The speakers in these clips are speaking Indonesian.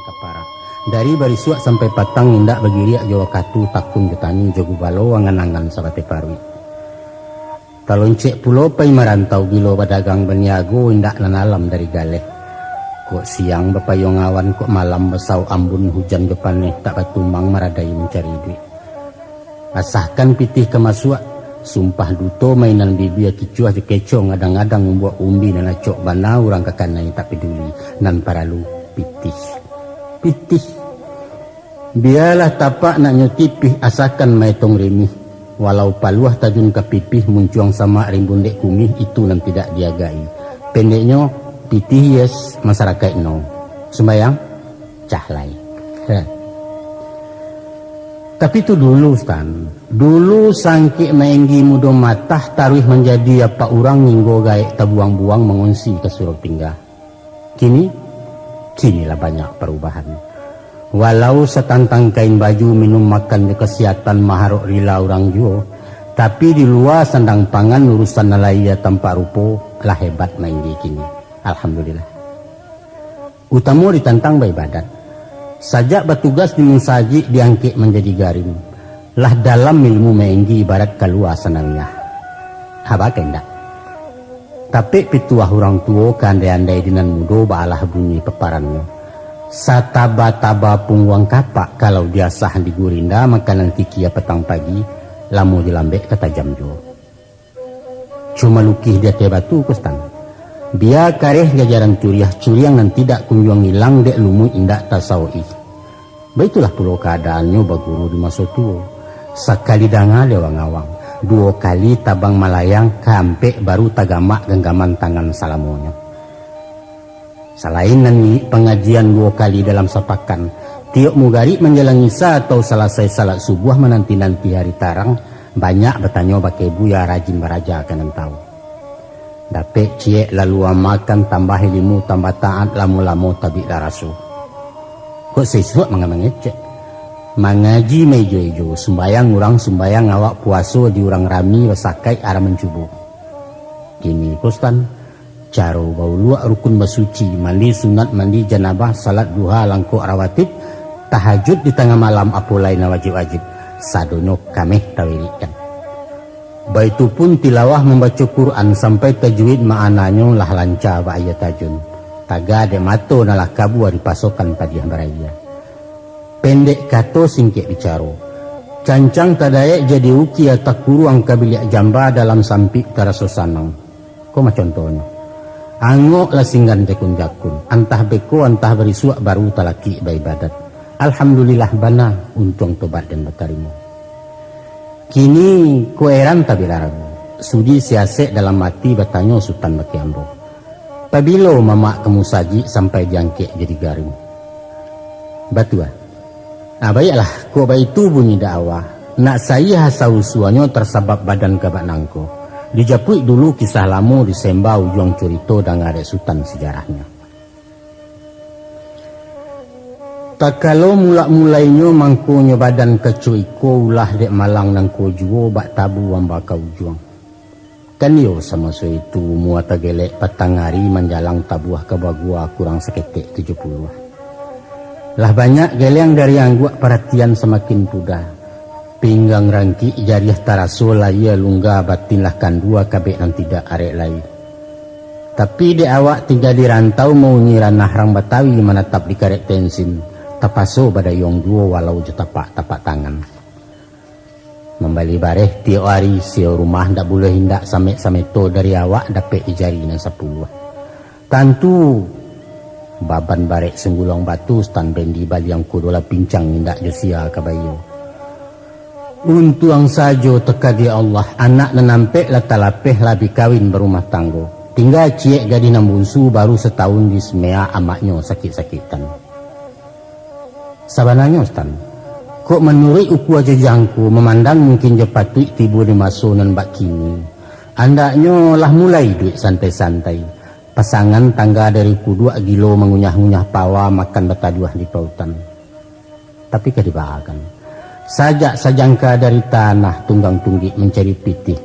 kapara. Dari barisuak sampai patang indak bagiriak jawa katu takun getani jogu balo angan-angan sabate parwi. Taloncek pulo pai marantau bilo pedagang berniago indak nanalam dari galeh. Kok siang bepayong awan kok malam besau ambun hujan depannya tak batumang maradai mencari duit. Asahkan pitih kemasuak sumpah duto mainan bibi kicuah kecoh ngadang-ngadang membuat umbi dan acok bana orang kekanai tak peduli nan paralu pitih biarlah tapak nak nyotipih asakan maitong remih walau paluah tajun kapipih muncuang sama rimbun dek kumih itu nan tidak diagai pendeknya pitih yes masyarakat no sembayang cahlai. Tapi itu dulu Stan. Dulu sangki maenggi mudo matah taruh menjadi apa orang nginggo gaek tabuang-buang mengungsi ke Surabaya. Kinilah banyak perubahan. Walau setantang kain baju minum makan di kesehatan maharok rila orang juo, tapi di luar sandang pangan urusan nalaya tanpa rupo lah hebat maenggi kini. Alhamdulillah. Utama ditantang beribadat. Sajak bertugas di mensaji diangkit menjadi garing. Lah dalam ilmu maenggi ibarat keluar senangnya. Apa kendak? Tapi pituah orang tua kandai-andai dinan mudo baalah bunyi peparannya. Sataba-taba pungwang kapak kalau dia sah di gurinda makanan tikia petang pagi lamu dilambek kata jam jo. Cuma lukih dia ke batu kustan. Dia kareh jajaran curiang nan tidak kunjung hilang dek lumu indak tasawih. Baitulah pulau keadaannya baguru di masa tua. Sekali danga lewang awang, 2 kali tabang malayang kampe baru tagamak genggaman tangan salamonya. Selain nani pengajian 2 kali dalam sepakan, tiok mugari menjalani atau selesai salat subuh menanti-nanti hari tarang, banyak bertanya pakai buya rajin beraja akan tahu. Dapet ciek lalu makan tambah ilmu tambah taat lamu-lamu tabik darasu. Kok sesuatu mengecek mengaji mejo-ejo sembayang orang sembayang awak puaso di orang rami wasakai arah mencubu. Kini kostan caro bau luak rukun basuci mandi sunat mandi janabah salat duha langkuk rawatib tahajud di tengah malam apulai na wajib-wajib sadono kameh tawirikan. Baitu pun tilawah membaca Quran sampai tajwid ma'ananya lah lancar ba ayat tajun. Taga de mato nalah kabu di pasokan padiah baraya. Pendek kato singkek bicaro. Cancang tadayak jadi uki atak kuruang kabiliak jamba dalam sampik taraso sanang. Koma contohnya. Angok lah singgan tekun jakun. Antah beko antah berisuak baru talaki baibadat. Alhamdulillah bana untung tobat dan bertarimu. Kini koeran tabi ragu. Sudi siasek dalam mati bertanya Sultan Bakiambo. Pabilo mamak kemusaji sampai jangkek jadi garing. Batua. Baiklah, kok baik itu bunyi dakwah. Nak saya hasau suanya tersabab badan kabak nangko. Dijapui dulu kisah lama di Sembah ujung cerita dan ada Sultan sejarahnya. Tak kalau mulainya mangkunya badan kecuiko ulah dek malang nang kojuo bak tabu wambaka ujung. Kan yo sama so itu muata gelek petang hari menjalang tabuah ke bagua kurang seketek 70. Lah banyak geleng dari angguk perhatian semakin pudar. Pinggang rangki jariah taraso laya lungga batinlah kandua kabek nang tidak arek lain. Tapi de awak tinggal di rantau mau nyiranah rang Batawi menetap di karek tensin. Tapaso pada yong duo walau jetapak tangan. Membali bareh tiap hari sio rumah ndak boleh hindak sampai to dari awak dapet ijari nan 10. Tantu baban barek senggulong batu stan bendi bali yang kudola pincang hindak josia kabayo. Untuang sajo teka di Allah anak nanampe la talapeh labi kawin berumah tanggo. Tinggal ciek gadi nambunsu baru setahun di semea amaknya sakit-sakitan. Sabananya Ustaz, kok menurut uku aja jangku memandang mungkin jepatui tibu di masunan bak kini. Andaknya lah mulai duit santai-santai. Pasangan tangga dari kudua gilo mengunyah-ngunyah pawa makan bataduah di pautan. Tapi kedibahakan. Sajak sajangka dari tanah tunggang tunggik mencari pitih.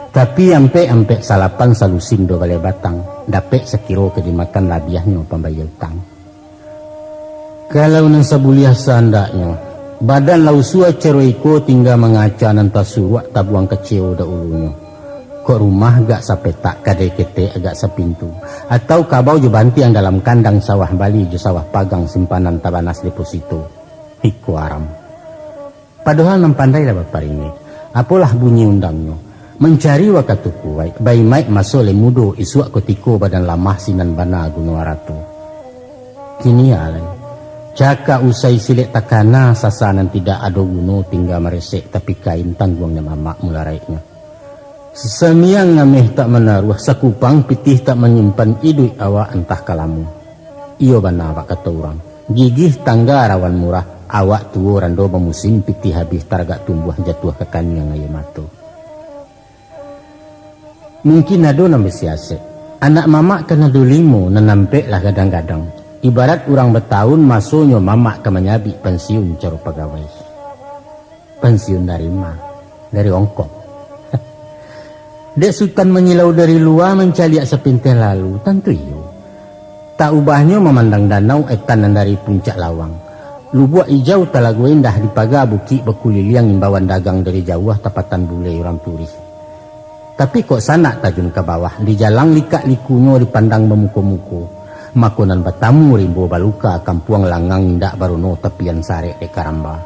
Tapi ampe salapan salusin do balai batang. Dapet sekiro kedimakan labiahnya pembayar utang. Kalau nan sabuliah sandaknya, badan lausua ceroiko tinggal mengaca nanta suruak tabuang kecil da ulunya. Kok rumah gak sampai tak kadai kete agak sepintu. Atau kabau je banti yang dalam kandang sawah Bali je sawah pagang simpanan tabanas deposito. Iku aram. Padahal nan pandai lah bapak ini. Apalah bunyi undangnya. Mencari wakatuku bayi maik masole mudo isuak kotiko badan lamah sinan bana Gunawaratu. Kini alai. Caka usai silik takana sasanan tidak ada guno tinggal meresek tapi kain tangguangnya mamak mularaiknya. Sesamiang ngameh tak menaruh sakupang pitih tak menyimpan idui awak entah kalamu. Iyo bana awak kata orang. Gigih tangga rawan murah awak tuo rando memusim pitih habis targak tumbuh jatuh ke kanyang ayam matu. Mungkin ado nambe siase. Anak mamak kena dulimo nanampe lah kadang-kadang. Ibarat orang bertahun masuknya mamak ke menyabi pensiun caro pegawai. Pensiun dari mana? Dari Hongkong. Dek Sultan menyilau dari luar mencaliak sepintir lalu, tentu iyo. Tak ubahnya memandang danau etanan dari puncak lawang. Lubuk hijau talagu indah di pagar bukit berkuliliang imbauan dagang dari jauh tapatan bule orang turis. Tapi kok sanak tajun ke bawah, di jalang likak likunya dipandang memuku-muku. Makonan batamu rimbo baluka kampuang langang indak baruno tepian sare de karamba.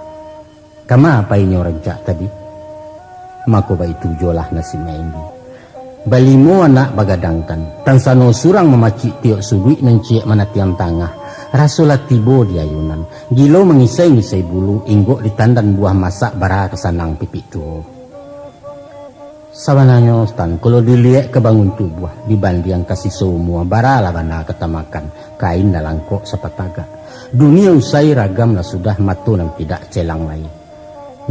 Kama apa ini rencak tadi? Mako ba itu jolah nasi mendi. Balimo anak bagadangkan. Tansano surang memacik tiok sudui menciak mana tiang tangah. Rasulah tibo di ayunan. Gilo mengisai-ngisai bulu. Inggok ditandan buah masak bara kesanang pipik tuo. Sabananya Stan, kalau dilihat kebangun tubuh dibanding kasih semua bara labana ketamakan. Kain dalam kok sepataga. Dunia usai ragam lah sudah matu dan tidak celang lain.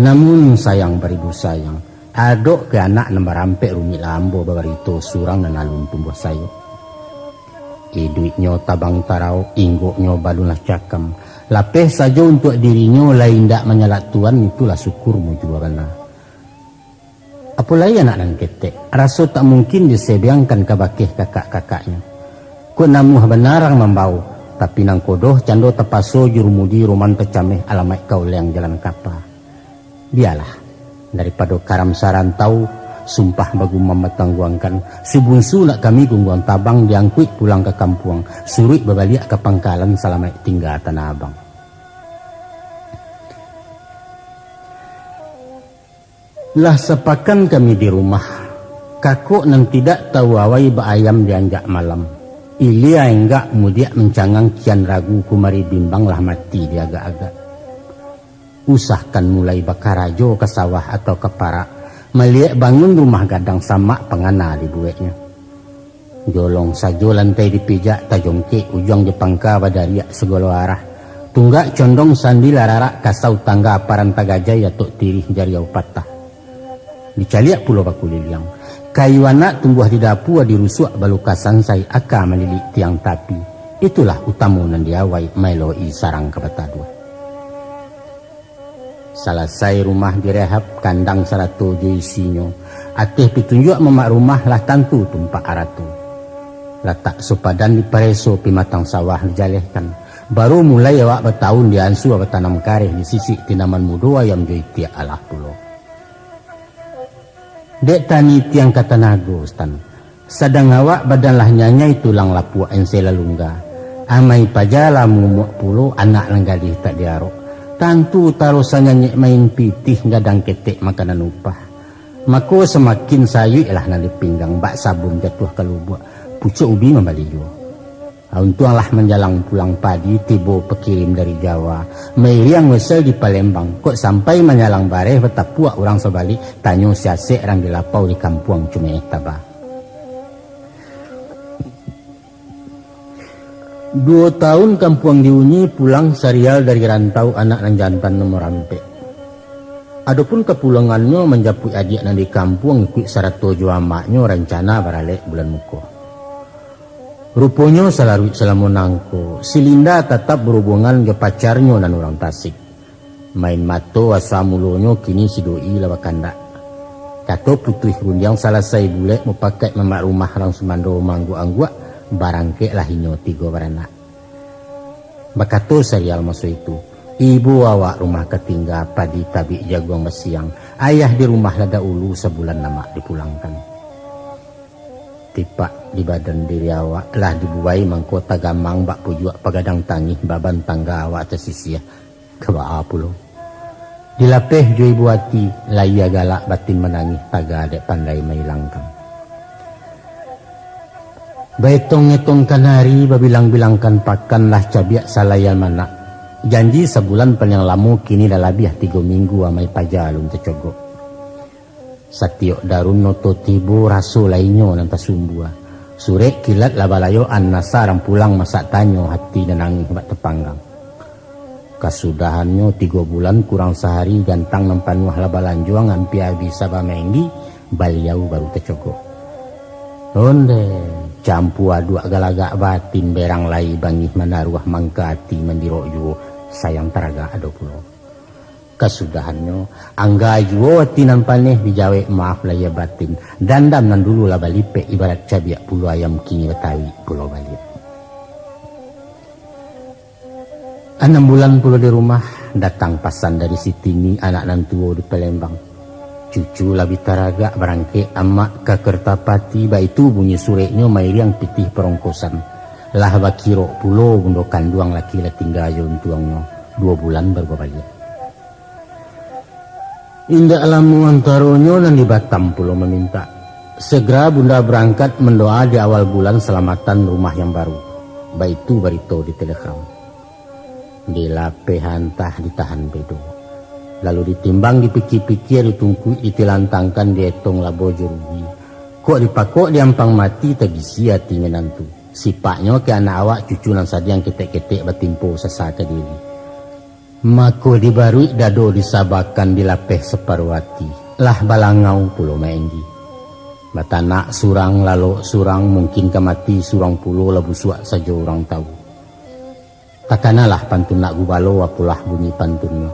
Namun sayang beribu sayang. Adok ke anak nomor rampek rumit lambo babarito surang dan alun tumbuh sayo. Duitnya tabang tarau, inggoknya balulah cakam. Lapeh saja untuk dirinya lain tak menyalak Tuhan itulah syukurmu juga kena. Apalagi anak dan ketek, rasa tak mungkin disebiangkan ke bakih kakak-kakaknya. Ku namuh benarang membau, tapi nang kodoh cando tepaso jurumudi roman tecameh alamat kau leang jalan kapa. Biarlah. Daripada karam saran tahu sumpah bagu memetangguangkan subunsu nak kami gungguang tabang diangkuit pulang ke kampung suruh berbalik ke pangkalan selamat tinggal Tanah Abang. Lah sepakan kami di rumah kakuk nan tidak tahu awai ayam dianjak malam ilia enggak mudiak mencangang kian ragu kumari bimbang lah mati dia agak-agak. Usahkan mulai bakarajo ke sawah atau ke parak melihat bangun rumah gadang sama pengana di bueknya. Jolong sajo lantai dipijak tajongke ujung jepangka badariak segala arah. Tunggak condong sandi lararak kasau tangga aparan tagajai atau tirih jariau patah. Dicaliak pulau bakuliliang. Kayu anak tumbuh di dapur dirusuk balukasan say aka melilik tiang tapi. Itulah utamunan diawai meloi sarang kebatadua. Selesai rumah direhab kandang 107 isinya. Atih pitunjuk memak rumah lah tantu tumpak aratu. Letak sopadan di pareso pimatang sawah dijalehkan. Baru mulai awak bertahun diansu awak tanam kareh di sisi tinaman mudo ayam joitia alah pulau. Dek tani tiang kata nago Stan. Sedang awak badanlah nyanyai tulang lapua ensela lungga. Amai pajala mumuak pulau anak langgalih tak diarok. Tantu tarusannya nyek main pitih gadang ketek makanan upah. Mako semakin sayu lah nali pinggang bak sabun jatuh ke lubuk. Pucuk ubi membaliyo. Untunglah menjalang pulang padi tibo pekirim dari Jawa. Meriang wesel di Palembang. Kok sampai menyalang bareh betapuak orang sebalik tanyo siasek orang dilapau di kampung Cumeh Tabah. 2 tahun kampung diunyi pulang serial dari rantau anak dan jantan nomor rampek. Adapun kepulangannya menjapui adik nan di kampung ikut syarat tuju amaknya rencana baralek bulan muko. Rupanya salarut salamonangko, si Linda tetap berhubungan ke pacarnya nan orang Tasik. Main mato asamulonyo kini si doi lawakanda. Kato putih rundiang selesai bule mau pakai memak rumah orang Sumando manggu anggua barangke lah inyo 3 beranak. Bakato serial masa itu. Ibu awak rumah ketinggal padi tabi jaguang mesiang. Ayah di rumah lada ulu sebulan nama dipulangkan. Tipak di badan diri awak lah dibuai mangkota gamang bak pujuak pagadang tangi baban tangga awak tersisia. Kebaa pulo. Dilapeh jo ibu hati laya galak batin menangis taga adek pandai mailangkan. Baitong-etongkan hari babilang-bilangkan pakan lah cabiak salayan mana. Janji sebulan panjang lama kini dah labiah 3 minggu amai pajalun tercogok. Satiok darun noto tibo raso lainyo nanta sumbua. Surek kilat labalayo an nasarang pulang masak tanyo hati dan nangis bak tepanggang. Kasudahannya 3 bulan kurang sehari gantang nampanuah labalanjuang ampi habis sabah menggi baliau baru tercogok. Onde campu adu galagak batin berang lai bangih manaruah mangkati mendirok juo sayang taraga ado pulo. Kasudahannya angga juo wati nampaneh dijawe maaf laya batin dandam nan dulu lah balipe ibarat cabiak pulo ayam kini betawi pulo balik. 6 bulan pulo di rumah datang pasan dari Sitini anak nan tuo di Palembang. Cucu labi taraga berangke amak ke Kertapati baitu bunyi sureknya mairiang pitih perongkosan. Lah bakiro pulo gundokan duang laki lah tinggal ayon tuangnya 2 bulan baru balik. Indah alamu antaronyo dan di Batam pulo meminta segera bunda berangkat mendoa di awal bulan selamatan rumah yang baru. Baitu barito di telegram. Dilape hantah ditahan bedo. Lalu ditimbang dipikir-pikir ditungku itilantangkan dietong labojo rugi. Kok dipakok diampang mati tegisi hati menantu. Sipaknya ke anak awak cucu nan sadiang ketek-ketek batimpo sesaka diri. Mako dibarui dado disabakan dilapeh separuh hati. Lah balangau pulo maenggi. Batanak surang lalu surang mungkin kemati surang pulo labu suak saja orang tahu. Takanalah pantun nak gubalo apulah bunyi pantunnya.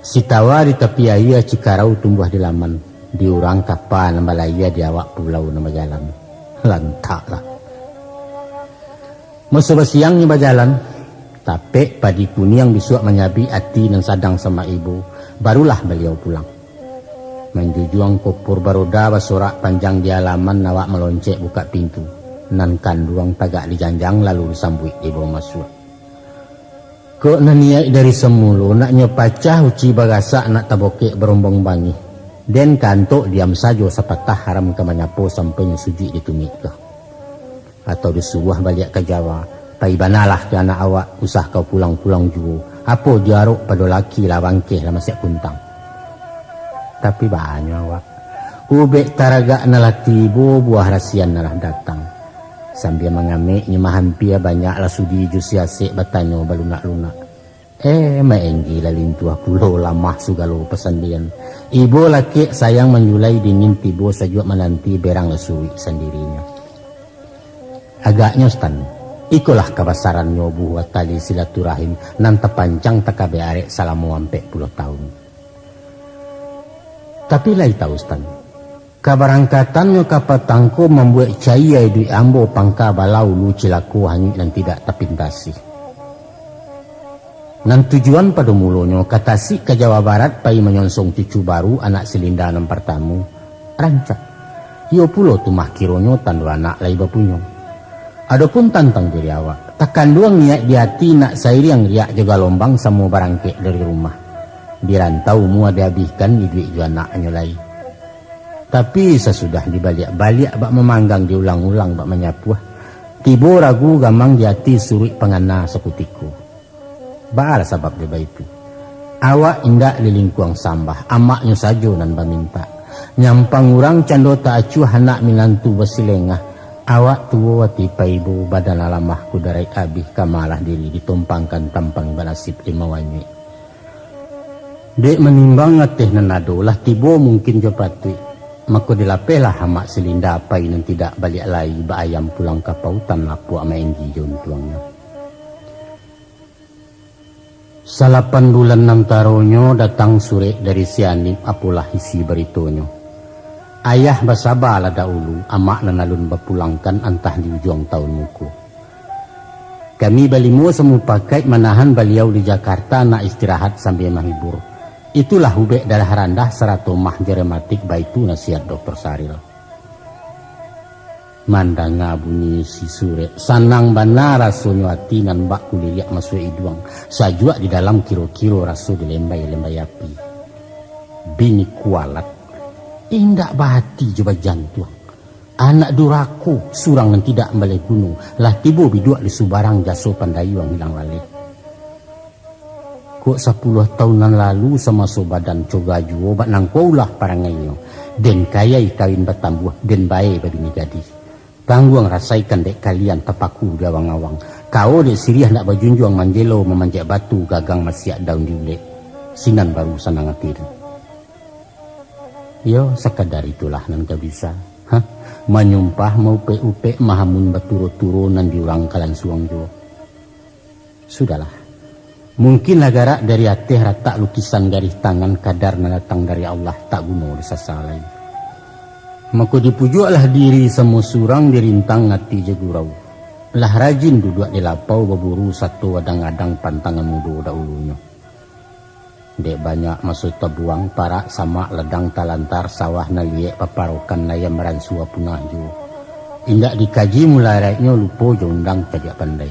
Si tawa di tepi air Cikarau tumbuh di laman. Di urang kapan nambalaya di awak pulau nama jalan. Lantaklah. Masa siangnya berjalan. Tapi padi kuning bisuak menyabi hati dan sadang sama ibu. Barulah beliau pulang. Menjujuang kopur baroda basorak panjang di halaman nawak meloncek buka pintu. Nan kanduang tagak di janjang lalu disambut ibu masuk. Kok naniak dari semulu naknya pacah uci bagasa nak tabokek berombong bangi. Den kantok diam saja sepatah haram ke manyapo sampai suji ditumik ke. Atau disuah balik ke Jawa. Paibanalah ke anak awak usah kau pulang-pulang juo. Apa diaruk pada laki lah bangkeh lah masih kuntang. Tapi banyak awak. Ubek taraga nalati buah rasian nalah datang. Sambil mengamik nyemahan pia banyaklah sudi jus yasik batanyo balunak-lunak. Maenggi lalintuah pulau lamah sugalo pesandian. Ibu laki sayang menyulai dingin tibo sajuak menanti berang lesui sendirinya. Agaknya stan. Ikulah kebesarannya buat tali silaturahim nan tepancang tekabe arek salamu ampe 10 tahun. Tapi lai tahu stan. Kabarangkatannya kapatangko membuat cahaya di ambo pangka balau lu cilaku hanyut dan tidak terpintasi. Nan tujuan pada mulanya katasi ke Jawa Barat pai menyonsong cucu baru anak silinda nan pertamu rancak. Iyo pulo tumah kironyo tandu anak lai bapunyo. Adapun tantang diri awak takkan doang niat di hati nak sairi yang riak jaga lombang semua barangke dari rumah. Dirantau mua dihabiskan di duit ju anaknya lai. Tapi sesudah dibalik-balik bak memanggang diulang-ulang bak menyapuah. Tibo ragu gamang di hati surik pengana sekutiku. Baal sebab dia itu. Awak indak lilingkuang sambah. Amaknya saja nan baminta. Nyampang urang cando tak acuh anak minantu bersilengah. Awak tua tipa ibu badan alamah kudarai abih kamalah diri ditumpangkan tampang banasib lima wanyi. Dek menimbang ngateh nanado lah tibo mungkin jopatui. Maka dilapelah hamak selinda apai nan tidak balik lai ba ayam pulang ke pautan lapu ama enggi jon tuangnya. 8 bulan 6 taronyo datang sore dari Sianim apulah isi beritonyo. Ayah basaba lada ulu amak nanalun bapulangkan antah di ujung tahun muku. Kami balimu semua pakai menahan beliau di Jakarta nak istirahat sambil menghibur. Itulah hubek darah rendah seratomah jerematik baitu nasihat Dr. Saril. Mandanga bunyi si sure sanang bana raso nyuati nan bak kuliliak masuk iduang sajua di dalam kiro-kiro raso di lembai api bini kualat indak bahati coba jantung anak duraku surang dan tidak balik gunung lah tibo biduak di subarang jaso pandayuang hilang lalik kok 10 tahunan lalu sama sobadan cogaju obat nangkaulah parangainya den kayai kawin bertambuh den bae babini gadis tangguang rasaikan dek kalian tepaku di awang-awang. Kau dek siriah nak berjunjuang manjelo memanjat batu gagang masiak daun diulek. Sinan baru sanang atir. Yo sekadar itulah nan kau bisa. Menyumpah mau pe-upe mahamun baturo-turunan diurang kalan suang jo. Sudahlah. Mungkin negara dari ateh rata lukisan garis tangan kadar datang dari Allah tak guna disasalai. Maka dipujuaklah diri semua surang dirintang ngati jegurau. Lah rajin duduk di lapau berburu satu adang-adang pantangan mudu dahulunya. Dek banyak masuk tebuang parak sama ledang talantar sawah naliek paparokan naya meransua punah ju. Indak dikaji mulai raiknya lupa je undang tidak pandai.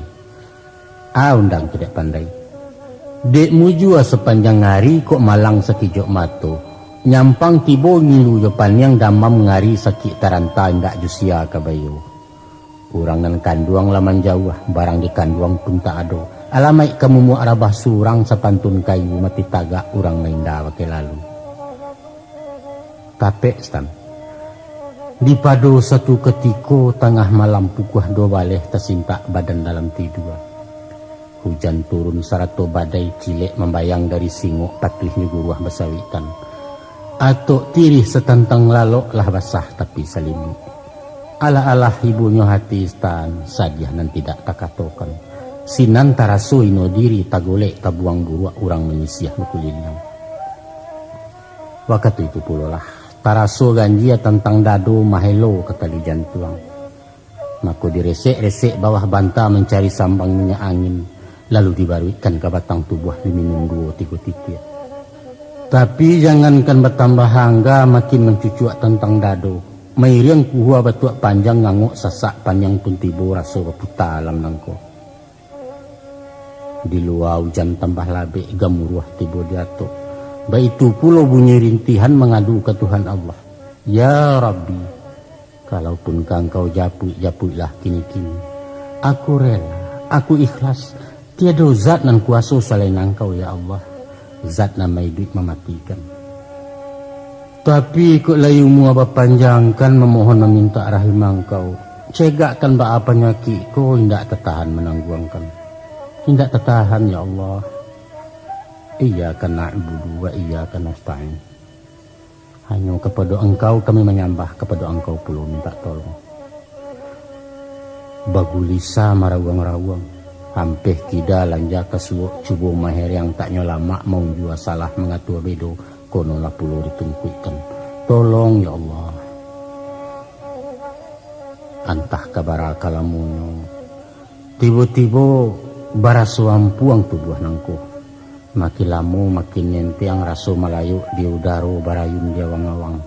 Undang tidak pandai. Dek mujua sepanjang hari kok malang sekijok mato. Nyampang tibo ngilu japan yang damam ngari sakit taranta indak jusia kabayo. Urang nan kanduang laman jauh, barang di kanduang pun tak ado. Alamai kamu mu arabah surang sapantun kayu mati tagak urang mainda wake lalu. Tapi stan. Di pado satu ketiko tengah malam pukuh do baleh tersintak badan dalam tidur. Hujan turun sarato badai cilek membayang dari singok patihnya guruah besawitan. Atau tirih setentang lalok lah basah tapi salimut. Ala-alah ibunya hati istan sadiah nan tidak takatokan. Sinan taraso ino diri tagolek tabuang buruak urang menyisiah nukulinya. Waktu itu pula lah taraso ganjia tentang dado mahelo kata di jantuang. Maka diresek-resek bawah banta mencari sambang minyak angin. Lalu dibaruikan ke batang tubuh diminum 2-3 titik. Tapi jangankan bertambah hangga makin mencucuak tentang dado. Mairiang kuhua batuak panjang nganguk sasak panjang pun tibo raso berputar alam nangko. Di luar hujan tambah labik gamuruah tibo diatuk. Baitu pulau bunyi rintihan mengadu ke Tuhan Allah. Ya Rabbi, kalaupun kau japui-japuilah kini-kini. Aku rela, aku ikhlas. Tiada zat nan kuasa selain engkau ya Allah. Zat nama hidup mematikan. Tapi kok layumu apa panjangkan memohon meminta rahim engkau. Cegakkan apa nyaki kau tidak tertahan menangguangkan. Tidak tertahan ya Allah. Iyyaka na'budu wa iyyaka nasta'in. Hanya kepada engkau kami menyembah, kepada engkau pula minta tolong. Bagulisa marawang-rawang. Hampir tidak lanja kesuuk cubu maher yang tak nyolama mau jua salah mengatur bedo kono lah pulau ditungkuikan. Tolong ya Allah. Antah kabara kalamunyo. Tiba-tiba barasu ampuang tubuh nangko. Makin lama makin nyentiang raso malayu di udaro barayun jawang-awang.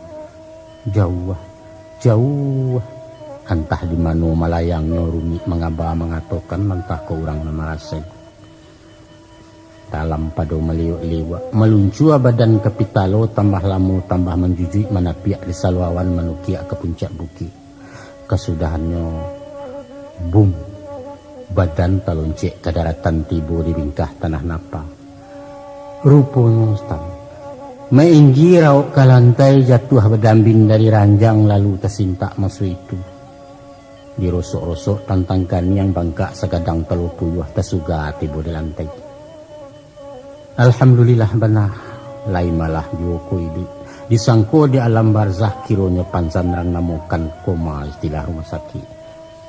Jauh. Entah di mana malayangnya rumit mengaba mengatokan mentah ke orang nama rasai. Dalam pado meliuk-liwak meluncur badan kepitalo tambah lamu tambah menjujui manapiak di salwawan menukiak ke puncak bukit. Kesudahannya bum badan teloncek ke daratan tibo di bingkah tanah napa. Rupanya ustaz mainggi rauk ke lantai jatuh berdambing dari ranjang lalu tersintak masuk itu. Dirosok-rosok tantangkan yang bangkak segadang telur puyuh tersuga tiba di lantai. Alhamdulillah benar lain malah juoku hidup disangko di alam barzah kironya pansanrang namukan koma istilah rumah sakit.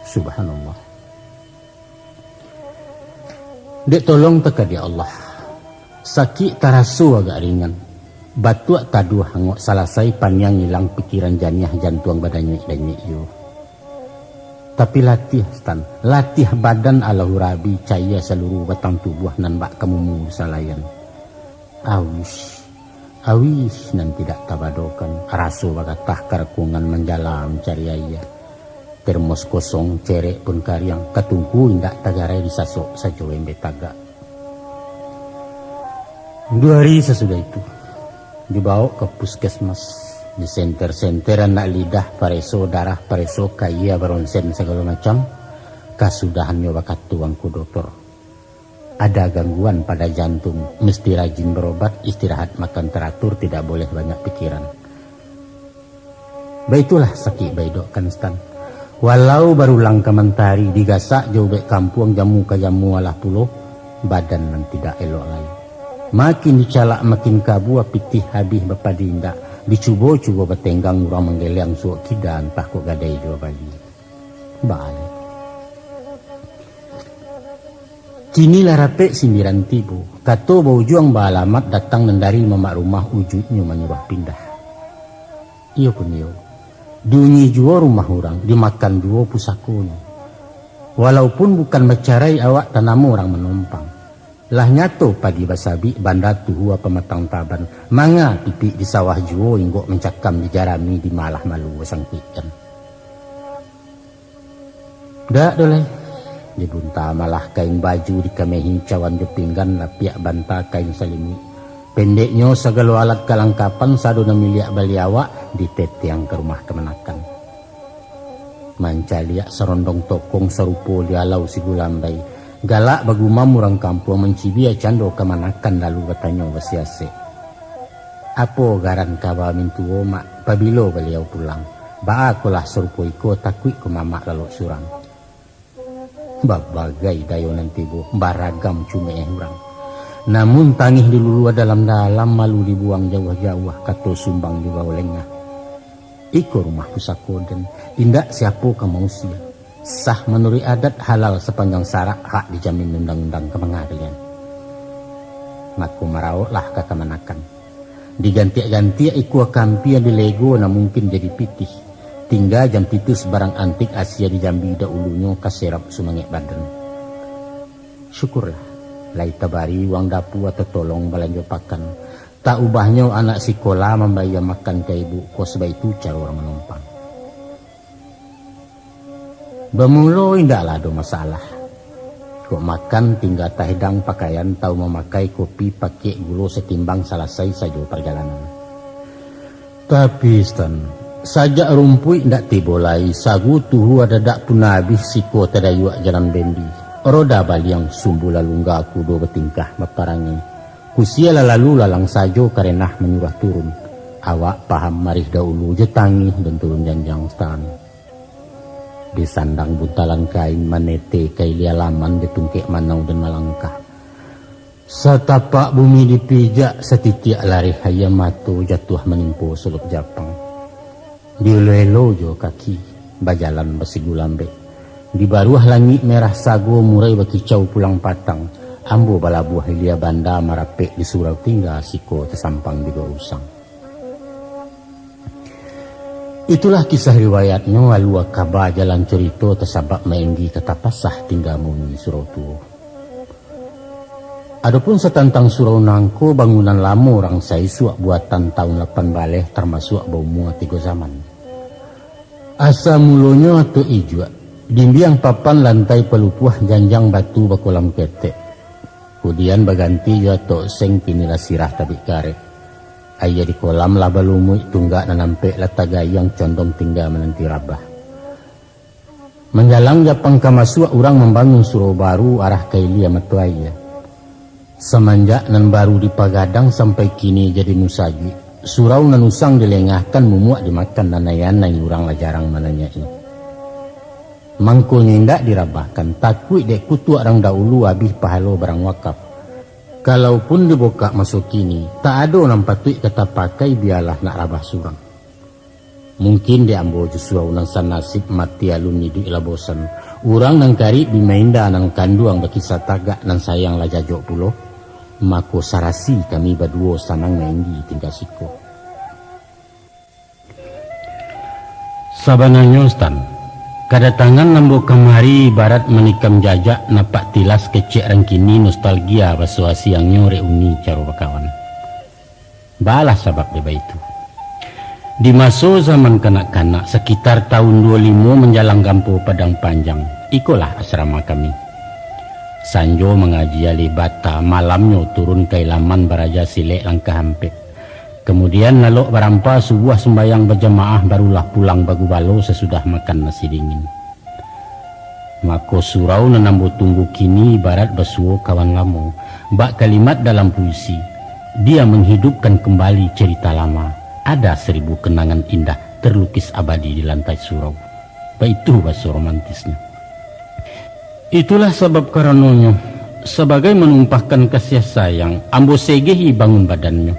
Subhanallah. Dek tolong teka di Allah. Sakit tarasu agak ringan. Batuak taduh hangok salasai panjang hilang pikiran janiah jantuang badannya dan yo. Tapi latih badan ala hurabi caya seluruh batang tubuh nan bak kamu salayan. Awis nan tidak tabadokan raso bagatah karakungan menjalam cari ayah. Termos kosong cerek pun karyang katungku indak tagarai disasok sajo embe taga. 2 hari sesudah itu dibawa ke puskesmas. Di senter-senter anak lidah pareso darah pareso kaya baronsen segala macam kasudahan nyoba katuangku dokter. Ada gangguan pada jantung, mesti rajin berobat, istirahat, makan teratur, tidak boleh banyak pikiran. Baitulah sakit baidok kan Stan. Walau barulang ke mentari digasak jauh bek kampung jamu ke jamu alah pulau, badan nan tidak elok lagi. Makin dicalak makin kabu pitih habis bepadindak. Dicuba-cuba bertenggang orang menggeliang suak kida entah kok gadai jua bali. Balik. Kini lah rapek sindiran tibu. Kato bau juang beralamat datang dari mamak rumah wujudnya menyuruh pindah. Iyo pun iyo. Dunyi jua rumah orang dimakan dua pusakunya. Walaupun bukan bercarai awak tanamu orang menumpang. Lah nyato padi basabi banda tuhua pematang taban manga pipi di sawah juo inggok mencakam di jarami di malah malu sangkikan. Dak doleh dibunta malah kain baju di kamehin cawan di pinggan lapiak banta kain salimi. Pendeknya segala alat kelengkapan sadona miliak baliawa ditetiang ke rumah kemenakan. Mancaliak serondong tokong serupo dialau si gulambai. Galak bagumam orang kampung mencibia cando kemanakan lalu bertanya wasiase. Apa garan kabar mintuo mak pabilo beliau pulang. Ba akulah serupo iko takui ke mamak lalu surang. Bagai dayo nanti bu baragam cuma orang. Namun tangih dilulua dalam-dalam malu dibuang jauh-jauh kato sumbang di bawah lengah. Iko rumah pusakoden indak siapa kamu usia. Sah menurut adat halal sepanjang syarak hak dijamin undang-undang kepengadilan. Maku merawatlah ke kemanakan. Diganti-ganti iku kampia di lego na mungkin jadi pitih. Tinggal jam titus barang antik Asia di Jambi dahulunya kaserap sumangek badan. Syukurlah, lai tabari uang dapu atau tolong belanja pakan. Tak ubahnya anak sekolah membayar makan ke ibu kos baik itu cara orang menumpang. Bermula indaklah ada masalah. Kok makan tinggal tahidang pakaian tahu memakai kopi pakai gula setimbang selesai saja perjalanan. Tapi Stan, sajak rumpui ndak tibolai sagu tuhu ada dak pun habis siko tadayuak jalan bendi. Roda baliang sumbu lalu aku do bertingkah baparangi. Kusia lalu lalang sajo karena menyuruh turun. Awak paham marih dahulu jetangi dan turun janjang Stan. Di sandang buntalan kain manete kailia laman ditungkek manau dan malangkah. Setapak bumi dipijak setitiak lari hayam matu jatuh menimpo suluk Japang. Dielo jo kaki bajalan besigulambe. Di baruah langit merah sago murai bakicau pulang patang. Ambo balabuah hilia banda marapek di surau tinggal siko tersampang di usang. Itulah kisah riwayatnya lalu kabar jalan cerita tersabak maenggi ketapasah tinggal muni surau tuo. Adapun setantang surau nangko bangunan lama orang saya suak buatan tahun 8 baleh termasuk bau mua 3 zaman. Asa mulonya atau ijua dimbiang papan lantai pelupuh janjang batu bakolam ketek. Kemudian baganti jua tok seng pinilah sirah tabik karet. Ayah di kolam laba lumui tunggak dan nampek latagai yang condong tinggal menanti rabah. Menjalang Japang kamasua orang membangun surau baru arah kailia matu ayah. Semenjak nan baru di Pagadang sampai kini jadi nusaji. Surau nan usang dilengahkan mumuak dimakan nanayan na orang lah jarang mananyai. Mangkunya indak dirabahkan takut dek kutu orang dahulu habis pahalo barang wakaf. Kalaupun dibuka masuk kini, tak ada nampak tuik kata pakai biarlah nak rabah surang. Mungkin diambil justru nang nasib mati alun ni ila bosan. Urang nang kari bimainda nang kanduang bakisah tagak nang sayang lah jajok pulo. Mako sarasi kami berdua sanang mainggi tinggal siko. Sabananya Stan, Kedatangan nambo kemari barat menikam jajak napak tilas kecek rangkini nostalgia basua siangnya reuni caro bakawan. Balah sabab deba itu. Di masa zaman kanak-kanak sekitar tahun 25 menjalang gampo Padang Panjang, ikolah asrama kami. Sanjo mengaji ali bata, malamnya turun ke ilaman baraja silek langkah hampir. Kemudian lalok barampa sebuah sembayang berjamaah barulah pulang bagu balo sesudah makan nasi dingin. Mako surau nanambo tunggu kini barat basuo kawan lamo. Bak kalimat dalam puisi, dia menghidupkan kembali cerita lama. Ada 1000 kenangan indah terlukis abadi di lantai surau. Itu bahasa romantisnya. Itulah sebab karenanya sebagai menumpahkan kasih sayang, ambo segehi bangun badannya.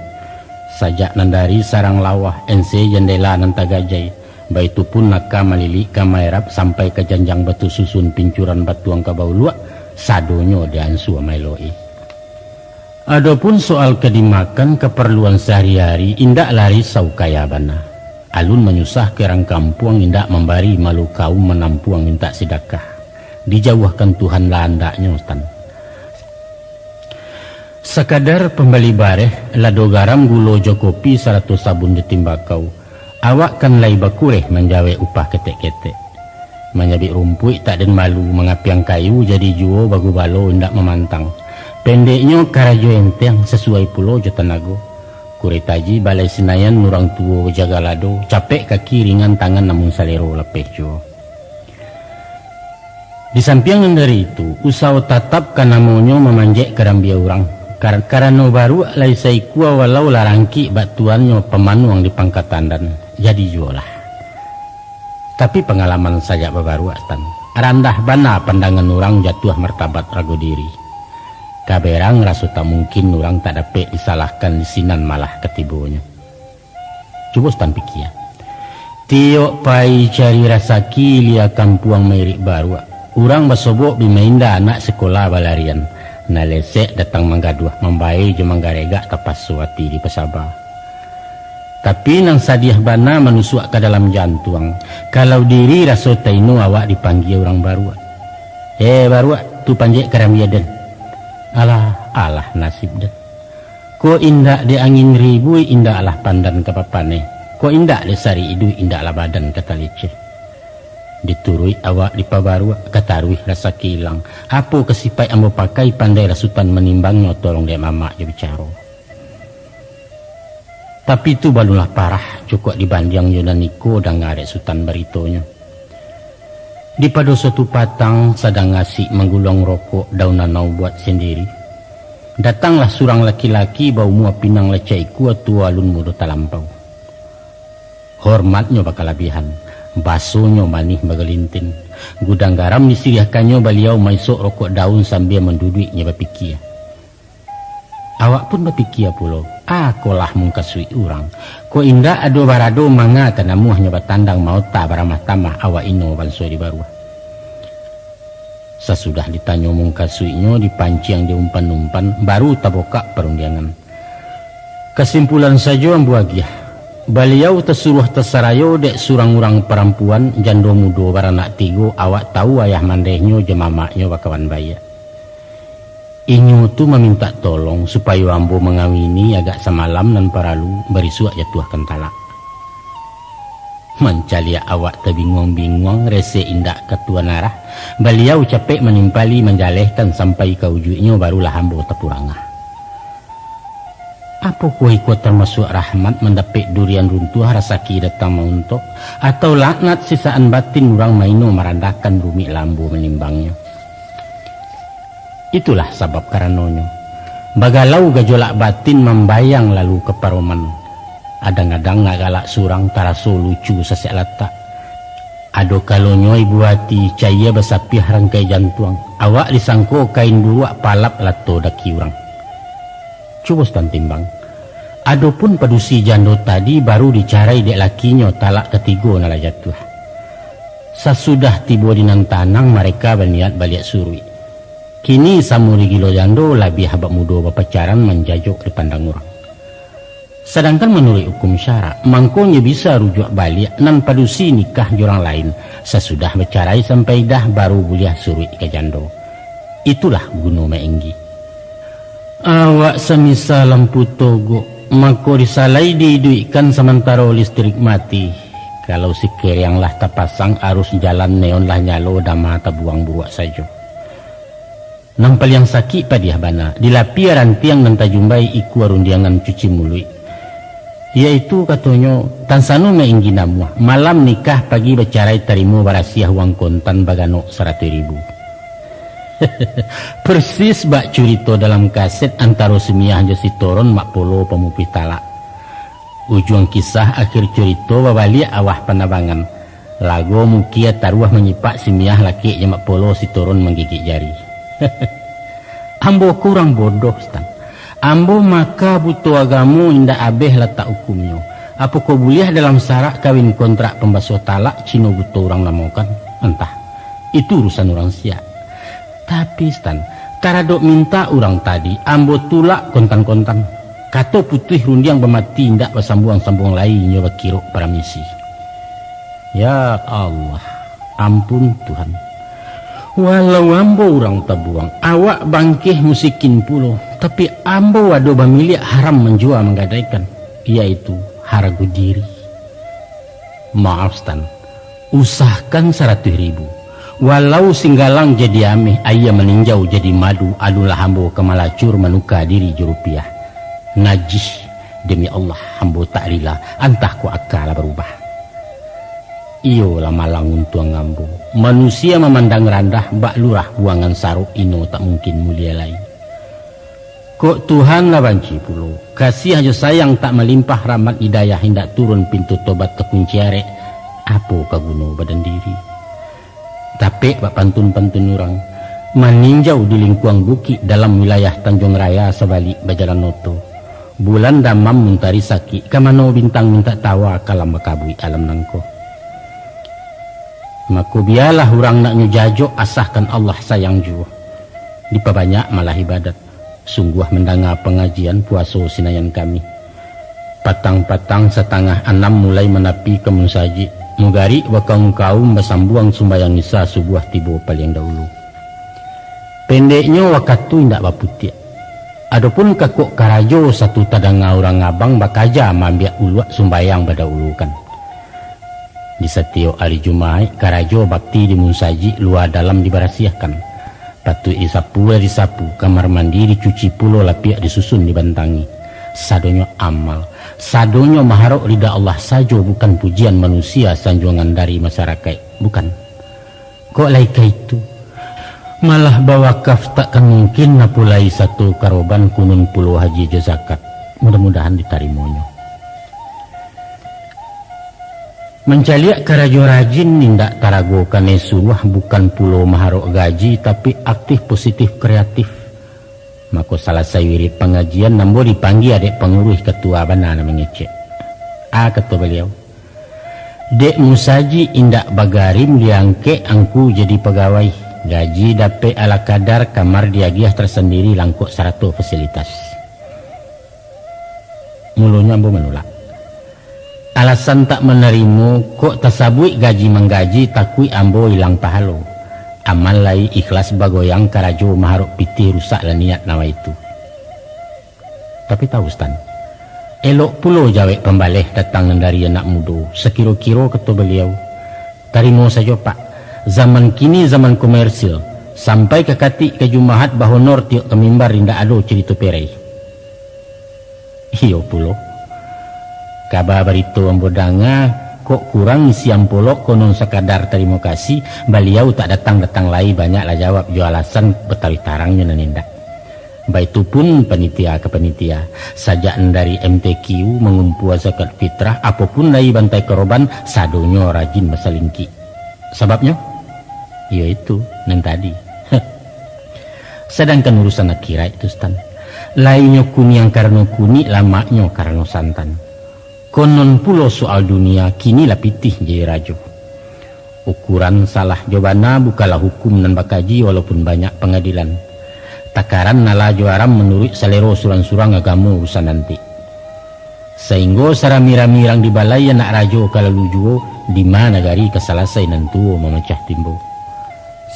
Sajak nandari sarang lawah ense jendela nan tagajai, baitu pun naka malili kamairap sampai ke janjang batu susun pincuran batuang kabau luak, sadonyo diansu mailoi. Adapun soal kedimakan keperluan sehari-hari indak lari saukaya bana. Alun menyusah kerang kampung indak membari malu kaum menampuang minta sedekah. Dijauhkan Tuhan landaknya Ustaz. Sekadar pembeli bareh, lado garam gulo jo kopi 100 sabun ditimbakau. Awak kan lai bakureh menjawe upah ketek-ketek. Menyabik rumput tak den malu, mengapiang kayu jadi juo bagu balo indak memantang. Pendeknya karajo enteng sesuai pulo jo tenago. Kuritaji balai Senayan nurang tuo jaga lado, capek kaki ringan tangan namun salero lepeh jo. Di samping dari itu, usaha tatap kanamonyo memanjek kerambia orang. Karena baru lai saikua walau larangki batuannya pemanuang di pangkatan dan jadi jualah. Tapi pengalaman saja baru atan. Randah bana pandangan orang jatuh martabat rago diri. Kaberang rasu tak mungkin orang tak dapat disalahkan di sinan malah ketibonya. Coba stan pikir. Tiok pai cari rasa kilia kampuang merik baru. Orang basobok bimainda anak sekolah balarian. Nalesek datang menggaduh membaik je menggaregak tapas suati di pesaba. Tapi nang sadiah bana menusuk ke dalam jantung. Kalau diri raso tainu awak dipanggil orang baru. Baru tu panjek karamia den. Alah nasib den. Ko indak di angin ribu indak alah pandan kapapane. Ko indak di sari idu indak alah badan kata leceh. Diturui awak di pabaru kataruih rasa kilang. Apa kesipai ambo pakai pandai rasutan menimbangnya tolong dia mama je bicara. Tapi itu balulah parah cukup dibanding Yunaniko dan ngarek sutan beritonya. Di pada suatu patang sedang ngasih menggulung rokok daun nanau buat sendiri. Datanglah surang laki-laki bau mua pinang lecaiku tua alun mudo talampau. Hormatnya bakal labihan. Basuhnya manih bagelintin. Gudang garam disiriahkannya beliau maisok rokok daun sambil menduduknya berpikir. Awak pun berpikir pulo. Kolah mungkasui orang. Ko indah ado barado manga kana muahnya batandang mau tak baramah tamah awak ino banso di baru. Sesudah ditanya mungkasuinya dipanci yang diumpan-umpan baru taboka perundangan. Kesimpulan saja ambuagiah. Beliau tersuruh tersarayo dek surang-urang perempuan jando mudo baranak tigo awak tahu ayah mandehnya jemamaknya bakawan baya. Inyo tu meminta tolong supaya ambo mengawini agak semalam dan paralu berisuak jatuhkan talak. Mencalia awak terbingung-bingung rese indak ketua narah. Beliau capek menimpali menjalehkan sampai ke ujungnya barulah ambo terpurangah. Apa kuih-kuih termasuk rahmat mendapik durian runtuh rasaki datang mauntok atau laknat sisaan batin orang maino merandakan bumi lambu menimbangnya. Itulah sebab karenanya bagalau gejolak batin membayang lalu ke paroman. Adang-adang ngagalak surang taraso lucu sesek latak. Ado kalonyo ibu hati caya besapih rangkai jantung. Awak disangko kain buruak palap lato daki urang. Coba stan timbang. Adapun padusi jando tadi baru dicarai dek lakinya talak ketiga nala jatuh. Sesudah tiba di nang tanang mereka berniat balik surui. Kini samuri gilo jando lebih habak mudo berpacaran menjajuk di pandang orang. Sedangkan menurut hukum syara, mangkonya bisa rujuk balik nan padusi nikah jorang lain sesudah bercerai sampai dah baru boleh surui ke jando. Itulah guna maenggi. Awak semisal lampu togo, mako disalai diduikan sementara listrik mati. Kalau si keriang lah terpasang arus jalan neon lah nyalo dan mata buang buak saja. Nampal yang sakit padiah bana, dilapia rantiang dan tajumbai iku arundiangan cuci mulut. Yaitu katanya tansano mainggi namu malam nikah pagi bercerai terima barasiah uang kontan bagano 100.000. Persis bak curito dalam kaset antara Semiah jo si toron mak polo pemupih talak. Ujung kisah akhir curito babali awah panabangan lago mukia taruah menyipak Semiah laki mak polo si toron menggigit jari. Ambo kurang bodoh stan. Ambo maka butuh agamu indah abeh letak hukumnya. Apa kau boleh dalam syarat kawin kontrak pembasuh talak cino butuh orang namokan? Entah, itu urusan orang siap. Tapi stan, karadok minta orang tadi, ambo tulak kontan-kontan. Kato putih rundiang bermati indak bersambung-sambung lain nyoba kiruk para misi. Ya Allah, ampun Tuhan. Walau ambo orang tabuang, awak bangkih musikin pulo, tapi ambo wado bamilik haram menjual menggadaikan, yaitu harga diri. Maaf stan, usahkan 100.000. Walau singgalang jadi ameh, ayah meninjau jadi madu, adulah ambo kemalacur menuka diri jurupiah. Najis demi Allah, ambo tak rila, antah ku akal berubah. Iyo lah malang untuang ngambo. Manusia memandang rendah bak lurah buangan saruk ino tak mungkin mulia lain. Kok Tuhan lah banci pulo. Kasih aja sayang tak melimpah rahmat hidayah hendak turun pintu tobat ke kunci arek. Apo kaguno badan diri. Tapi bak pantun-pantun orang meninjau di lingkuang bukit dalam wilayah Tanjung Raya sebalik Bajaran Noto. Bulan damam muntari sakit kamano bintang minta tawa kalam makabui alam nangko. Maka biarlah orang nak nyujajo asahkan Allah sayang jua. Diperbanyak malah ibadat. Sungguh mendengar pengajian puasa sinayan kami. Patang-patang setengah 6 mulai menapi ke munsaji. Mugari wakang kaum bersambuang sumbayang nisa subuh tiba paling dahulu. Pendeknya wakatu indak baputia. Adapun kakuk karajo satu tadanga orang abang bakaja mambiak uluak sumbayang pada ulukan. Di setiap hari Jumat, karajo bakti di munsaji luar dalam dibarasiahkan. Patu disapu, kamar mandi dicuci pulo lapiak disusun dibantangi. Sadonyo amal, sadonyo maharok ridha Allah sajo bukan pujian manusia sanjungan dari masyarakat, bukan. Kok laika itu? Malah bawa kaf takkan mungkin napulai satu karoban kunun pulo haji jo zakat. Mudah-mudahan ditarimonyo. Mencaliak karajo rajin nindak tarago kane suruh bukan pulau maharok gaji tapi aktif positif kreatif. Maka salah wirid pengajian nambo dipanggil adek pengurus ketua banana mengecek. Kata beliau. Dek musaji indak bagarim diangke angku jadi pegawai. Gaji dapat ala kadar kamar diagiah tersendiri langkuk 100 fasilitas. Mulunya ambo menolak. Alasan tak menerima kok tasabui gaji menggaji takui ambo hilang pahalo. Amal lai ikhlas bagoyang karajo maharok piti rusak lah niat nawa itu. Tapi tahu stan, elok pulo jawek pembaleh datang dari anak muda. Sekiro-kiro kata beliau, tarimo saja pak. Zaman kini zaman komersil. Sampai ke kati ke Jumahat bahonor tiok ke mimbar indah ado cerita perei. Iyo pulo. Kabar berito ambodanga kok kurang isi ampolok konon sekadar terima kasih beliau tak datang-datang lagi banyaklah jawab jo alasan betawi tarangnya nanindak. Baitu pun panitia ke panitia sajak dari MTQ mengumpul zakat fitrah apapun lagi bantai keroban sadonyo rajin masalingki. Sebabnya yaitu nang tadi. Sedangkan urusan akhirat itu stan lainnya kuni yang karena kuni lamaknya karena santan. Konon pulo soal dunia kini lah pitih jadi rajo. Ukuran salah jawabana bukalah hukum dan bakaji walaupun banyak pengadilan. Takaran nala juaram menurut selero surang-surang agama urusan nanti. Sehingga sarami-ramirang di balai anak rajo kalalu juo di mana gari kesalasai nantuo memecah timbo.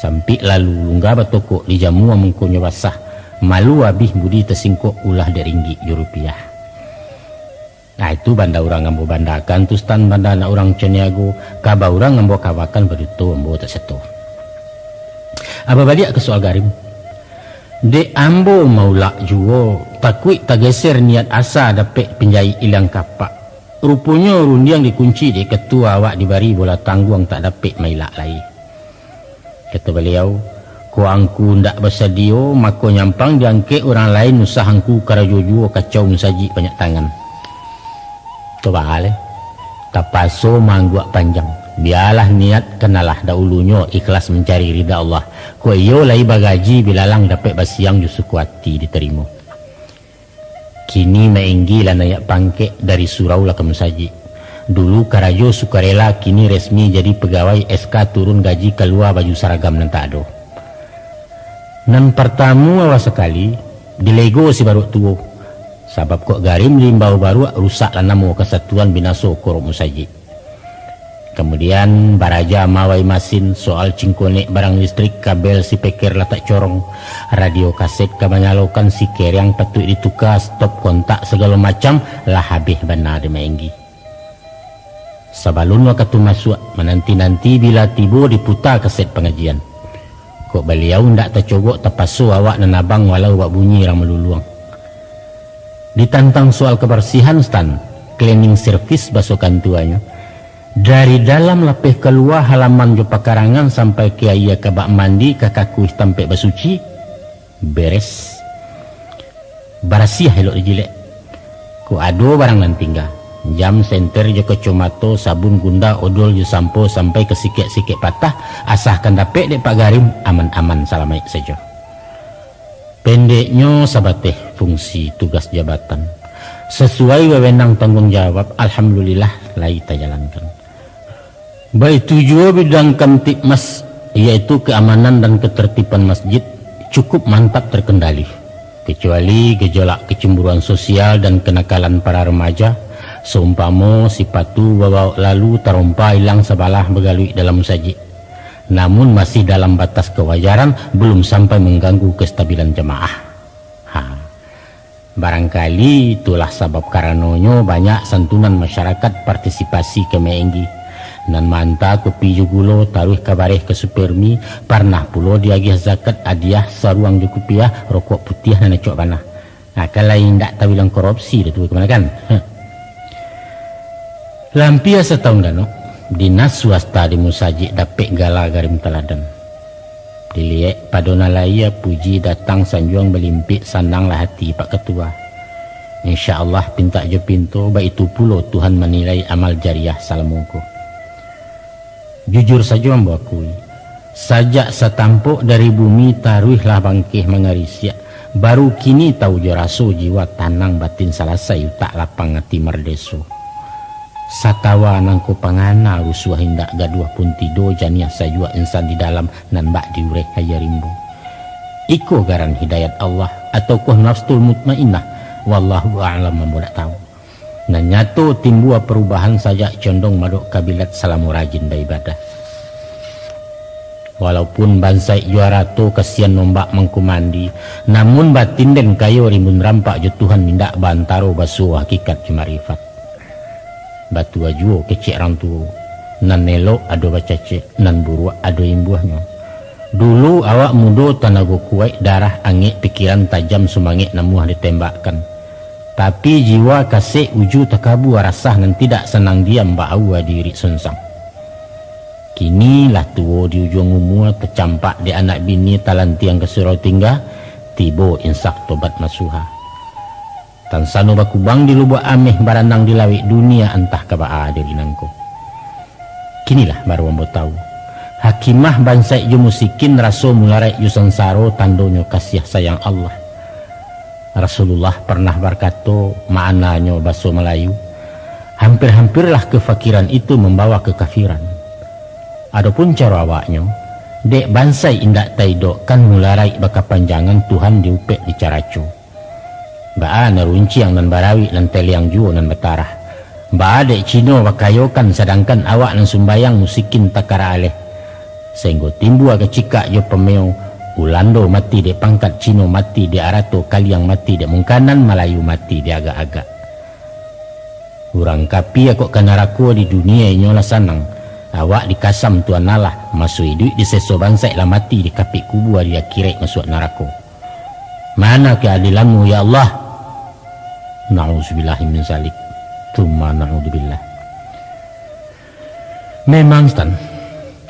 Sampai lalu lunggah batoko di jamu mengkonyo basah malu abih budi tersingkok ulah deringgi rupiah. Nah itu banda orang ngambo bandakan tustan banda anak orang ceniago kaba orang ngambo kawakan berutu ambo terseto. Apa balik ke soal garim? De ambo maulak juo takui tak geser niat asa dapet penjai ilang kapak. Rupanya rundiang dikunci di ketua awak dibari bola tangguang tak dapet mailak lagi. Kata beliau, ko angku ndak bersedio mako nyampang diangke orang lain usah angku karajo juo kacau musaji banyak tangan. Coba ale, tapaso mangguak panjang. Biarlah niat kenalah dahulunya ikhlas mencari ridha Allah. Ko iyo lai bagaji bilalang dapat basiang justru kuati diterima. Kini mainggi lah nayak pangke dari surau lah ke musaji. Dulu karajo sukarela kini resmi jadi pegawai SK turun gaji keluar baju seragam nan tak ada. Nan pertama awal sekali dilego si baru tuo. Sabab kok garim limbau baru rusak lah namo kesatuan binaso korup musaji. Kemudian baraja mawai masin soal cingkonek barang listrik kabel si peker letak corong radio kaset kabanyalokan si kerang patut ditukar stop kontak segala macam lah habis benar de mainggi. Sabalun waktu masuk menanti-nanti bila tiba diputar kaset pengajian. Kok beliau ndak tercogok terpasu awak nanabang walau wak bunyi orang meluluang. Ditantang soal kebersihan stan cleaning service basukan tuanya. Dari dalam lapeh keluar halaman jo pakarangan sampai ke ayah ke bak mandi kakakku sampai basuci beres barasiah elok dijilek ku ado barang nan tinggal jam senter jo kecomato sabun gunda odol jo sampo sampai ke sikit-sikit patah asahkan dapet dek Pak Garim aman-aman salamai saja. Pendeknya sabateh fungsi tugas jabatan sesuai wewenang tanggung jawab alhamdulillah lai ta jalankan. Baik tujuan bidang kamtipmas yaitu keamanan dan ketertiban masjid cukup mantap terkendali kecuali gejolak kecemburuan sosial dan kenakalan para remaja seumpama si patu bawa lalu terompa hilang sebalah begalui dalam masjid namun masih dalam batas kewajaran belum sampai mengganggu kestabilan jemaah. Barangkali itulah sebab karenanya banyak santunan masyarakat partisipasi ke meenggi nan manta kopi jugulo taruh kabareh ke supermi pernah pulo diagih zakat adiah saruang jukupiah rokok putih dan cok panah. Nah kalau ndak tahu bilang korupsi itu kemana kan? Lampia setahun dano dinas swasta di musajik dapet gala garim teladan. Dilihat padona laya puji datang sanjuang belimpik sandanglah hati Pak Ketua. InsyaAllah pinta je pintu baik itu pulo Tuhan menilai amal jariah salamuku. Jujur saja membuakui sajak setampuk dari bumi taruhlah bangkih mengarisia baru kini tahu jaraso jiwa tanang batin salasai tak lapang hati merdeso satawa nangko pangana rusuh hindak gaduh pun tido janiah sajua insan di dalam nan bak diureh hayarimbo iko garan hidayat Allah atau kuh nafsul mutmainnah wallahu a'lam membudak tahu. Nah nyato timbua perubahan saja condong madok kabilat salamu rajin beribadah. Walaupun bansai juara tu kasihan nombak mengkumandi, namun batin dan kayo rimbun rampak je Tuhan mindak bantaro basu hakikat cumarifat. Batu ajuo kecik rantu, nan nelo ado bacace, nan buru ado imbuahnya. Dulu awak mudo tanago kuat darah angin pikiran tajam sumangit namuah ditembakkan. Tapi jiwa kasih uju takabu rasah dan tidak senang diam ba'awa diri sonsang. Kini lah tuo di ujung umur tercampak di anak bini talantiang ke surau tinggal tibo insak tobat masuha. Tan sano bakubang di lubuk ameh baranang di lawik dunia entah kabaa dari nangko. Kinilah baru ambo tahu. Hakimah bansai ju musikin raso mularai yusansaro tandonyo kasih sayang Allah. Rasulullah pernah berkata maknanya bahasa Melayu hampir-hampirlah kefakiran itu membawa kekafiran. Adapun cara awaknya dek bansai indak taidok kan mularai baka panjangan Tuhan diupek di caraco. Baa narunciang nan barawi nan teliang juo nan batarah. Baa dek Cino wakayokan sedangkan awak nan sumbayang musikin takara aleh. Sehingga timbua kecika jo pemeo Ulando mati de pangkat Cino mati de Arato Kaliang mati de Mungkanan Melayu mati de agak-agak. Urang kapi akok kanarako di dunia nyola sanang. Awak dikasam tuan Allah masuk duit di seso bangsa lah mati di kapi kubu dia kirek masuk neraka. Mana keadilanmu ya Allah? Na'udzubillahi min zalik. Tsumma na'udzubillah. Memang stan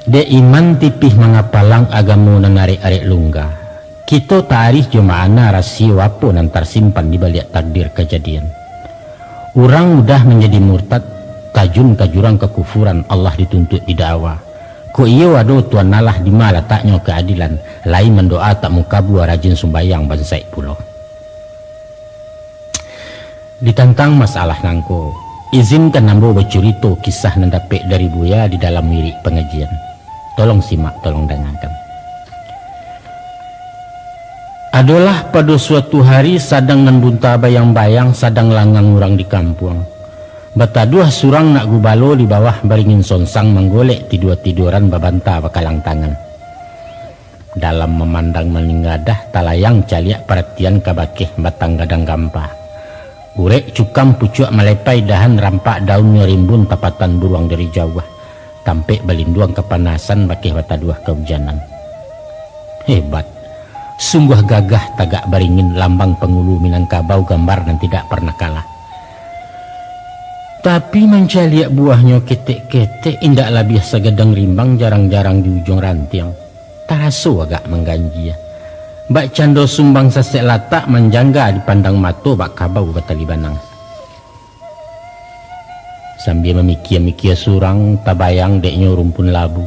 de iman tipih mengapalang agamu nan arek-arek lungga. Kita taarif jo maana rasio apa nan tersimpan di balik takdir kejadian. Orang mudah menjadi murtad tajun kajurang kekufuran Allah dituntut didakwa. Ko iyo ado tuan nalah di mana taknya keadilan lain mendoa tak mukabu rajin sumbayang bansai pulau. Ditantang masalah nangko izinkan nambo bercerita kisah nandapek dari Buya di dalam wirid pengajian. Tolong simak, tolong dengarkan. Adalah pada suatu hari sadang nan bunta bayang-bayang sadang langang orang di kampung. Bataduh surang nak gubalo di bawah baringin sonsang menggolek tidur-tiduran babanta bakalang tangan. Dalam memandang meninggadah talayang caliak perhatian kabakeh batang gadang gampah. Urek cukam pucuk melepai dahan rampak daunnya rimbun tapatan beruang dari jauh. Tampek balinduang kepanasan bakeh bataduh kehujanan. Hebat. Sungguh gagah tagak baringin lambang pengulu Minangkabau gambar dan tidak pernah kalah. Tapi mencaliak buahnya ketek-ketek indaklah biasa gedang rimbang jarang-jarang di ujung rantiang. Taraso agak mengganji ya. Bak cando sumbang sasek latak menjangga dipandang mato bak kabau batali banang. Sambil memikir-mikir surang tabayang deknya rumpun labu.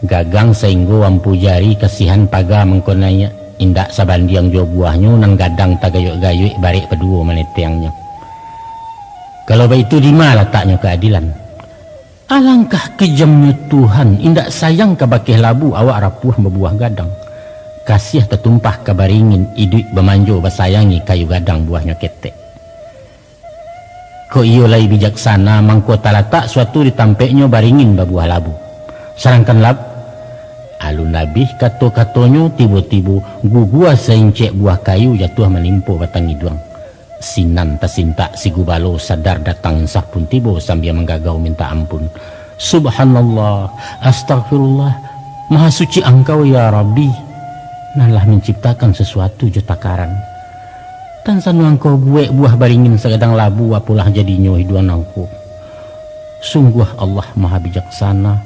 Gagang sehingga wampu jari kasihan paga mengkonanya. Indak sabandiang jo buahnya nan gadang tagayuk-gayuk barik kedua menetiangnya. Kalau begitu di mana letaknya keadilan? Alangkah kejamnya Tuhan, indak sayang kabakeh labu awak rapuh berbuah gadang. Kasih tertumpah kabaringin iduit bemanjo basayangi kayu gadang buahnya ketek. Ko iyo lai bijaksana mangko talatak suatu ditampeknya baringin babuah labu. Sarangkan lab alun labih kato-katonyo tiba-tiba gugua seincek buah kayu jatuh menimpo batang hidung. Sinan tasinta si gubalo sadar datang sah pun tiba sambil menggagau minta ampun. Subhanallah, astagfirullah, maha suci engkau ya Rabbi. Nalah menciptakan sesuatu jutakaran. Dan sanu engkau buek buah baringin segadang labu apalah jadinya hiduan engkau. Sungguh Allah maha bijaksana.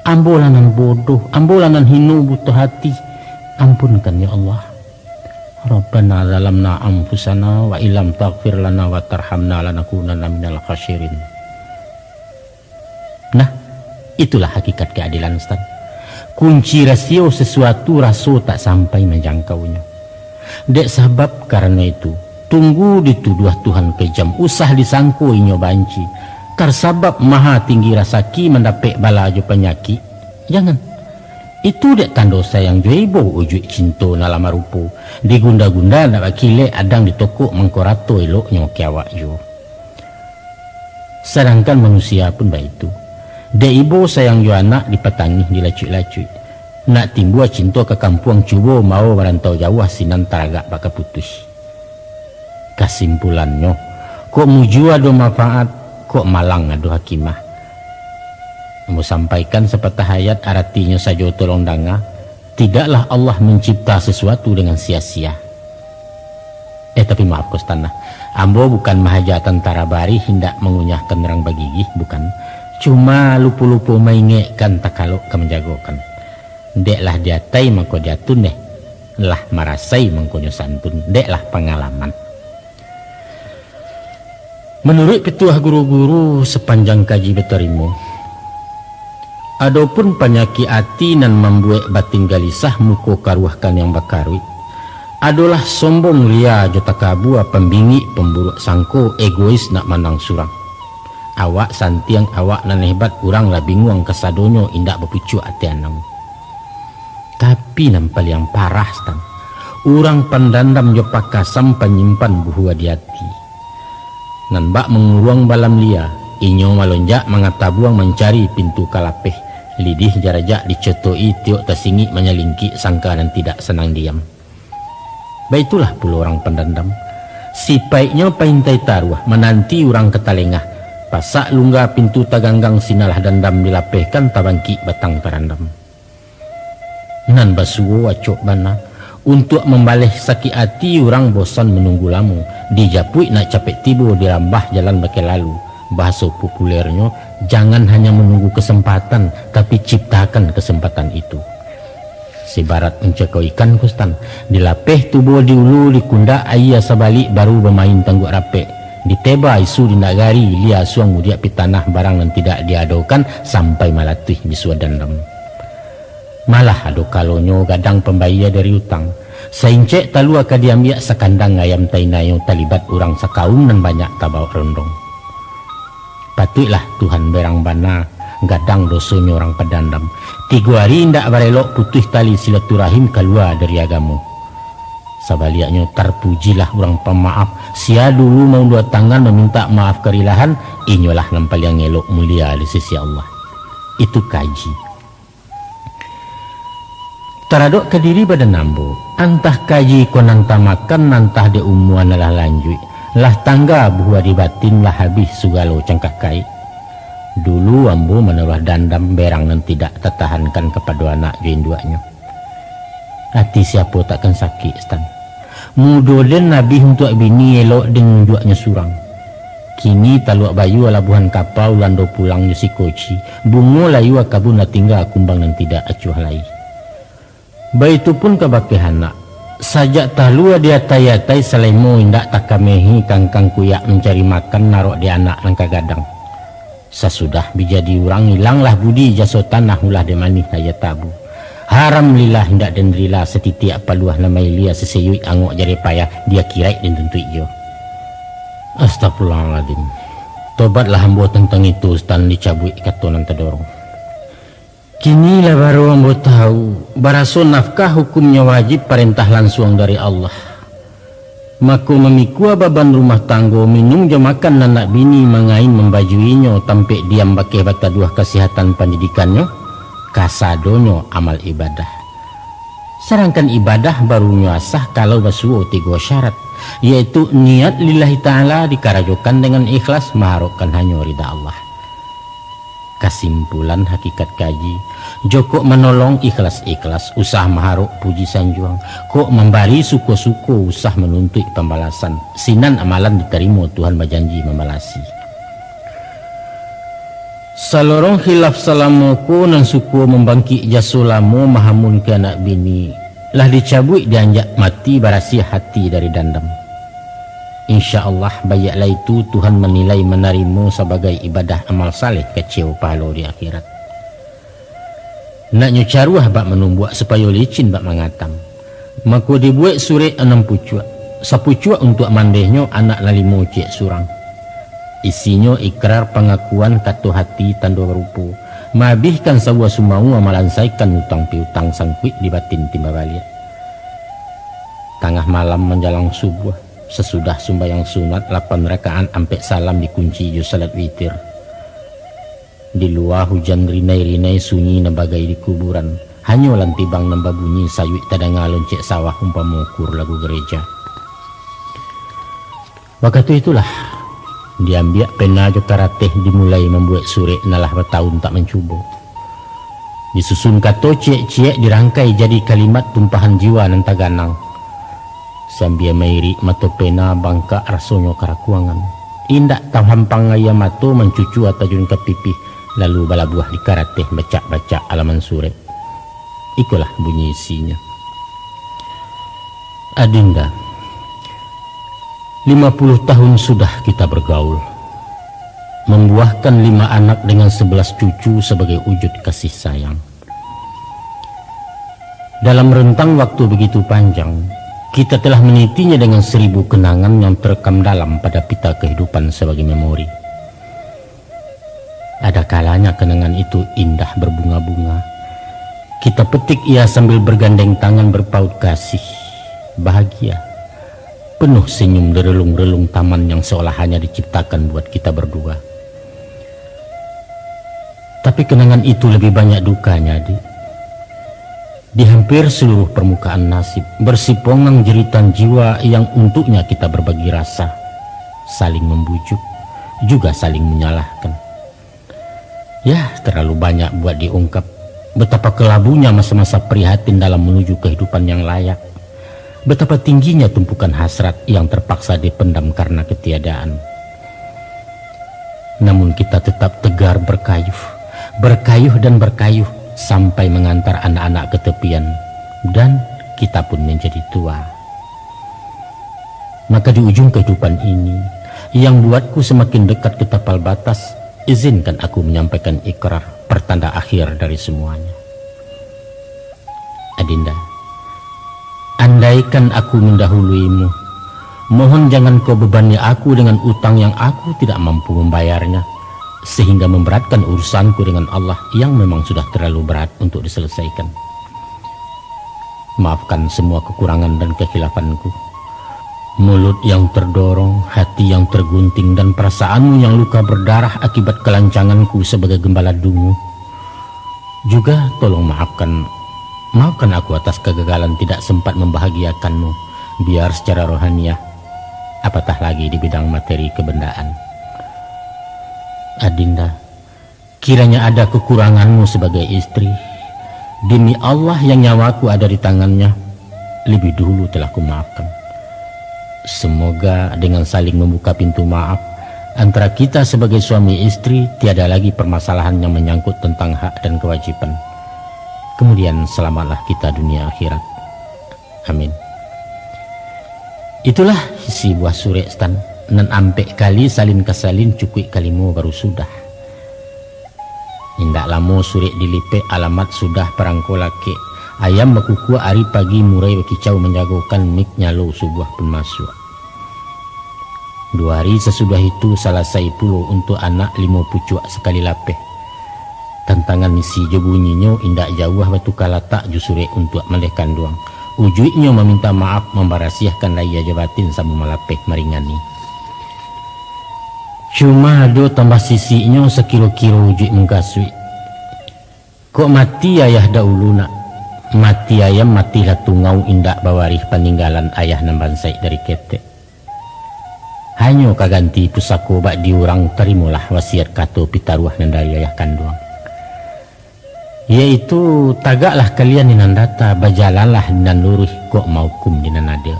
Ambolanan bodoh, ambolanan hinu butuh hati. Ampunkan ya Allah. Rabbana zalamna anfusana wa ilam taghfir lana wa tarhamna lanakunanna minal khasirin. Nah, itulah hakikat keadilan Ustaz. Kunci rasio sesuatu raso tak sampai menjangkaunya. Dek sebab karena itu, tunggu dituduh Tuhan kejam, usah disangku inyo banci. Tersabab maha tinggi rasaki mendapek bala jo penyakit. Jangan. Itu dek tando sayang jo ibu ujuk cinta nalam rupo. Digunda-gunda nak bakile adang ditokok mengkorato eloknya kiawak jo. Sedangkan manusia pun baik itu. Dek ibu sayang jo anak dipetangi dilacui-lacui. Nak timbua cinta ke kampung cubo mau merantau jauh sinan taragak baka putus. Kesimpulannya, kok muju ado manfaat kok malang adu hakimah. Mau sampaikan sepatah ayat artinya saja tolong danga. Tidaklah Allah mencipta sesuatu dengan sia-sia. Tapi maaf Kostana, ambo bukan mahaja tentara bari hendak mengunyahkan orang bagigih, bukan. Cuma lupu-lupu maingekan tak kalau kemenjagokan. Deklah diatai mangko jatun deh. Lah marasai mangkonyo santun. Deklah pengalaman. Menurut petuah guru-guru sepanjang kaji beterimu, adapun penyakit hati nan membuat batin galisah muko karuahkan yang bakarwi, adalah sombong lia jotakabu pembingi pemburuk sangko egois nak manang surang. Awak santiang awak nan hebat kurang lah bingung kesadonyo indak bepucuk hati anam. Tapi nampal yang parah stan, Urang pandandam jo pakasam penyimpan buhu di hati. Nan bak menguruang balam lia, inyo malonjak mangatabuang mencari pintu kalapeh. Lidih jarajak dicetoi tiok tasingi menyelingki sangka dan tidak senang diam. Baitulah pula orang pendendam. Si paiknya paintai taruah menanti orang ketalengah. Pasak lungga pintu taganggang sinalah dendam dilapehkan tabangki batang tarandam. Nan basuo acok bana. Untuk membalih sakit hati orang bosan menunggu lamu. Dijapui nak capek tibo dirambah jalan bakai lalu. Bahasa populernya, jangan hanya menunggu kesempatan, tapi ciptakan kesempatan itu. Sibarat mencekau ikan kustan, dilapeh tubuh diulu dikunda ayah sabalik baru bermain tangguk rape. Diteba isu di nagari, lia suang mudiak pitanah barang yang tidak diadokan sampai malatih bisua dendam. Malah ado kalonyo gadang pembayar dari utang. Saincek talu akadiamia sakandang ayam tainayo talibat orang sakaum dan banyak tabau rondong. Patutlah Tuhan berang bana gadang dosonya orang pedandam. 3 hari indak barelok putus tali silaturahim keluar dari agama. Sabaliaknya terpujilah orang pemaaf. Sia dulu mau 2 tangan meminta maaf kerilahan, inyolah nampal yang elok mulia di sisi Allah. Itu kaji. Taradok kediri pada nambo. Antah kaji konan tamakan nantah de umuan lah lanjut. Lah tangga buah di batin lah habis sugalo cangkah kai. Dulu ambo menaruh dandam berang dan tidak tertahankan kepada anak join duanya. Hati siapa takkan sakit stan. Mudolen nabi untuk bini elok dengan duanya surang. Kini taluak bayu alabuhan kapau lando pulang yusi koci. Bungo layu akabun tinggal kumbang dan tidak acuh lai. Baitu pun kabakehana. Sajak talua dia tayatai selemo indak takamehi kangkang kuyak mencari makan narok di anak langka gadang. Sesudah bijadi urang hilanglah budi jaso tanah ulah demani saya tabu. Haram lillah indak dendrila setitiak paluah namai lia seseyui angok jari payah dia kirai dan tentu iyo. Astagfirullahaladzim. Tobatlah hambo tentang itu stan dicabui katonan terdorong. Kini lah baru ambo tahu baraso nafkah hukumnya wajib perintah langsung dari Allah. Maku memikua baban rumah tanggo minum je makan anak bini mengain membajuinya tampek diam bakeh bata dua kesehatan pendidikannya kasadonyo amal ibadah. Sedangkan ibadah baru nyasah kalau basuo 3 syarat, yaitu niat lillahi ta'ala dikarajokan dengan ikhlas mengharapkan hanya ridha Allah. Kesimpulan hakikat kaji, joko menolong ikhlas-ikhlas, usah maharuk puji sanjuang, kok membari suko-suko usah menuntut pembalasan, sinan amalan diterima Tuhan berjanji membalasi. Salorong khilaf salamuku nan suku membangkit jasulamu mahamun ke anak bini, lah dicabut dianjak mati barasi hati dari dandam. InsyaAllah bayaklah itu Tuhan menilai menarimu sebagai ibadah amal saleh kecil pahala di akhirat. Nak nyucaruah bak menumbuak supaya licin bak mengatang. Maka dibuat surat 6 pucuk. Sepucuk untuk mandehnya anak lalimu cek surang. Isinya ikrar pengakuan katu hati tanda rupu. Mabihkan sawa sumau amalan saikan utang piutang sangkuit di batin timba balik. Tengah malam menjelang subuh. Sesudah sumbayang sunat 8 rakaat ampek salam dikunci jo salat witir. Di luar hujan rinai-rinai sunyi nabagai di kuburan. Hanya lantibang nambah bunyi sayuit tadanga loncek sawah umpama ukur lagu gereja. Waktu itulah diambil pena jo karateh dimulai membuat surat nalah bertahun tak mencuba. Disusun kato ciek-ciek dirangkai jadi kalimat tumpahan jiwa nan taganang. Sambil mairi mato pena bangka rasonyo karakuangan. Indak tam hampang ayam mato mencucu atajun ke pipi. Lalu bala buah dikarateh baca-baca alaman surat. Ikulah bunyi isinya. Adinda, 50 tahun sudah kita bergaul. Membuahkan 5 anak dengan 11 cucu sebagai wujud kasih sayang. Dalam rentang waktu begitu panjang, kita telah menitinya dengan 1000 kenangan yang terekam dalam pada pita kehidupan sebagai memori. Ada kalanya kenangan itu indah berbunga-bunga. Kita petik ia sambil bergandeng tangan berpaut kasih. bahagia, penuh senyum di relung-relung taman yang seolah hanya diciptakan buat kita berdua. Tapi kenangan itu lebih banyak dukanya, Dik. Di hampir seluruh permukaan nasib bersipongang jeritan jiwa yang untuknya kita berbagi rasa, saling membujuk, juga saling menyalahkan. Ya, terlalu banyak buat diungkap betapa kelabunya masa-masa prihatin dalam menuju kehidupan yang layak, betapa tingginya tumpukan hasrat yang terpaksa dipendam karena ketiadaan. Namun kita tetap tegar berkayuh dan berkayuh sampai mengantar anak-anak ke tepian, dan kita pun menjadi tua. Maka di ujung kehidupan ini yang buatku semakin dekat ke tapal batas, izinkan aku menyampaikan ikrar, pertanda akhir dari semuanya. Adinda, andaikan aku mendahuluimu, mohon jangan kau bebani aku dengan utang yang aku tidak mampu membayarnya, sehingga memberatkan urusanku dengan Allah yang memang sudah terlalu berat untuk diselesaikan. Maafkan semua kekurangan dan kehilafanku, mulut yang terdorong, hati yang tergunting, dan perasaanmu yang luka berdarah akibat kelancanganku sebagai gembala dungu. Juga tolong maafkan aku atas kegagalan tidak sempat membahagiakanmu, biar secara rohaniah, apatah lagi di bidang materi kebendaan. Adinda, kiranya ada kekuranganmu sebagai istri, demi Allah yang nyawaku ada di tangannya, lebih dulu telah kumaafkan. Semoga dengan saling membuka pintu maaf antara kita sebagai suami istri, tiada lagi permasalahan yang menyangkut tentang hak dan kewajiban. Kemudian selamatlah kita dunia akhirat. Amin. Itulah isi buah surek stan. Nan ampek kali salin kasalin cukui kalimu baru sudah. Indak lamo surek dilipek alamat sudah perangko laki. Ayam bakuku hari pagi murai bakicau menjagokan mik nyalo sebuah pun masuk. 2 hari sesudah itu selesai puluh untuk anak 5 pucuk sekali lapeh. Tantangan misi jo bunyinya indak jauh batu kalatak jusure untuk melehkan doang. Ujuknya meminta maaf membarasiahkan raya jabatin sama malapeh meringani. Cuma do tambah sisinya sekilo-kilo ujuk mengkasui. Kok mati ayah dahulu nak? Mati ayam matilah tungau indak bawarih peninggalan ayah nambansai dari ketek. Hanya kaganti pusako bak diurang terimulah wasiat kato pitaruah nandari ayah kanduang. Yaitu tagaklah kalian ninandata bajalanlah dan lurus kok maukum dinanada.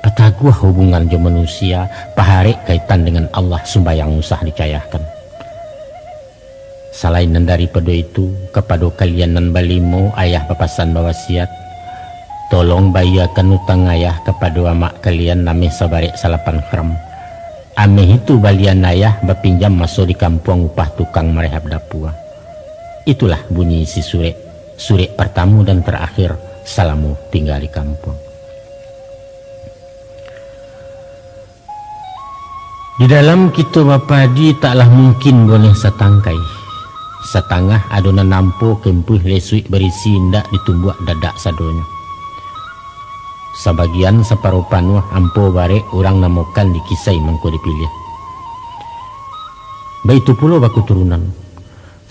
Pataguah hubungan jo manusia paharek kaitan dengan Allah sumbayang usah dicayahkan. Selain daripada itu, kepada kalian nan balimo ayah papasan bawasiat, tolong bayakan utang ayah kepada amak kalian nameh sabarek salapan kram. Ameh itu balian ayah bapinjam masuk di kampung upah tukang merehab dapua. Itulah bunyi isi surek pertama dan terakhir salamu tinggal di kampung. Di dalam kitab Bapadi taklah mungkin boleh setangkai. Setengah adonan nampo kempuh lesui berisi indak ditumbuh dadak sadonya. Sebagian separuh panuh ampo barek orang namokan dikisai mengko dipilih. Baitu pula baku turunan.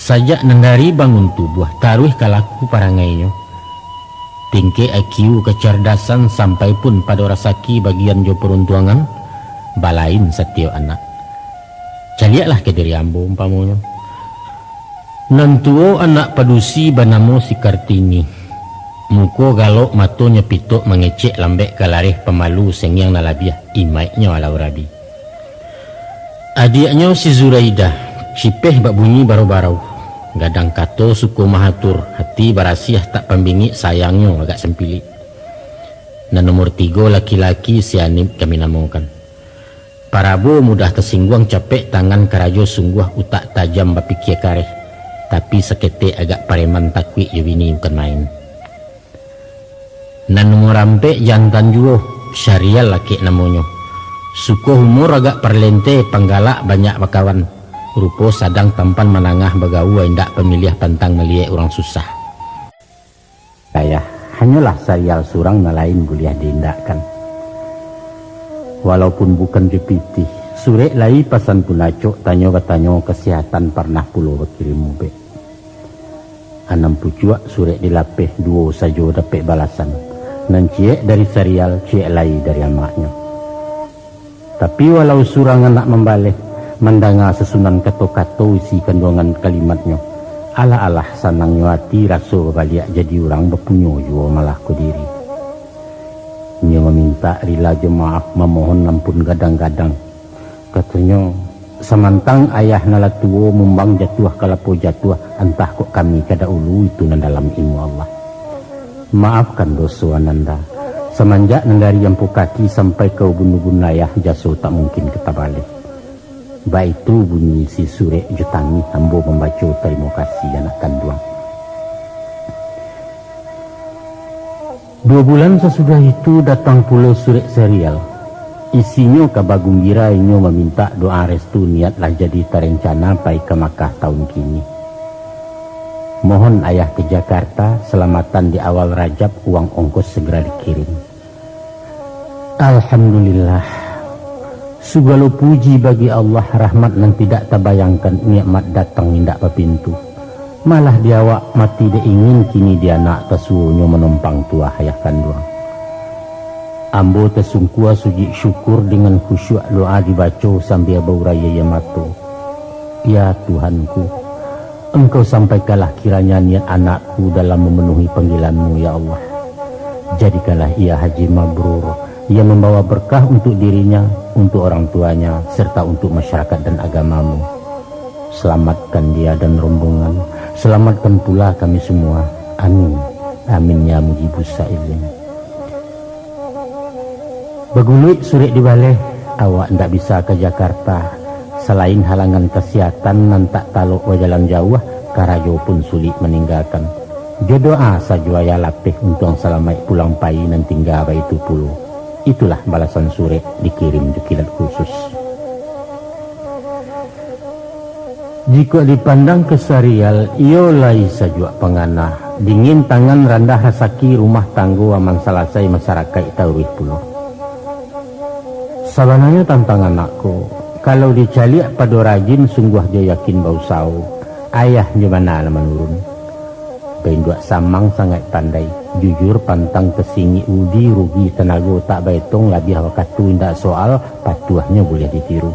Sajak nandari bangun tubuh taruh kalaku parangainya. Tingke IQ kecerdasan sampai pun pada rasaki bagian jo peruntuangan balain setiap anak. Caliaklah ke diri ambo umpamonya. Nantuo anak padusi banamo si Kartini. Muko galok matonya pitok mengecek lambek kalareh pemalu sengyang nalabiah imaiknya walau rabi. Adiknya si Zuraidah cipeh bak bunyi barau-barau. Gadang kato suku mahatur hati barasiah tak pembingi sayangnya agak sempili. Dan nomor 3 laki-laki si Anip kami namakan. Parabo mudah tersinggung capek tangan karajo sungguh utak tajam bapikir kareh. Tapi sekete agak pareman takwi yubini bukan main. Nan nomor rampe jantan juo syariah laki namanya. Suku humor agak perlente panggalak banyak bakawan. Rupo sadang tampan menangah bagawa indak pemilih pantang melihat orang susah. Ayah hanyalah serial surang na lain boleh diindahkan. Walaupun bukan dipitih, surek lai pasan punacok tanyo kesehatan pernah pulau berkirim mube. Anam pucuak surek dilapeh duo sajo dapet balasan. Nan ciek dari serial, ciek lai dari amaknya. Tapi walau surang anak membalik, mendengar sesunan kato-kato isi kandungan kalimatnya. Alah-alah sanangnya hati rasul balik jadi orang berpunyo jua malah ku diri. Dia meminta rila jemaah memohon ampun gadang-gadang. Katanya, semantang ayah nala tuo mumbang jatuh kalapo jatuh entah kok kami kada ulu itu na dalam ilmu Allah. Maafkan dosa ananda. Semenjak nandari yampu kaki sampai ke ubun-ubun layah jaso tak mungkin kita balik. Baik itu bunyi si surek jutangi hambo membaca terima kasih anak kanduang. 2 bulan sesudah itu datang pula surek serial. Isinya kabar gembira inyo meminta doa restu niatlah jadi terencana pai ke Makkah tahun kini. Mohon ayah ke Jakarta, selamatan di awal Rajab, uang ongkos segera dikirim. Alhamdulillah. Segala puji bagi Allah, rahmat yang tidak terbayangkan nikmat datang indak berpintu. Malah dia awak mati dia ingin kini dia nak tesunya menumpang tua ayah kandung. Ambo tersungkua suji syukur dengan khusyuk doa dibaca sambil bauraya ya mato. Ya Tuhanku, Engkau sampaikanlah kiranya niat anakku dalam memenuhi panggilanmu ya Allah. Jadikanlah ia haji mabrur yang membawa berkah untuk dirinya, untuk orang tuanya, serta untuk masyarakat dan agamamu. Selamatkan dia dan rombongan, selamatkan pula kami semua. Amin. Amin ya mujibus sa'ilin. Begulit surek di balai, awak ndak bisa ke Jakarta. Selain halangan kesehatan nan tak taluk jalan jauh, karajo pun sulit meninggalkan. Jodoa saja ya lapeh untuk selamat pulang pai nan tinggal itu puluh. Itulah balasan surek dikirim di kilat khusus. Jika dipandang ke serial, ia lai saja penganah. Dingin tangan randah rasaki rumah tanggo aman selesai masyarakat tawih puluh. Sabananya tantang anakku, kalau dicaliak pada rajin sungguh dia yakin bau sau. Ayah di mana menurun. Benduak samang sangat pandai, jujur pantang tesingi udi rugi tenaga tak baitong lebih waktu indak soal patuahnya boleh ditiru.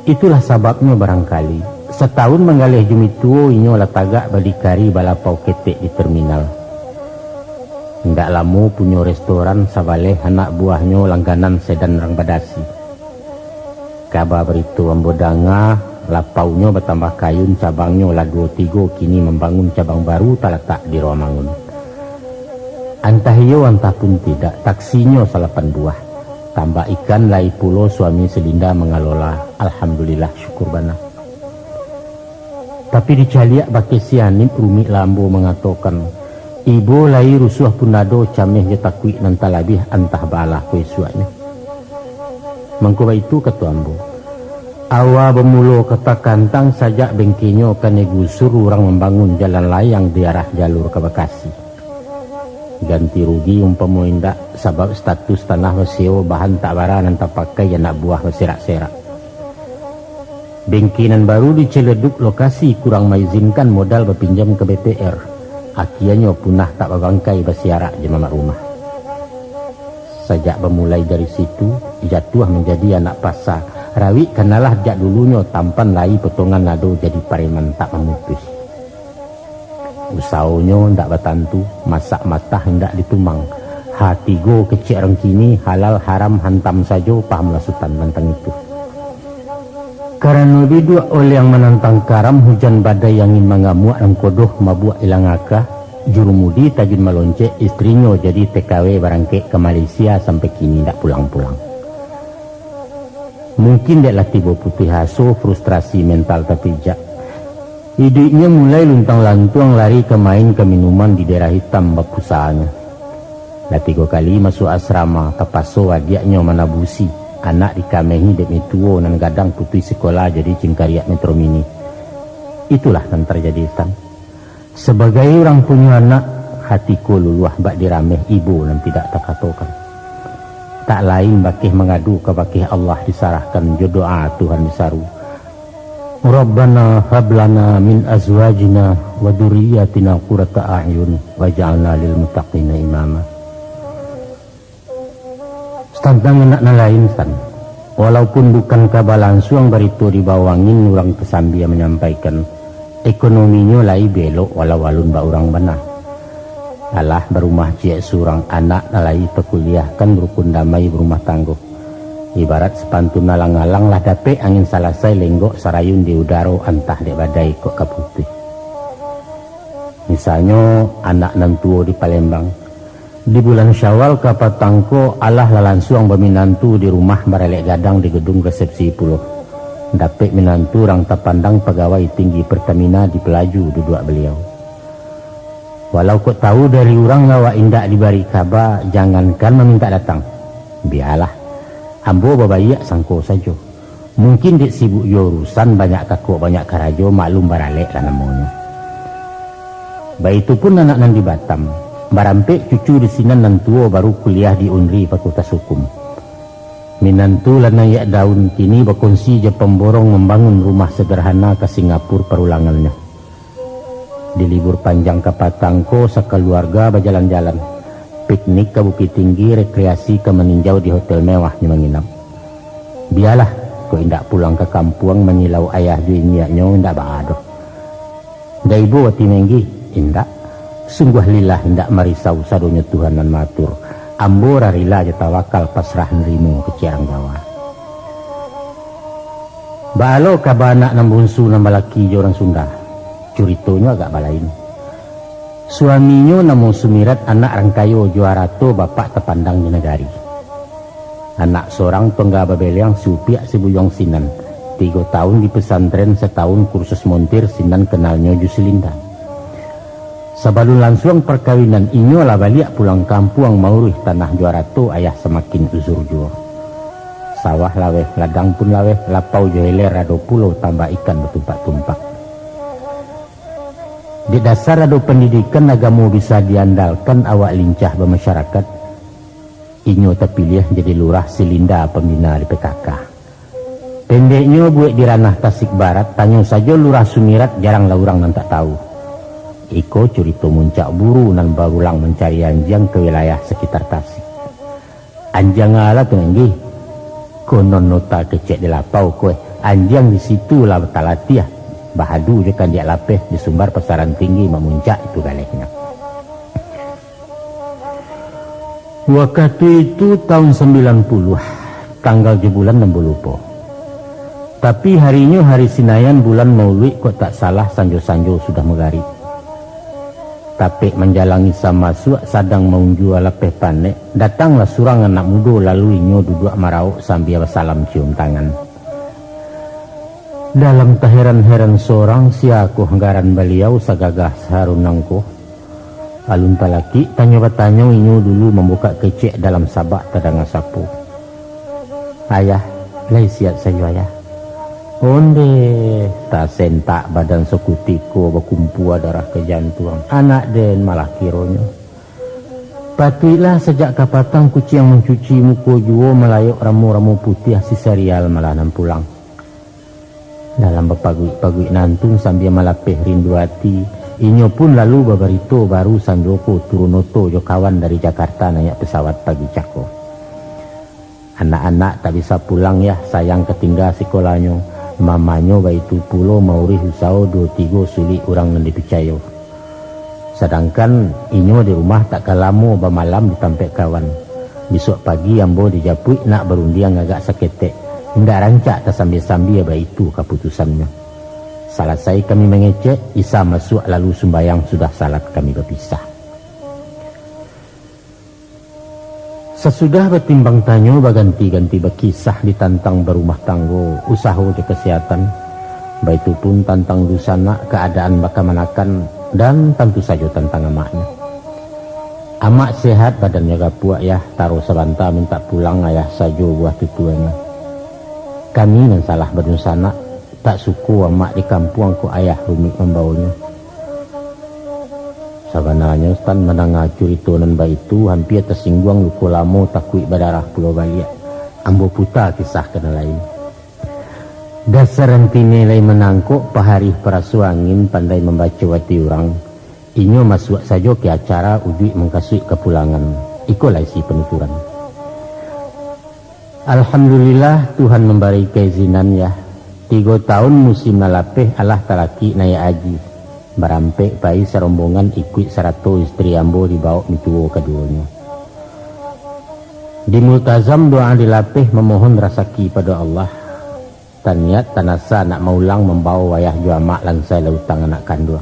Itulah sebabnya barangkali setahun menggalih jumituo inyo latagak balikari balapau ketek di terminal. Ndak lama punya restoran sabaleh anak buahnya langganan sedan rang badasi. Kabar beritu ambodanga lapaunya bertambah kayun cabangnya lah 2-3 kini membangun cabang baru tak letak di Rawamangun. Antah iyo antah pun tidak, taksinya 8 buah. Tambah ikan lai pulau suami selinda mengelola. Alhamdulillah syukur bana. Tapi dicaliak baki sianip rumit lambo mengatakan, ibu lai rusuh punado cameh je takwi nanta labih antah balah kue suaknya. Mengkuba itu ketua ambo. Awa bermula kata kantang sajak bengkinya kane gusur orang membangun jalan layang di arah jalur ke Bekasi. Ganti rugi umpama indak sebab status tanah waseo bahan tak bara nan tak pakai anak buah berserak-serak. Bengkinan baru diceleduk lokasi kurang mengizinkan modal berpinjam ke BPR. Akhirnya punah tak berbangkai bersiarak jemaah rumah. Sejak bermulai dari situ jatuh menjadi anak pasar. Rawi kenalah jak dulunya tampan lai potongan nado jadi pareman tak memutus. Usahanya ndak bertantu, masak matah ndak ditumang. Hati go kecik rengkini halal haram hantam saja paham lasutan tentang itu. Karena bidua oleh yang menantang karam hujan badai yang ingin mengamuk dan kodoh mabuk ilang akah. Jurumudi tajun melonce istrinya jadi TKW barangkek ke Malaysia sampai kini ndak pulang-pulang. Mungkin dia lah tiba putih haso frustrasi mental terpijak. Hidupnya mulai luntang-lantung lari ke main ke minuman di daerah hitam bapusanya. Dah 3 kali masuk asrama kepaso wadiaknya manabusi. Anak dikamehi demi tuo dan gadang putih sekolah jadi cingkariak metro mini. Itulah yang terjadi tan. Sebagai orang punya anak, hatiku luluah bak dirameh ibu dan tidak takatokan. Tak lain bakih mengadu ke bakih Allah disarahkan doa Tuhan disaru. Rabbana hablana min azwajina wa dzurriyyatina qurrata a'yun waj'alna lil muttaqina imama. Tantang nak lain san. Walaupun bukan kabar langsung baritu dibawangin orang kesambia menyampaikan ekonominya lai belok walau walun ba orang bana. Alah berumah cie surang anak nalai perkuliahkan berukun damai berumah tangguh. Ibarat sepantun nalang-alang lah dape angin salasai lenggok sarayun di udaro antah dek badai kok kaputih. Misalnya anak nantuo di Palembang. Di bulan Syawal kapatangko Allah lalansuang berminantu di rumah barelek gadang di gedung resepsi pulau. Dapet minantu orang terpandang pegawai tinggi Pertamina di pelaju duduk beliau. Walau kau tahu dari orang ngawa indak diberi kabar, jangankan meminta datang. Biarlah, ambo babayak sangko saja. Mungkin dek sibuk yo urusan banyak kakuk banyak karajo maklum baralek lah namanya. Baik itu pun anak nan di Batam. Barampek cucu di sini nantuo baru kuliah di Unri Fakultas Hukum. Minantu lana yak daun kini berkongsi je pemborong membangun rumah sederhana ke Singapura perulangannya. Di libur panjang ke Patangko sekeluarga berjalan-jalan. Piknik ke Bukit Tinggi, rekreasi ke meninjau di hotel mewahnya menginap. Biarlah kau indak pulang ke kampung menyilau ayah duinyaknya indak baadoh. Da ibu wati menggi indak. Sungguh lillah hendak marisau sadonya Tuhan dan matur. Ambo rarila aja tawakal pasrah nerimu ke Ciarang Jawa. Balo kabanak nambunsu nama laki orang Sunda. Curitonya agak balain. Suaminya namun Sumirat anak Rangkayo Juarato bapak terpandang di negari. Anak seorang penggaba beliang supiak sebuyong Sinan. 3 tahun di pesantren, setahun kursus montir Sinan kenalnya Jusilinda. Sebelum langsung perkawinan inyo lah balik pulang kampung maurih tanah Juarato ayah semakin uzur jua. Sawah laweh, ladang pun laweh, lapau joheler rado pulau tambah ikan bertumpak-tumpak. Di dasar rado pendidikan agama bisa diandalkan awak lincah bermasyarakat. Inyo terpilih jadi lurah Silinda pembina di PKK. Pendeknya buat di ranah Tasik Barat, tanya saja lurah Sumirat jarang lah orang nan tak tahu. Iko curito muncak buru nan barulang mencari anjang ke wilayah sekitar Tasik. Anjang ala penenggi, konon nota kecek di lapau kue. Anjang di situ lah betalatiah. Bahadu je kan dia lapeh di sumbar pasaran tinggi memuncak itu galehnya. Waktu itu tahun 90, tanggal bulan 60. Tapi harinya hari Sinayan bulan Maulid kok tak salah sanjo-sanjo sudah megari. Tapi menjalangi sama suak sadang menjual lepeh panek, datanglah surang anak muda lalu inyo duduk marau sambil salam cium tangan. Dalam keheran-heran seorang siaku henggaran beliau sagagah sarunangku. Alun palaki tanya-tanya inyo dulu membuka kecek dalam sabak tadang sapu. Ayah, lai siap saya ayah. Onde tak sentak badan sekutiko berkumpul darah ke jantung. Anak den malah kironya. Patuilah sejak kapatang kucing yang mencuci muka juo melayuk ramu-ramu putih sisarial malahan pulang. Dalam berpagui-pagui nantung sambil malapeh rindu hati. Inyo pun lalu babarito baru sanjoko turunoto jo kawan dari Jakarta naik pesawat pagi cako. Anak-anak tak bisa pulang ya, sayang ketinggal sekolahnya. Mamanya baitu pulau maurih usau 2-3 sulit orang yang dipercaya. Sedangkan inyo di rumah tak kalamo bermalam ditampek kawan. Besok pagi ambo dijapui nak berundiang agak seketek. Hendak rancak tak sambil-sambil baitu keputusannya. Salat saya kami mengecek, Isa masuk lalu sembayang sudah salat kami berpisah. Sesudah bertimbang tanyo berganti-ganti berkisah ditantang berumah tanggo, usaha ke kesehatan, baik itu pun tantang dusana, keadaan bakamanakan, dan tentu saja tentang amaknya. Amak sehat badannya gapuak ya, taruh sebanta minta pulang ayah saja buah tutuannya. Kami yang salah berdusana, tak suku amak di kampung ku ayah rumit membawanya. Sabananya Ustaz menangah curitonan baitu hampir tersinggung luku lamo takui badarah pulau Baliak. Ambo puta kisah kena lain. Dasar henti nilai menangkuk pahari perasu angin pandai membaca wati orang. Inyo masuk saja ke acara uji mengkasui kepulangan. Ikulah isi penuturan. Alhamdulillah Tuhan memberi keizinan ya. 3 tahun musim nalapeh Allah talaki naya aji. Barampe pai serombongan ikut 100 istri ambo dibawa mituo keduanya. Di multazam doa dilapih memohon rasaki pada Allah. Taniat tanasa nak maulang membawa wayah juamak langsai lautang anak kandung.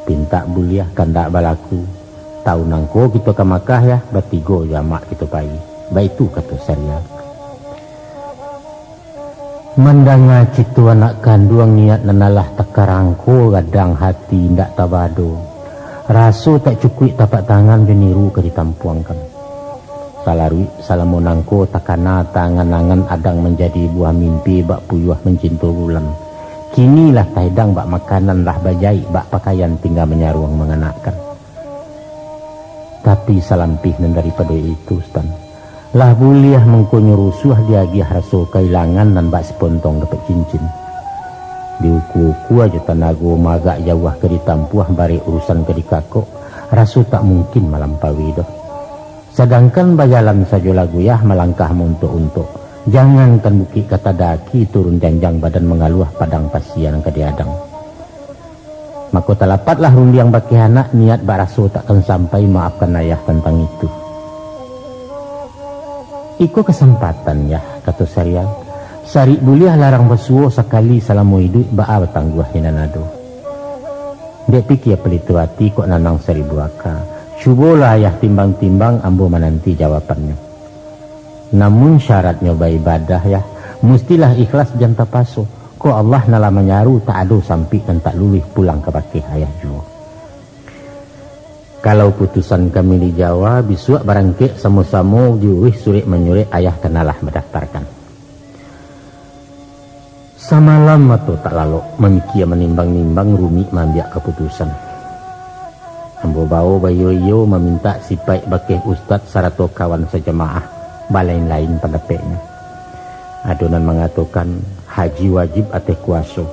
Pinta buliah kandak balaku. Tahu nangko kita ke Makkah ya, batigo juamak kita pai. Baitu kata saya. Mendanga citu anak kandung niat nanalah tekarangko gadang hati ndak tabado. Raso tak cukup tapak tangan jeniru ke ditampuangkan. Salarui salamonangko takana tangan-angan adang menjadi buah mimpi bak puyuh mencinta bulan. Kinilah taidang bak makanan lah bajai bak pakaian tinggal menyaruang mengenakan. Tapi salampih daripada itu Ustaz. Lah buliah mengkonyo rusuh diagih raso kailangan dan bak sepontong dapat cincin. Diuku-uku aja tanago magak jauh ke ditampuah bari urusan ke dikakok. Raso tak mungkin malampawi doh. Sedangkan bajalan saja lagu yah melangkah untuk-untuk. Jangankan bukit kata daki turun janjang badan mengaluah padang pasian ke diadang. Maka talapatlah rundi yang baki anak niat bak raso takkan sampai maafkan ayah tentang itu. Iko kesempatan ya, kata Sarial. Sari buliah larang bersuo sekali salamu hidup ba'a betangguh hinanado. Dia pikir pelitu hati kok nanang 1000 aka. Cubolah ayah timbang-timbang ambo menanti jawabannya. Namun syaratnya beribadah ya, mestilah ikhlas janta paso. Kok Allah nala menyaru tak ado sampai dan tak lulih pulang ke bakih ayah juo. Kalau putusan kami di Jawa, bisuak barangkek sama-sama diurih surik menyurik ayah kenalah mendaftarkan. Samalam atau tak lalu memikir menimbang-nimbang rumi mambiak keputusan. Ambo bau bayo-yo meminta si baik bakih ustad sarato kawan sejemaah balain lain pendapeknya. Adonan mengatakan haji wajib atau kuaso.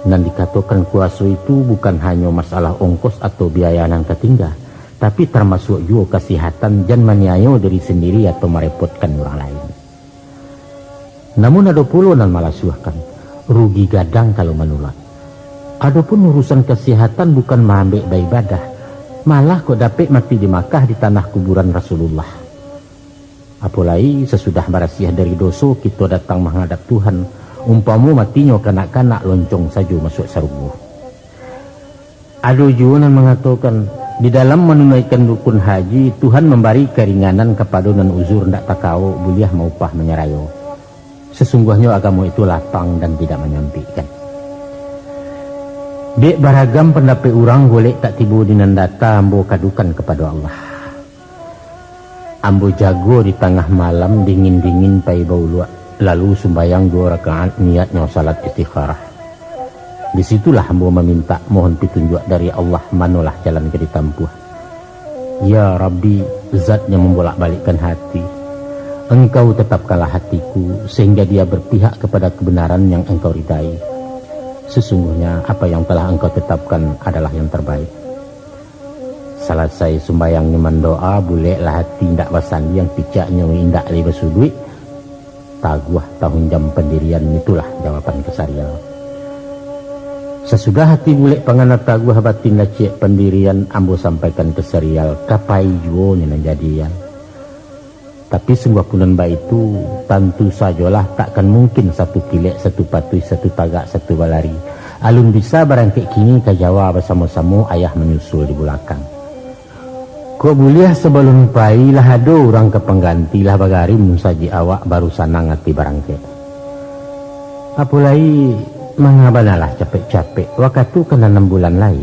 Dan dikatakan kuaso itu bukan hanya masalah ongkos atau biaya yang ketinggal, tapi termasuk juga kesehatan jan maniayo diri sendiri atau merepotkan orang lain. Namun ada puluh nan malah suahkan rugi gadang kalau menolak. Adapun urusan kesehatan bukan mengambil beribadah, malah kok dapat mati di Makkah di tanah kuburan Rasulullah. Apalagi sesudah berasiah dari dosa kita datang menghadap Tuhan. Umpamu matinya kanak-kanak loncong saja masuk sarungmu. Ada juga yang mengatakan di dalam menunaikan rukun haji Tuhan memberi keringanan kepada dan uzur ndak takau buliah maupah menyerayo. Sesungguhnya agama itu lapang dan tidak menyampikan. Dek beragam pendapat orang golek tak tibu di nandata ambo kadukan kepada Allah. Ambo jago di tengah malam dingin-dingin pai bau luak. Lalu sembahyang 2 rakaat niatnya salat istikharah. Disitulah hamba meminta mohon petunjuk dari Allah manalah jalan ke ditampuh. Ya Rabbi, zatnya membolak-balikkan hati. Engkau tetapkanlah hatiku sehingga dia berpihak kepada kebenaran yang engkau ridai. Sesungguhnya apa yang telah engkau tetapkan adalah yang terbaik. Selesai sembahyangnya mendoa, bolehlah hati ndak basandi yang picaknya indak li bersuduit. Taguah tahun jam pendirian itulah jawaban kesarial. Sesudah hati bulek penganat taguah batin lacik pendirian ambo sampaikan kesarial kapai juo ni jadian. Tapi sungguh punan ba itu tentu sajalah takkan mungkin satu kilek, satu patui, satu tagak, satu balari. Alun bisa barangkek kini ke Jawa bersama-sama ayah menyusul di belakang. Kok buliah sebelum pai lah ada orang ke pengganti lah bagari musaji awak baru sanang hati barangke. Apalagi mengabanalah capek-capek waktu kena 6 bulan lagi.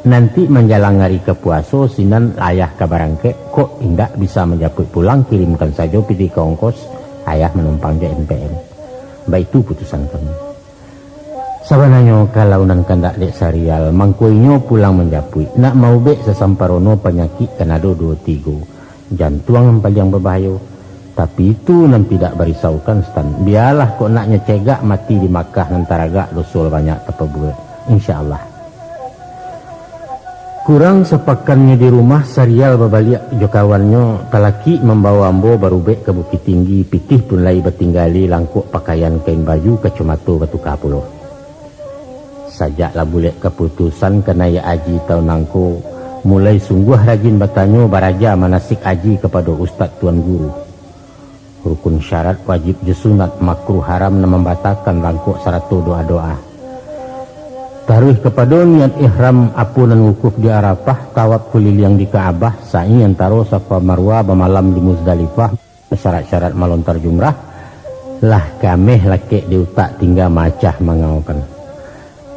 Nanti menjalang hari ke puaso sinan ayah ke barangke kok indak bisa menjaput pulang kirimkan saja pidi ke ongkos ayah menumpang di NPM. Baik itu putusan kami. Sabananyo kalau nan kandak dek sarial mangkuinyo pulang menjapui nak mau bek sesamparono penyakit kanado 23 jantung yang paling berbahaya. Tapi itu nan tidak berisaukan stan. Biarlah kok naknya cegak mati di Makkah nantaraga dosul banyak tepebuat. InsyaAllah. Kurang sepakannya di rumah sarial babaliak jokawannya talaki membawa ambo baru bek ke Bukit Tinggi pitih pun lai bertinggali langkuk pakaian kain baju kecumato batu kapulo. Sajaklah bulek keputusan kena ya aji tahun nangko mulai sungguh rajin bertanya baraja manasik aji kepada ustaz tuan guru. Rukun syarat wajib jesunat makruh haram na membatalkan langkuk sarato doa-doa. Taruh kepada niat ihram apunan wukuf di Arafah tawaf kuliliang di Kaabah sa'i antaro Safa Marwah bemalam di Muzdalifah syarat-syarat malontar jumrah lah kameh laki di utak tinggal macah mengaukan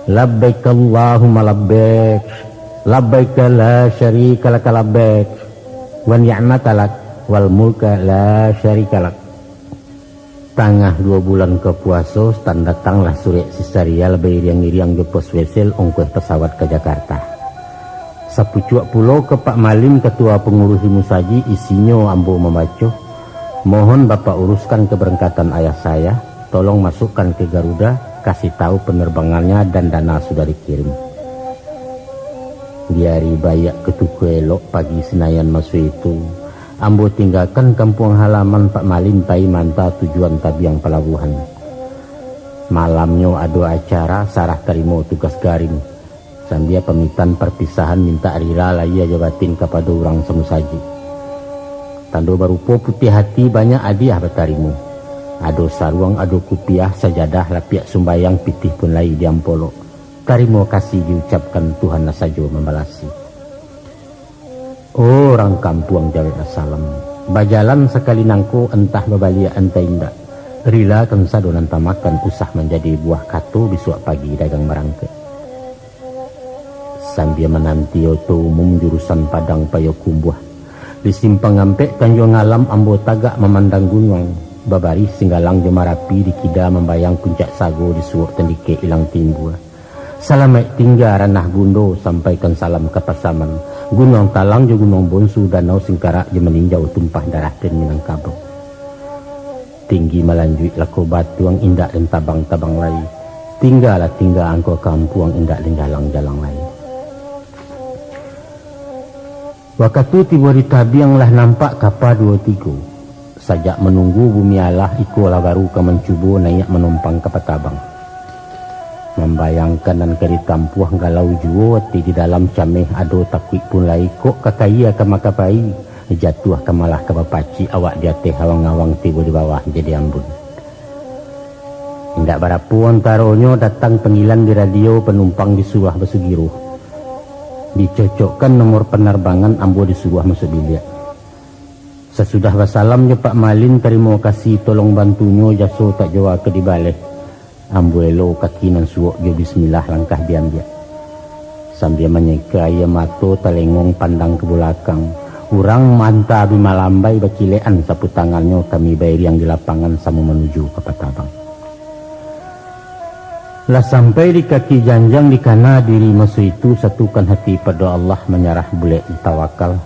labbaik Allahumma labbaik labbaik la syarika laka labbaik wa ni'matalak wal mulka la syarikalak. Tangah 2 bulan ke puasa stan datanglah sore sisarial beiriang-iriang di pos wesel ongkos pesawat ke Jakarta. Sapucuak pulau ke Pak Malim ketua pengurus Musaji isinya ambo membaca mohon bapak uruskan keberangkatan ayah saya tolong masukkan ke Garuda kasih tahu penerbangannya dan dana sudah dikirim. Di hari bayak ketuku elok pagi Senayan masuk itu ambo tinggalkan kampung halaman Pak Malim Tai Manta tujuan Tabiang Pelabuhan. Malamnya ada acara sarah terima tugas garing. Sambil pemitan perpisahan minta rila laya jabatin kepada orang semusaji. Tando barupo putih hati banyak hadiah bertarimu. Ado saruang, ado kupiah, sajadah, lapiak sumbayang pitih pun lai diampolo. Terima kasih diucapkan Tuhan saja membalasi. Orang kampung jawab assalam. Bajalan sekali nangko entah bebalia entah indah. Rila kan sado nanta makan usah menjadi buah kato besok pagi dagang merangke. Sambil menanti oto umum jurusan Padang Payakumbuh. Di simpang ngampek Tanjung Alam ambo tagak memandang gunung. Babari singgalang Jemarapi di Kida membayang puncak sago di suuk tendike ilang timbua. Salamek tinggal ranah Gundo sampaikan salam ke Pasaman. Gunung Talang juga Gunung Bonsu danau Singkarak je meninjau tumpah darah dan Minangkabau. Tinggi melanjut lako batuang indak dan tabang-tabang lai. Tinggal angko kampung indak dan jalang-jalang lai. Waktu tiba di Tabiang lah nampak kapal 23. Sajak menunggu bumi Allah ikulah baru ke mencubu naik menumpang ke Patabang. Membayangkan dan keri tampuh galau juo di dalam cameh ado takwik pun lai kok kakaya ke makapai jatuh ke malah ke bapaci awak dia teh awang-awang tiba di bawah jadi ambun. Indak barapu antaronyo datang panggilan di radio penumpang disuruh besugiruh. Dicocokkan nomor penerbangan ambo disuruh masuk bilik. Sesudah wassalam Pak Malin terima kasih tolong bantunyo jaso tak jawa ke di balik. Ambuelo kaki nan suok jo bismillah langkah diambil. Sambil menyeka ia mato telengong pandang ke belakang. Urang manta bimalambai bacilean sapu tangannya kami bayar yang di lapangan sama menuju ke Patabang. Lah sampai di kaki janjang di kana diri masu itu satukan hati pada Allah menyerah boleh tawakal.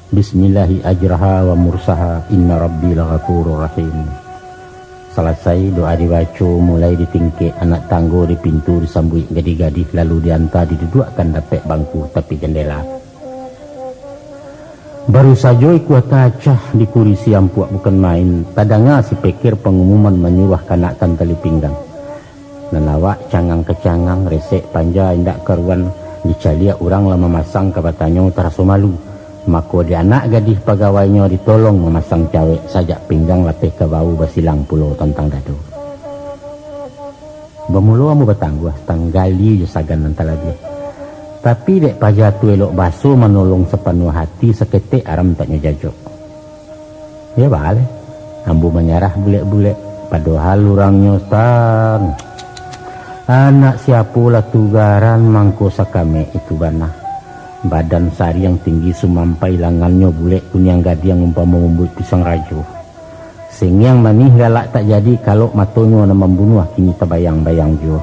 Bismillahi ajraha wa mursaha inna rabbi laghafurur rahim. Selesai doa dibaca mulai ditingkik anak tanggo di pintu disambut gadis-gadis lalu diantar didudukkan dapat bangku tapi jendela. Baru saja ikut acah di kurisi ampuak bukan main. Tadanga si pikir pengumuman menyuruh kanakan tali pinggang. Nanawak cangang kecangang resek panja indak karuan dicalia orang lah memasang kabatanyo terasa malu. Maka di anak gadis pegawainya ditolong memasang cawek sajak pinggang lapih ke bau basilang pulau tentang dado. Bermula amu bertangguh tanggali sagan antara dia. Tapi dek pajatu elok baso menolong sepenuh hati seketik aram taknya jajok. Ya balik. Ambu menyerah bulek-bulek. Padahal orangnya tang. Anak siapulah tugaran mangko sakame itu banah. Badan sari yang tinggi sumampai langannya bulek kunyang gadiang umpama membuat pisang rajo. Sing yang manih galak tak jadi kalau matonya na membunuh kini terbayang-bayang jo.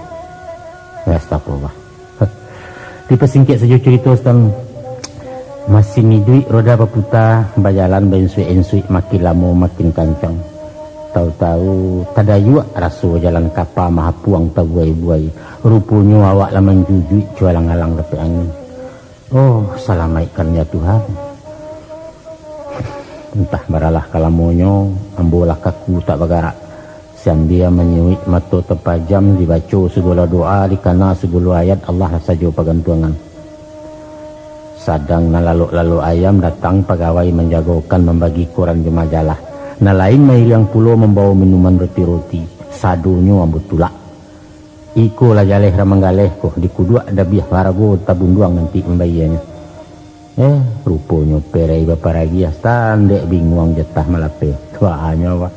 Astagfirullah. Dipesingkit saja cerita tentang masih ni duit roda berputar berjalan bensui-ensui makin lama makin kancang. Tahu-tahu tadayu rasa jalan kapal maha puang tabuai-buai. Rupanya awak lah menjujui cualang-alang dapat angin. Oh, salamaikan ya Tuhan. Entah baralah kalamonyo, ambolah kaku tak bergerak. Sambil menyuik mata terpajam dibaca segala doa dikana segala ayat Allah saja pagantuangan. Sadang na lalu ayam datang pegawai menjagokan membagi koran di majalah. Na lain mai yang pulo membawa minuman roti-roti. Sadonyo ambut tulak. Iko lah jaleh ramanggaleh ko di kudu ada biah parago tabunduang nanti membayarnya. Rupanya perai baparagi tandek bingung jatah malape. Tuaannya wak.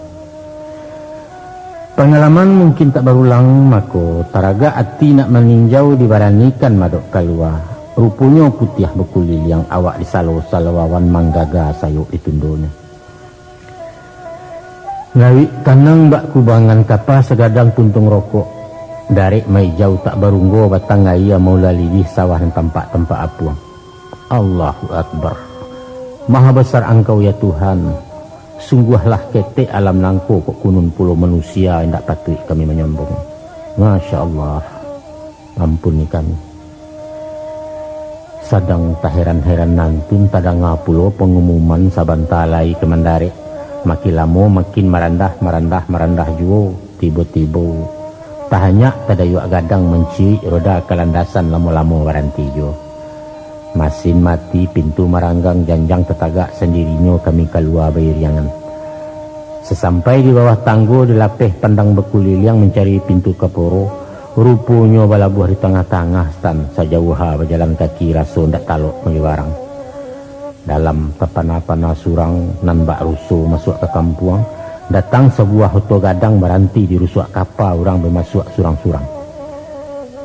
Pengalaman mungkin tak berulang mako taraga ati nak meninjau dibaranikan madok keluar. Rupanya putih bekulil yang awak disalo-salawawan manggaga sayuk ditundonya. Ngawi kanang bak kubangan kapal segadang puntung rokok. Dari mai jauh tak barunggo batang ngaya mau lalidih sawah dan tempat-tempat apuang. Allahu Akbar. Maha besar engkau ya Tuhan. Sungguhlah ketek alam nangko kok kunun pulau manusia yang tak patut kami menyombong. Masya Allah. Ampuni kami. Sadang tak heran-heran nantun tadang ngapulo pengumuman sabantalai kemandare. Makin lama makin merendah juo. Tiba-tiba tak hanya tadayuk gadang menci roda kelandasan lama-lama waranti juo. Masin mati pintu maranggang janjang tetagak sendirinya kami keluar bayiriangan. Sesampai di bawah tanggo dilapeh pandang bekulil yang mencari pintu kaporo. Rupanya balabuh di tengah-tengah stan sejauh berjalan kaki raso ndak talok mengiwarang. Dalam tapana-pana surang nan bak rusuh masuk ke kampuang, datang sebuah hoto gadang beranti di rusuk kapal orang bermasuk surang-surang.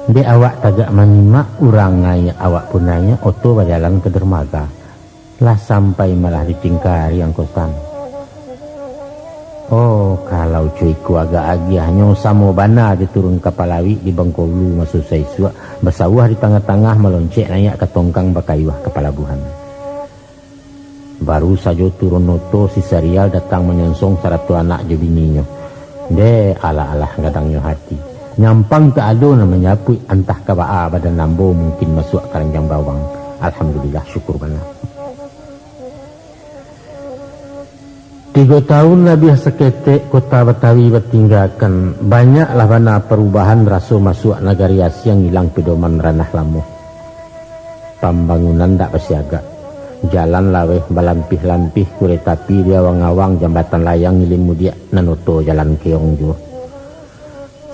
Di awak tagak menyimak urang ngaya awak pun nanya oto berjalan ke dermaga. Lah sampai malah ditingkari yang kosan. Oh, kalau cuiku agak agiahnya sama bana diturun kapal lawi di Bengkulu masuk Saisua bersawah di tengah-tengah meloncek naik ke tongkang bakayuah kepala buhan. Baru saja turun noto si serial datang menyonsong saratu anak je bininya. De ala-ala gadangnya hati. Nyampang tak ada namanya pui antah kabaa badan lambo mungkin masuk keranjang bawang. Alhamdulillah syukur benar. 3 tahun lebih seketik kota Betawi bertinggalkan. Banyaklah mana perubahan rasu masuk negari Asia yang hilang pedoman ranah lama. Pembangunan tak bersiaga. Jalan laweh balampih-lampih kereta api dia awang-awang jambatan layang ngilim mudia nanoto jalan keong jo.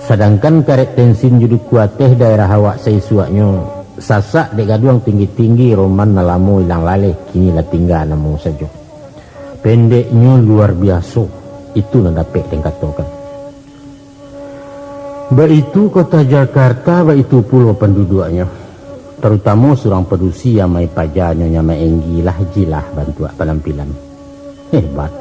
Sedangkan karek tensin juduk kuateh daerah awak seisuaknya sasak dek gaduang tinggi-tinggi roman nalamu hilang laleh kini lah tinggal namu saja. Pendeknya luar biasa. Itu yang dapat dikatakan. Baitu kota Jakarta, baitu pulau penduduknya. Terutama surang pedusi yang mai pajarnya nyama enggi lah jilah bantu penampilan. Hebat.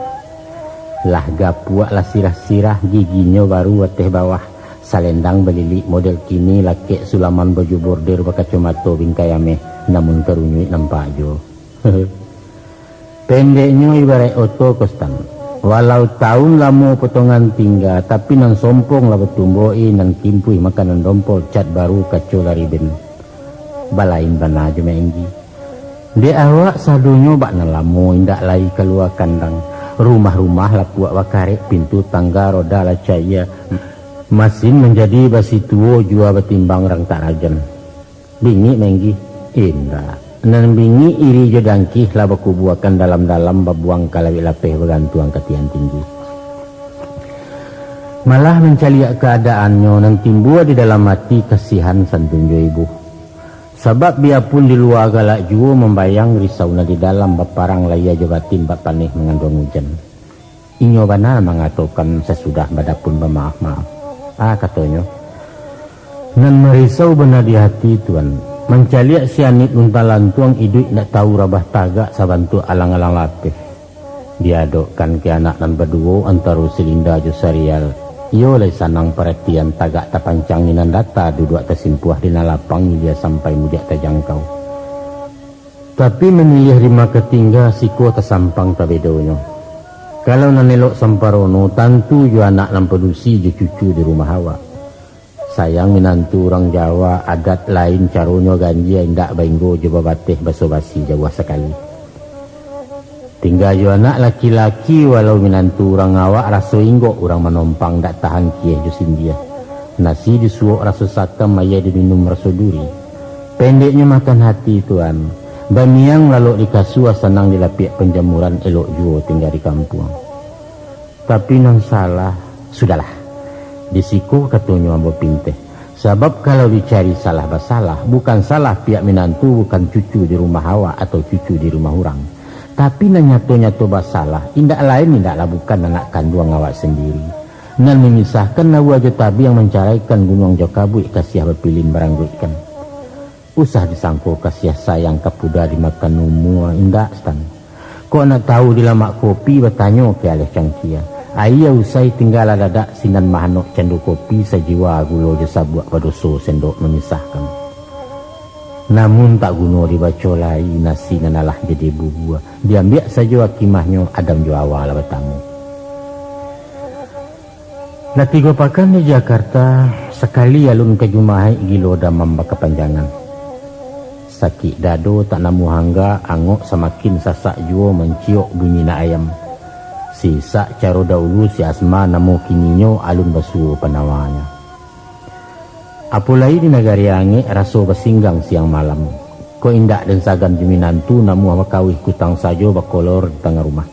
Lah gapuak lah sirah-sirah giginya baru wateh bawah. Salendang belilik model kini laki sulaman baju bordir berkacamata bingkayame namun kerunyui nampak jo. Pendeknya ibarat oto kostan. Walau tahun lama potongan tinggal, tapi nan sompong lah betumboi nan kimpui makanan dompol cat baru kacau lari ben. Balain bana je menggi. Di awak sadunyo bak nan lamo indak lagi keluar kandang. Rumah-rumah lah puak wakarek pintu tangga roda lah cahaya. Masin menjadi basi tuo jua betimbang rang tak rajan. Bingi menggi. Indah. Nan bingi iri jodangkih lah bakubuakan dalam-dalam babuang kalawi lapeh bergantuang ketian tinggi. Malah mencaliak keadaannya nang timbul di dalam hati kasihan santunjo ibu. Sebab biarpun di luar galak jua membayang risauna di dalam baparang laya jabatin bapaneh mengandung hujan. Inyo benar mengatakan sesudah badapun bermaaf-maaf. Katanya. Nan merisau benar di hati tuan. Mencaliak sianit untalan tuang iduk nak tahu rabah tagak sabantu alang-alang lapeh. Diadokkan ke anak dan berdua antara Silinda jo serial. Iyo lai sanang perhatian tagak tapancanginan data duduk tersimpuah di lapang dia sampai mudah terjangkau. Tapi memilih rima ketingga siko tersampang tabedonyo. Kalau nanelok samparono tantu jo anak lampedusi jo cucu di rumah hawa. Sayang minantu orang Jawa adat lain caronyo ganjia indak bainggo jo babateh baso basi jauh sekali. Tinggal jo anak laki-laki walau minantu orang awak raso inggo orang menompang dak tahan kieh jo sindia. Nasi disuok raso sakam maya diminum raso duri. Pendeknya makan hati tuan. Bamiang lalu dikasua senang dilapiak penjamuran elok juo tinggal di kampung. Tapi nang salah, sudahlah. Disiko katanya ambo pinteh. Sebab kalau dicari salah basalah, bukan salah pihak minantu bukan cucu di rumah hawa atau cucu di rumah orang. Tapi nyato-nyato basalah, indak lain indaklah bukan anak kandung awak sendiri. Nan memisahkan nawa jotabi yang mencaraikan gunung jokabui kasih berpilin barangguikan. Usah disangko kasih sayang kapuda dimakan numua indak stan. Kok nak tahu di lamak kopi bertanya ke alih cangkia. Ayah usai tinggal dadak sinan mahanok cendu kopi sejiwa gulo jasa buat padoso sendok memisahkan. Namun tak guna dibaca lai nasi nanalah jadi bubuah. Diambil saja wakimahnya adam jo awal bertamu. Latigo pakan di Jakarta sekali alun ke Jumahai gilo damam kepanjangan. Sakit dado tak namu hangga angok semakin sasak juo menciok bunyi na ayam. Sisa caro dahulu si asma namu kininyo alun basuh penawanya. Apulai di negari ange raso basinggang siang malam. Ko indak dan sagan juminantu namu makawih kutang sajo bakolor di tengah rumah.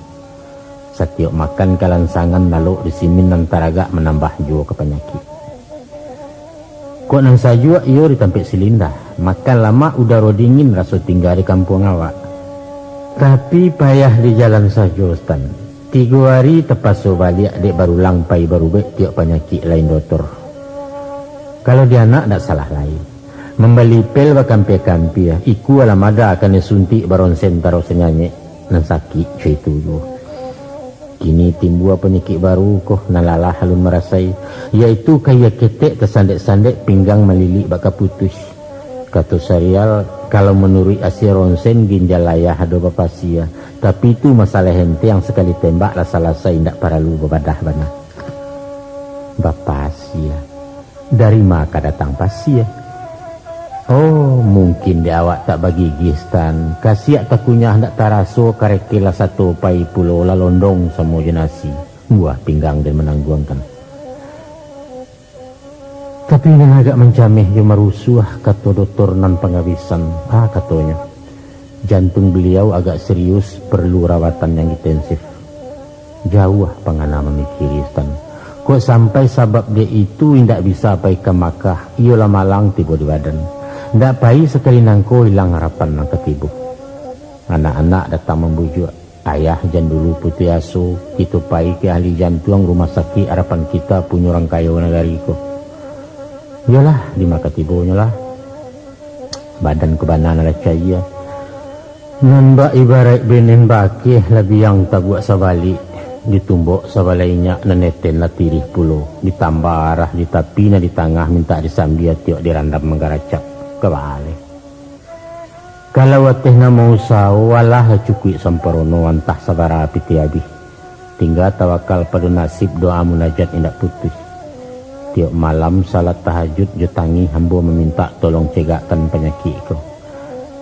Setiap makan kalansangan lalu disimin nantaraga menambah juo ke penyakit. Ko nang sajo iyo ditampik silindah. Makan lama udara dingin raso tinggal di kampung awak. Tapi payah di jalan sajo stan. 3 hari tepaso balik dek baru langpai baru bek tiap penyakit lain doktor. Kalau dia anak tak salah lain. Membeli pel bakampi-kampi ya. Iku alamada akan disuntik baronsen taruh senyanyi. Nan sakit cuy itu juga. Kini timbul penyakit baru koh nalalah halun merasai. Yaitu kaya ketek tersandek-sandek pinggang melilik baka putus. Kata serial kalau menurut asia ronsen ginjal layah ada bapasia. Tapi itu masalah hente yang sekali tembak rasa-rasa indak paralu bebadah bana. Bapasia. Dari maka datang pasia. Oh mungkin di awak tak bagi gistan. Kasiak tak kunyah tak taraso karekila satu pai pulau lalondong semua jenasi. Buah pinggang dan menangguangkan. Tapi yang agak mencameh yang merusuh kata doktor nan pengabisan. Katanya. Jantung beliau agak serius perlu rawatan yang intensif. Jauh pengana memikiri stan. Kok sampai sebab dia itu tidak bisa pai ke Makkah, ialah malang tiba di badan. Tidak pai sekali nangko hilang harapan nang ketibu. Anak-anak datang membujuk, ayah jan dulu putih aso, kita pai ke ahli jantung rumah sakit harapan kita punya orang kaya negari ko. Yalah di maka tibonya lah. Badan kebanan ada cahaya. Nambah ibarat benen bakih lebih yang tak buat sabalik. Ditumbuk sabalainya neneten la tirih pulo ditambah arah di tapi na di tengah minta disambia tiok dirandam menggaracap kebalik. Kalau wateh na mau saw walah cukui samparono antah sabara api tiabi. Tinggal tawakal pada nasib doa munajat indak putus. Tiok malam salat tahajud jutangi hambo meminta tolong cegakkan penyakitku.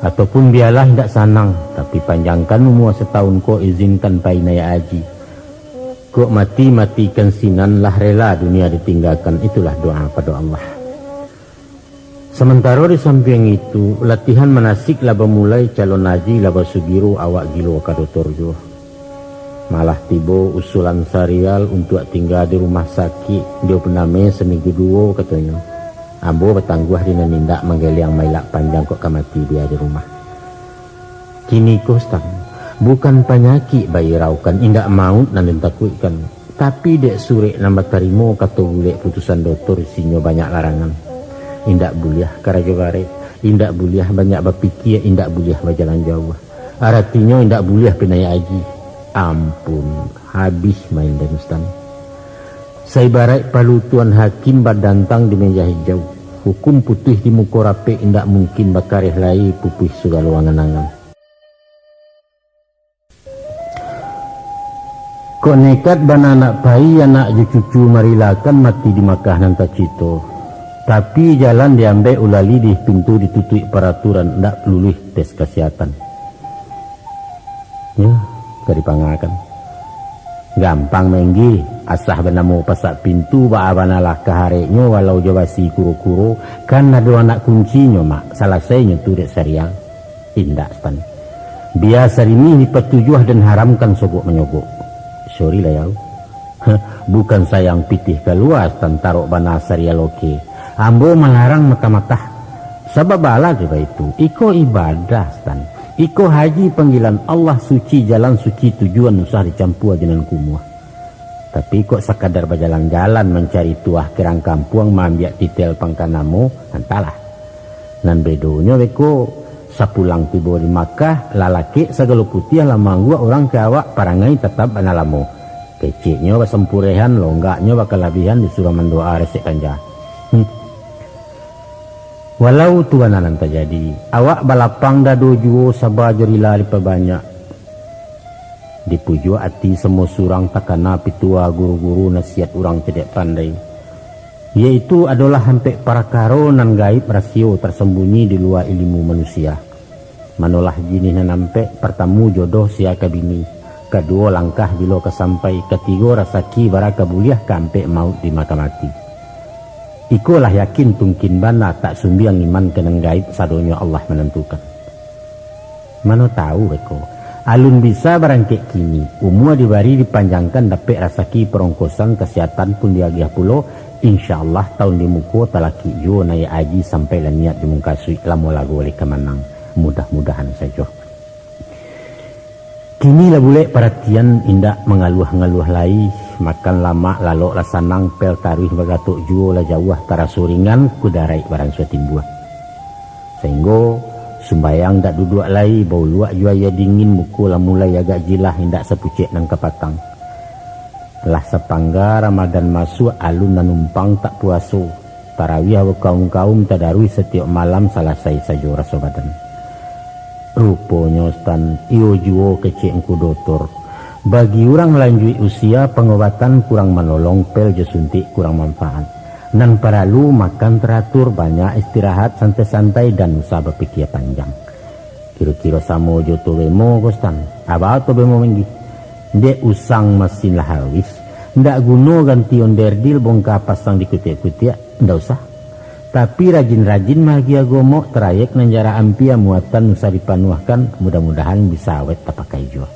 Ataupun biarlah indak sanang tapi panjangkan umur setahun ko izinkan painaya aji. Kok mati-matikan sinan lah rela dunia ditinggalkan. Itulah doa pada Allah. Sementara di samping itu latihan manasik lah bermulai calon haji lah bersugiru awak gilo kadotor jo. Malah tibo usulan serial untuk tinggal di rumah sakit. Dia pename seminggu 2 katanya. Ambo bertangguh di nindak menggeliang mailak panjang kok kamati dia di rumah. Kini kostam. Bukan penyakit bayi raukan indak maut nan ditakutkan. Tapi dek surek nambah tarimo kata bulek putusan doktor isinya banyak larangan. Indak buliah karajo bare. Indak buliah banyak berpikir. Indak buliah berjalan jauh. Artinya indak buliah pinaya haji. Ampun habis main dan ustan. Saibarai palu tuan hakim badantang di meja hijau. Hukum putih di muka rapi indak mungkin bakarih lai pupih segala angan-angan. Kok nekat bana anak bayi anak cucu marilakan mati di Makkah nan tak cito. Tapi jalan diambil ulali di pintu ditutup peraturan ndak lulih tes kesehatan. Ya, gak dipangakan. Gampang menggi, asah bana mau pasak pintu ba abana lah kahareknya walau jawasi kuro-kuro kan ada anak kuncinya mak. Salah saya nyentuh dek serial. Indak stan. Biasa ini dipetujuh dan haramkan sogok menyogok. Sorry lah ya. Bukan sayang pitih keluar tan tarok bana serial oke. Ambo melarang mata-mata. Sebab bala juga itu. Iko ibadah stan. Iko haji panggilan Allah suci jalan suci tujuan usah dicampur dengan kumuah. Tapi kok sekadar berjalan-jalan mencari tuah kerang kampung mambiak titel pangkanamu entahlah. Nan bedonya beko sapulang tiba di Makkah lalaki segala putih lama gua orang ke awak parangai tetap analamo. Keciknya basempurehan longgaknya bakalabihan disuruh mendoa resek kanja. Walau tuanan terjadi, awak balapang dado juo sabah jerila lipa banyak. Dipuju hati semua surang takana pitua guru-guru nasihat orang tidak pandai. Yaitu adalah hampir para karo nan gaib rasio tersembunyi di luar ilmu manusia. Manolah jini nampe pertama jodoh siaka bini. Kedua langkah bilo kesampai, ketiga rasaki baraka buliah kampe maut di makamati. Ikolah yakin tungkin bana tak sumbiang iman kenang gaib sadonya Allah menentukan. Mano tahu beko. Alun bisa barangkek kini. Umua dibari dipanjangkan dapat rasaki perongkosan kesehatan pun diagiah pulo. InsyaAllah tahun di muko talaki jo naya aji sampai niat dimungkasui lamo lagu oleh kemenang. Mudah-mudahan saja. Kini lah boleh perhatian indak mengaluh-ngaluh lai. Makan lama lalok lasanang pel taruh bagatuk juo la jauh tara suringan kudarai barang suatimbuah. Sehingga sumbayang dak duduk lai bau luak juaya dingin muku la mulai agak jilah hindak sepucek nang kepatang. Lah sepangga Ramadan masuk alun nanumpang tak puaso. Tarawih kaum-kaum tadarui setiap malam selesai saja rasa badan. Rupanya stan iyo juo kecek engku doktor. Bagi orang melanjut usia pengobatan kurang menolong pel jesuntik kurang manfaat. Nan perlu makan teratur banyak istirahat santai-santai dan usah berpikir panjang. Kira-kira samo joto bemo kostan. Apa to bemo menggi? Dek usang mesin lah habis. Ndak guno ganti onderdil bongka pasang di kutiak-kutiak. Ndak usah. Tapi rajin-rajin magia gomok trayek nanjara ampia muatan usah dipanuahkan. Mudah-mudahan bisa awet tak pakai jual.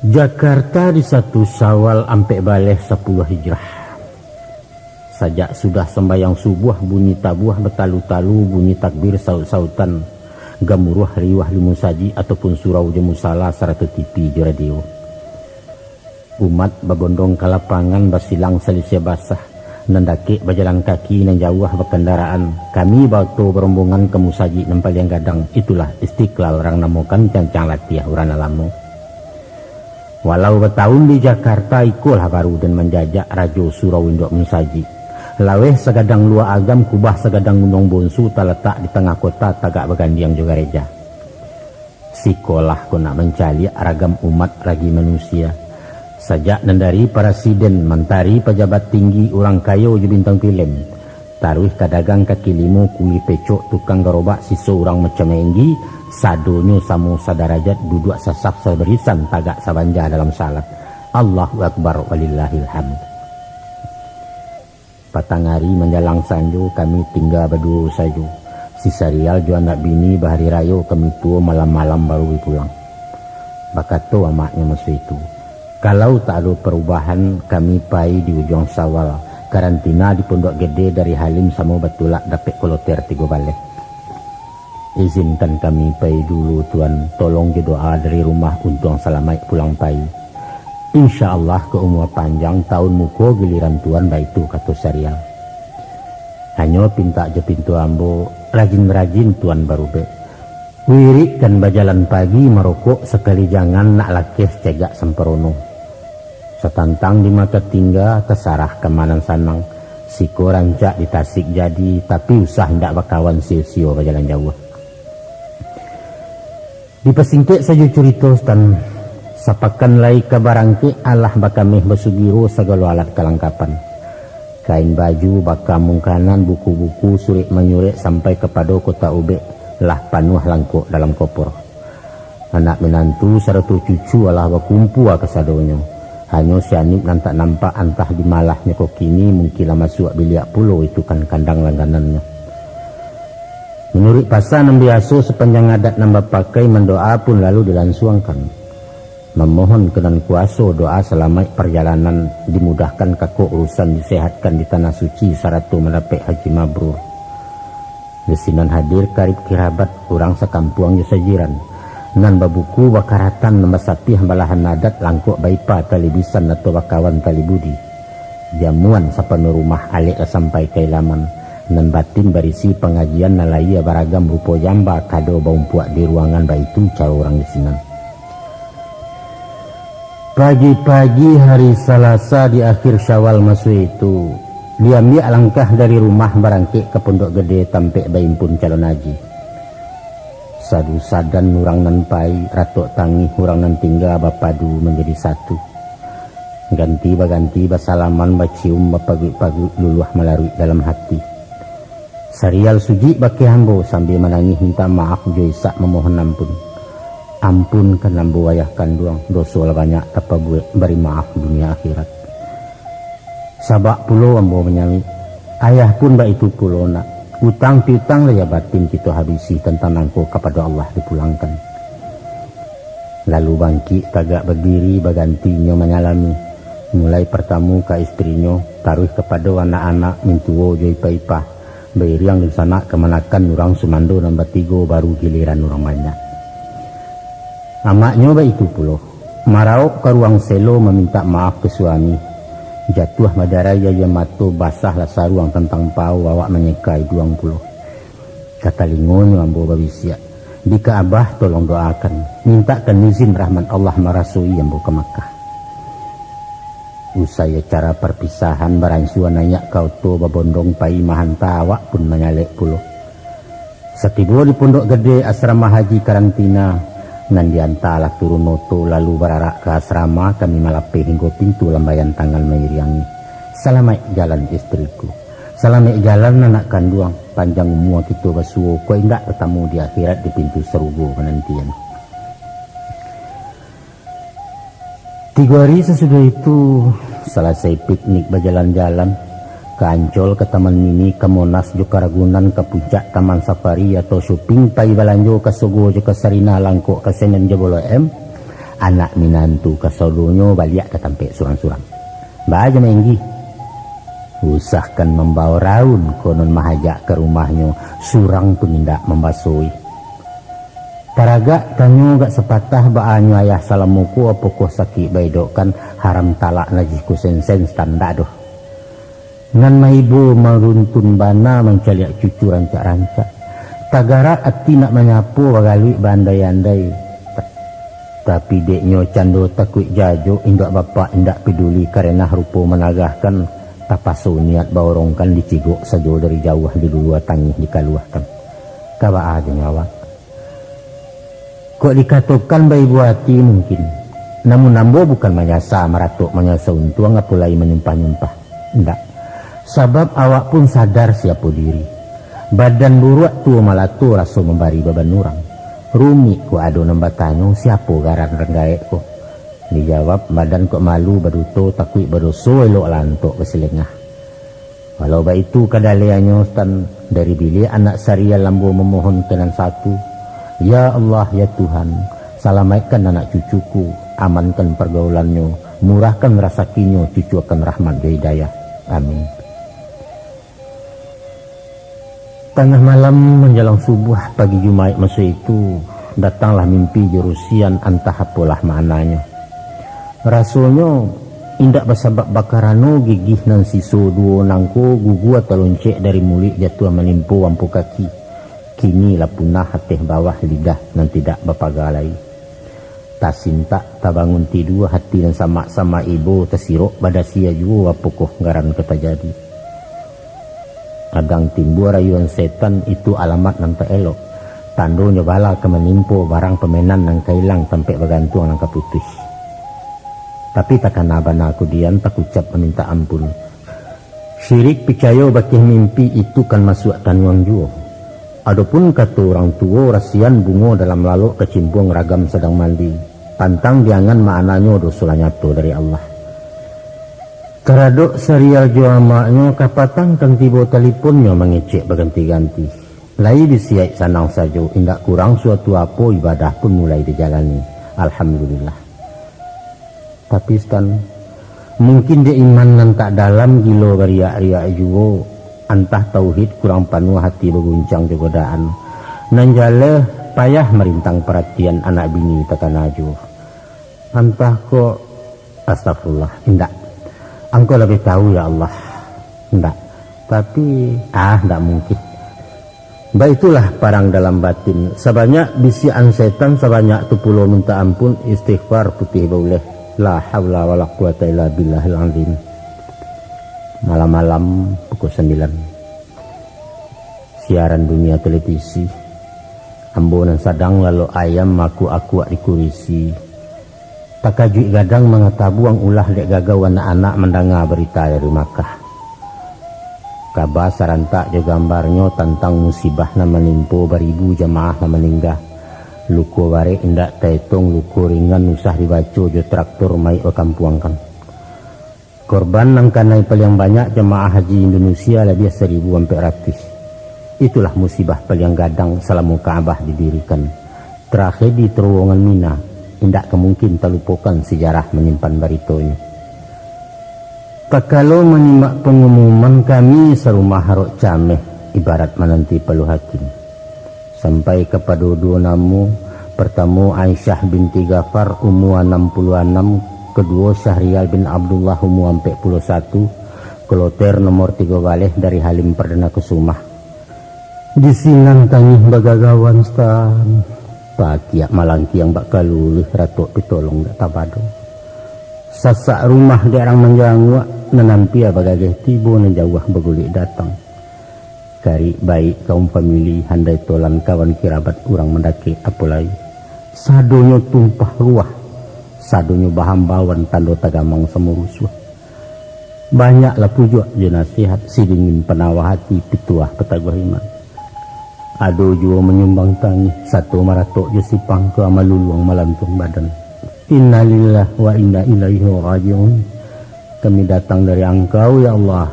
Jakarta di 1 Syawal ampe baleh 10 Hijrah. Sajak sudah sembahyang subuh bunyi tabuah betalu-talu bunyi takbir saut-sautan gamuruh riwah limusaji ataupun surau jemusala serata TV di radio. Umat bagondong ke lapangan basilang selisih basah nandake berjalan kaki nan jauh berkendaraan. Kami bakto berombongan ke musaji nempal yang gadang. Itulah Istiqlal orang namokan cancang latiah urana lamo. Walau bertahun di Jakarta ikulah baru dan menjajak rajo surau indok musaji. Laweh segadang luar agam kubah segadang gunung bonsu terletak di tengah kota tagak bergandiang juga reja. Sikolah ko nak mencari ragam umat ragi manusia. Sajak dari presiden, mentari, pejabat tinggi, orang kayo je bintang film. Taruh kadagang kaki limo, kuli pecok, tukang gerobak, siso orang macam enggi. Sadonyo samo sadarajat duduk sasap seberisan tagak sabanja dalam salat. Allahu Akbar walillahil hamd. Patang hari menjelang sanjo kami tinggal berdua saja. Si Sarial jo anak bini bahari rayo kami tua malam-malam baru pulang. Bakato amaknya masa itu. Kalau tak ada perubahan kami pai di ujung Sawal. Karantina di Pondok Gede dari Halim sama Batulak dapat koloter 3 balik. Izinkan kami pai dulu Tuan, tolong doa dari rumah untuk selamat pulang pai. Insya Allah ke umur panjang tahun muko giliran Tuan baitu kata Syarial. Hanya pinta je pintu ambo rajin-rajin Tuan baru be. Wirik kan berjalan pagi merokok sekali jangan nak lakis cegak semperono. Setantang di mata tinggal kesarah kemanan sanang, siko rancak di Tasik jadi, tapi usah hendak bakawan sio-sio berjalan jauh. Di pesingkek saja cerita dan sapakan lai kabarangke Allah bakameh basugiro segala alat kelengkapan. Kain baju, bakamung kanan, buku-buku, surik menyurik sampai kepada kota Ubek lah panuh langkuk dalam kopor. Anak menantu serta cucu Allah bakumpu kesadonyo. Hanya sianip nantak nampak antah di malahnya kok kini mungkin lah masuk biliak pulau itu kan kandang langganannya. Menurut pasal yang biasa sepanjang adat nambah pakai mendoa pun lalu dilansuangkan. Memohon kenan kuasa doa selamat perjalanan dimudahkan kakuk urusan disehatkan di tanah suci saratu mendapat haji mabrur. Desinan hadir karib kirabat kurang sekampuang sajiran. Nan babuku bakaratan nambah sapi hambalahan adat langkuk baipa talibisan atau bakawan talibudi. Jamuan sapanu rumah alik sampai kailaman. Nan batin berisi pengajian nalaya baragam rupo jamba kado baumpuak di ruangan baitu cara orang desinan. Pagi-pagi hari Selasa di akhir Syawal masuk itu, diambil langkah dari rumah barangkik ke Pondok Gede tampek baimpun calon haji. Sadu sadan urang nan pai, ratok tangi urang nan tinggal bapadu menjadi satu. Ganti baganti basalaman bacium bapagu-pagu luluh melarui dalam hati. Sarial suji baki hambo sambil menangis minta maaf joisak memohon ampun. Ampun kan lambu wayahkan doang dosa banyak tapa buat beri maaf dunia akhirat. Sabak pulau ambo menyanyi ayah pun bak itu pulau nak utang piutang lah ya batin kita habisi tentang nangko kepada Allah dipulangkan. Lalu bangkit tagak berdiri bagantinya menyalami mulai pertamu ke istrinya taruh kepada anak-anak mintuo joi paipah bayriang di sana kemanakan orang sumando nambah 3 baru giliran orang banyak. Amaknya baik itu pulau marauk ke ruang selo meminta maaf ke suami. Jatuh madaraya yang matu basah lah saruang tentang pau awak menyekai 20. Kata lingonyo ambo babisia. Bika abah tolong doakan. Mintakan izin rahmat Allah marasui ambo ke Makkah. Usai cara perpisahan baransuan nanya kau to babondong pai mahanta awak pun menyalek pulau. Setiba di Pondok Gede asrama haji karantina. Nan diantalah turun noto lalu berarak ke asrama kami malape hingga pintu lambayan tangan mengiriangi. Selamat jalan istriku. Selamat jalan anak kanduang. Panjang umur kita basuh. Kau ingat bertemu di akhirat di pintu serugo penantian. 3 hari sesudah itu selesai piknik berjalan-jalan. Ke Ancol, ke Taman Mini, ke Monas, ke Ragunan, ke Puncak, Taman Safari atau shopping, pai balanjo, ke Sogo, ke Sarina, Langkok, ke Senen, Jebolo M. Anak minantu ke Sodonyo, baliak ke Tampek, surang-surang. Baja menggi. Usahkan membawa raun, konon mahajak ke rumahnya, surang pun tidak membasui. Taragak tanyo gak sepatah baanyo ayah salamuku, apokoh sakit baidokan, haram talak najis kusen-sen standar doh. Ngan maibu meruntun bana mencaliak cucu rancak-rancak. Tagara ati nak menyapu wagalui bandai-andai. Tapi deknyo cando takut jajo indak bapak indak peduli karena rupo menagahkan tapaso niat baorongkan dicigok sajo dari jauh di dua tangih dikaluahkan. Kawa aja nyawa. Kok dikatakan bayi buati mungkin. Namun nambo bukan menyasa meratuk menyasa untung apulai menyempah-nyempah. Ndak. Sebab awak pun sadar siapa diri. Badan buruak tu malah tu rasa membari beban orang. Rumi ku ado nambatanyo siapa garan renggaek ko. Dijawab badan kok malu baduto takui badoso elok lantok keselengah. Walau ba itu kadaleanyo tan dari bilik anak saria lambo memohon tenan satu. Ya Allah ya Tuhan, selamatkan anak cucuku, amankan pergaulannya, murahkan rasakinya, cucu akan rahmat dan hidayah. Amin. Tengah malam menjelang subuh pagi Jumat masa itu datanglah mimpi jurusian antah apalah maknanya. Rasulnya indak bersabab bakarano gigih nan siso duo nangko gugu atau loncek dari mulik jatuh menimpu wampu kaki. Kini lah punah hatih bawah lidah nan tidak bapagalai. tasinta tabangun tidur hati dan sama ibu tesirok badasia juga wapukuh ngaran kata jadi agang timbul rayuan setan itu alamat nang tak elok tando nyobala ke menimpo barang pemenan nang kailang sampai bergantung nang kaputus tapi takkan abana aku dian tak ucap meminta ampun syirik picayo bakih mimpi itu kan masuk tanuang juo adapun kata orang tua rasian bungo dalam lalu kecimpung ragam sedang mandi pantang diangan maknanya dosa nyato dari Allah teraduk serial juamaknya kapatang kan tiba teleponnya mengecek berganti-ganti lai disiak sanang saja indak kurang suatu apa ibadah pun mulai dijalani alhamdulillah tapi stan mungkin dia iman nan tak dalam gilo beriak-riak juga antah tauhid kurang penuh hati berguncang ke godaan nan jale payah merintang perhatian anak bini takkan ajuh antah kok astagfirullah indak engkau lebih tahu ya Allah indak tapi ndak mungkin baik itulah parang dalam batin sebanyak bisian setan sebanyak tu pulau minta ampun istighfar putih boleh la haula wala quwata illa billahil azim malam-malam pukul 9 siaran dunia televisi ambunan sadang lalu ayam aku dikurisi takajui gadang mengatabuang ulah dek gagau anak-anak mendengar berita dari Makkah kabar sarantak je gambarnya tentang musibah na menimpo beribu jemaah na meninggal luko bare indak taitung luko ringan usah dibaco jo traktor mai kampuangkan korban nang kanai paling banyak jemaah haji Indonesia lebih 1.400 itulah musibah paling gadang selama Ka'bah didirikan terakhir di terowongan Mina indak kemungkin terlupakan sejarah menyimpan baritonya tak kalau menyimak pengumuman kami serumah harok cameh ibarat menanti peluh hakim sampai kepada dua namu pertama Aisyah binti Ghafar umur 66 kedua Syahrial bin Abdullah umur 41 kloter nomor 3 galeh dari Halim Perdana Kusumah di sinang tangih bagagawan stan pakiak malangki yang bakal lulih ratok pitolong dak tabado sasak rumah diarang menjangwa nenampia bagageh tibo nejawah begulik datang kari baik kaum famili handai tolan kawan kirabat urang mendaki apulai sadonyo tumpah ruah sadonyo baham bawan tando tagamang semurusuh banyaklah pujuk je nasihat si dingin penawah hati pituah petaguh iman ado jua menyumbang tangi satu maratok je sipang ke amaluluang malantung badan innalillah wa inna ilaihi rajiun kami datang dari engkau ya Allah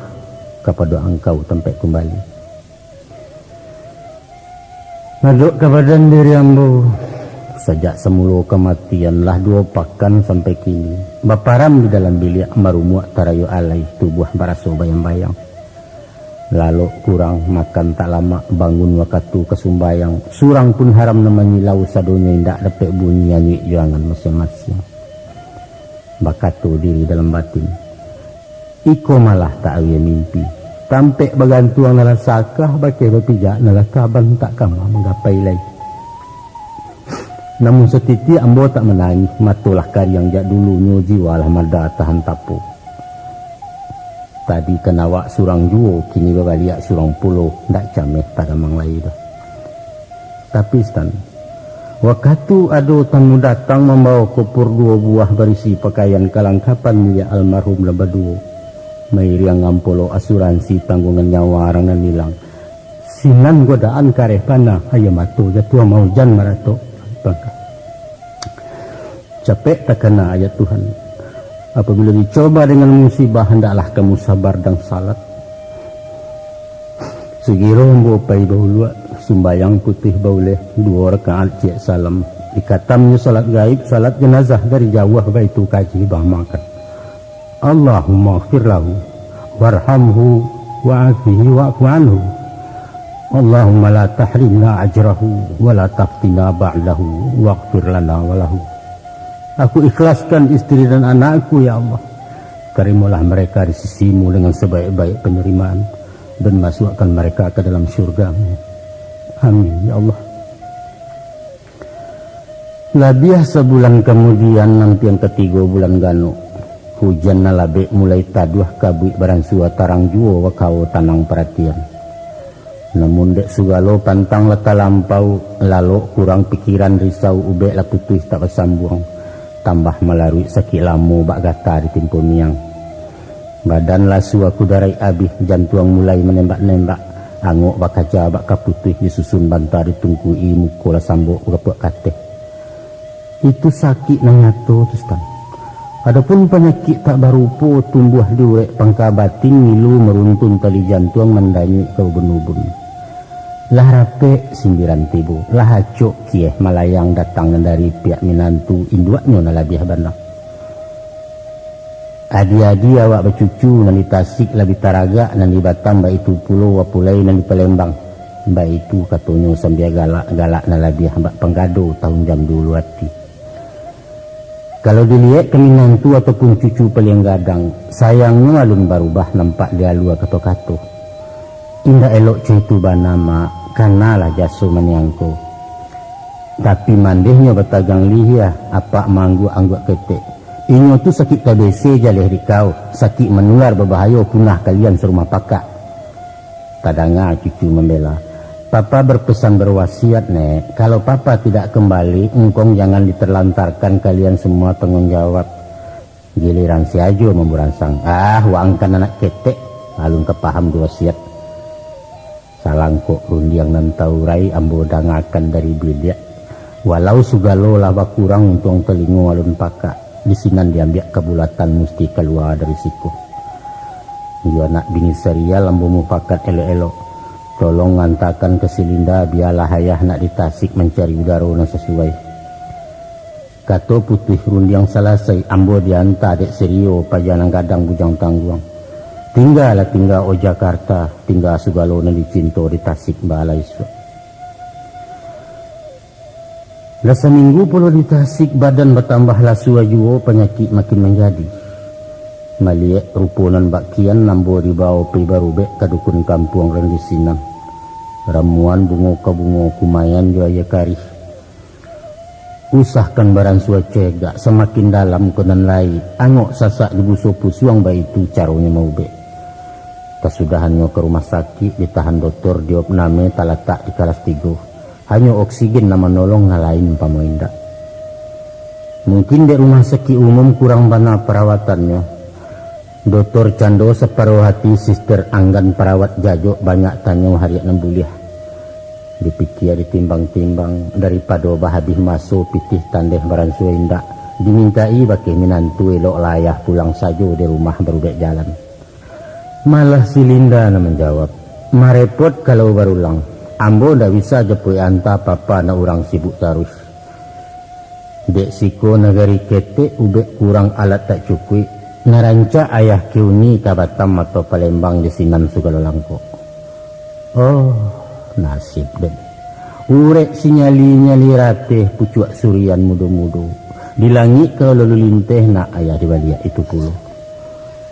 kepada engkau tempat kembali ngaduk kepada diri ambo sejak semula kematianlah 2 pakan sampai kini baparam di dalam bilik marumuak tarayu alai tubuh baraso bayang-bayang lalu kurang makan tak lama bangun wakatu kesumbayang surang pun haram namanya lau sadonya indak dapat bunyi nyanyi jangan masing-masing bakatu diri dalam batin iko malah tak awia mimpi tampek bergantuang nala sakah bakai berpijak nala kaban tak kama menggapai lagi namun setiti ambo tak menangis matulah karyang jak dulunya jiwa lah mada tahan tapu tadi kenawak surang juo kini babaliak surang pulau ndak cameh tagamang lai dah tapi stan waktu ado tamu datang membawa kopur 2 buah berisi pakaian kalangkapan milik almarhum labaduo mairiang ngampolo asuransi tanggungan nyawa arangan hilang sinan godaan kareh pana ayam atu jatuh mau jan marato bangka capek tak kena ayat Tuhan apabila dicoba dengan musibah hendaklah kamu sabar dan salat segiro mbopai baulua sumbayang putih bauleh 2 rakaat cek salam dikatamnya salat gaib salat jenazah dari jauh baitu kaji bah makan Allahumma ighfir lahu warhamhu wa'afihi wa'fu anhu Allahumma la tahrimna ajrahu wa la taftina ba'dahu waghfir lana wa lahu aku ikhlaskan istri dan anakku ya Allah terimalah mereka di sisimu dengan sebaik-baik penerimaan dan masukkan mereka ke dalam syurga-Mu amin ya Allah Labiah sebulan kemudian nanti yang ketiga bulan Gano, hujan nalabe mulai taduh kabui barang sua tarang juo wakau tanang perhatian. Namun dek sugalo pantang leka lampau lalu kurang pikiran risau ube la putuh tak besambuang, tambah melarui sakit lamu bak gata di timpo miang. Badan lasu aku darai abih, jantuang mulai menembak-nembak, angok bak kaca bak kaputuh disusun bantar ditungkui mukola sambok kepek kateh. Itu sakit nang nyato terus kan. Adapun penyakit tak barupo tumbuh diurek pangka batin milu meruntun tali jantung mendanyi ke ubun-ubun. Lah rape sindiran tibu, lah hacok kieh malayang datang dari pihak minantu induaknya nalabiah bandang. Adi-adi awak bercucu nan di Tasik lebih Taraga nan di Batam mbak itu pulau wapulai nan di Palembang. Mbak itu katanya sambil galak nalabiah mbak penggado tahun jam dulu hati. Kalau dilihat ke minantu ataupun cucu paling gadang, sayangnya alun barubah nampak dia lua kato-kato. Indah elok cuitu banama, kanalah jaso maniangko. Tapi mandehnya batagang lihia, apa manggu angguk ketek. Inyo tu sakit KBC jaleh rikau, sakit menular berbahaya punah kalian serumah pakak. Kadanga cucu membela. Papa berpesan berwasiat, Nek, kalau Papa tidak kembali, engkong jangan diterlantarkan kalian semua tanggung jawab. Giliran si Ajo memburansang, wangkan anak ketek, alun kepaham wasiat. Salangkok rundiang nan taurai ambo dangakan dari bidak. Walau sugalo laba kurang untung telingo alun paka, disinan diambil kebulatan mesti keluar dari siku. Iyo anak bini serial ambo mupakat elo-elo. Tolong ngantakan ke Silinda biarlah ayah nak ditasik mencari udara yang sesuai. Kato putih rundiang selesai ambo dianta dek serio pajanang kadang bujang tangguang. Tinggal o Jakarta, tinggal sugalo na dicinto di Tasik balai su. Dah seminggu puluh di Tasik badan bertambah lasu ajuo penyakit makin menjadi. Maliek rupunan bakian nambo dibawa pi barubek kadukun kampung rengi sinang. Ramuan bungo ka bungo kumayan joaya karih. Usahkan barang sua cegak semakin dalam kenan lai. Angok sasak di buso pusuang bayi itu caronya mau be. Kesudahannya ke rumah sakit ditahan dokter diopname talatak di kelas 3. Hanya oksigen nama nolong ngalain pamoindak. Mungkin di rumah sakit umum kurang bana perawatannya. Dokter Cando separuh hati sister Anggan perawat jajo banyak tanya hariak 6 buliah. Dipikir ditimbang-timbang daripada bahabis masuk pitih tandeh baran sua indak. Dimintai bagi minantu elok layah pulang saja di rumah berubek jalan. Malah si Linda na menjawab, marepot kalau barulang. Ambo ndak bisa jepui anta papa na orang sibuk terus. Dek siko negari kete ubek kurang alat tak cukup. Naranca ayah kiuni ka Batam atau Palembang di sinan sugalo langko. Oh, nasib den. Urek sinyali-nyali rateh pucuak surian mudo-mudo. Di langit kalau lalu linteh nak ayah di baliak itu puluh.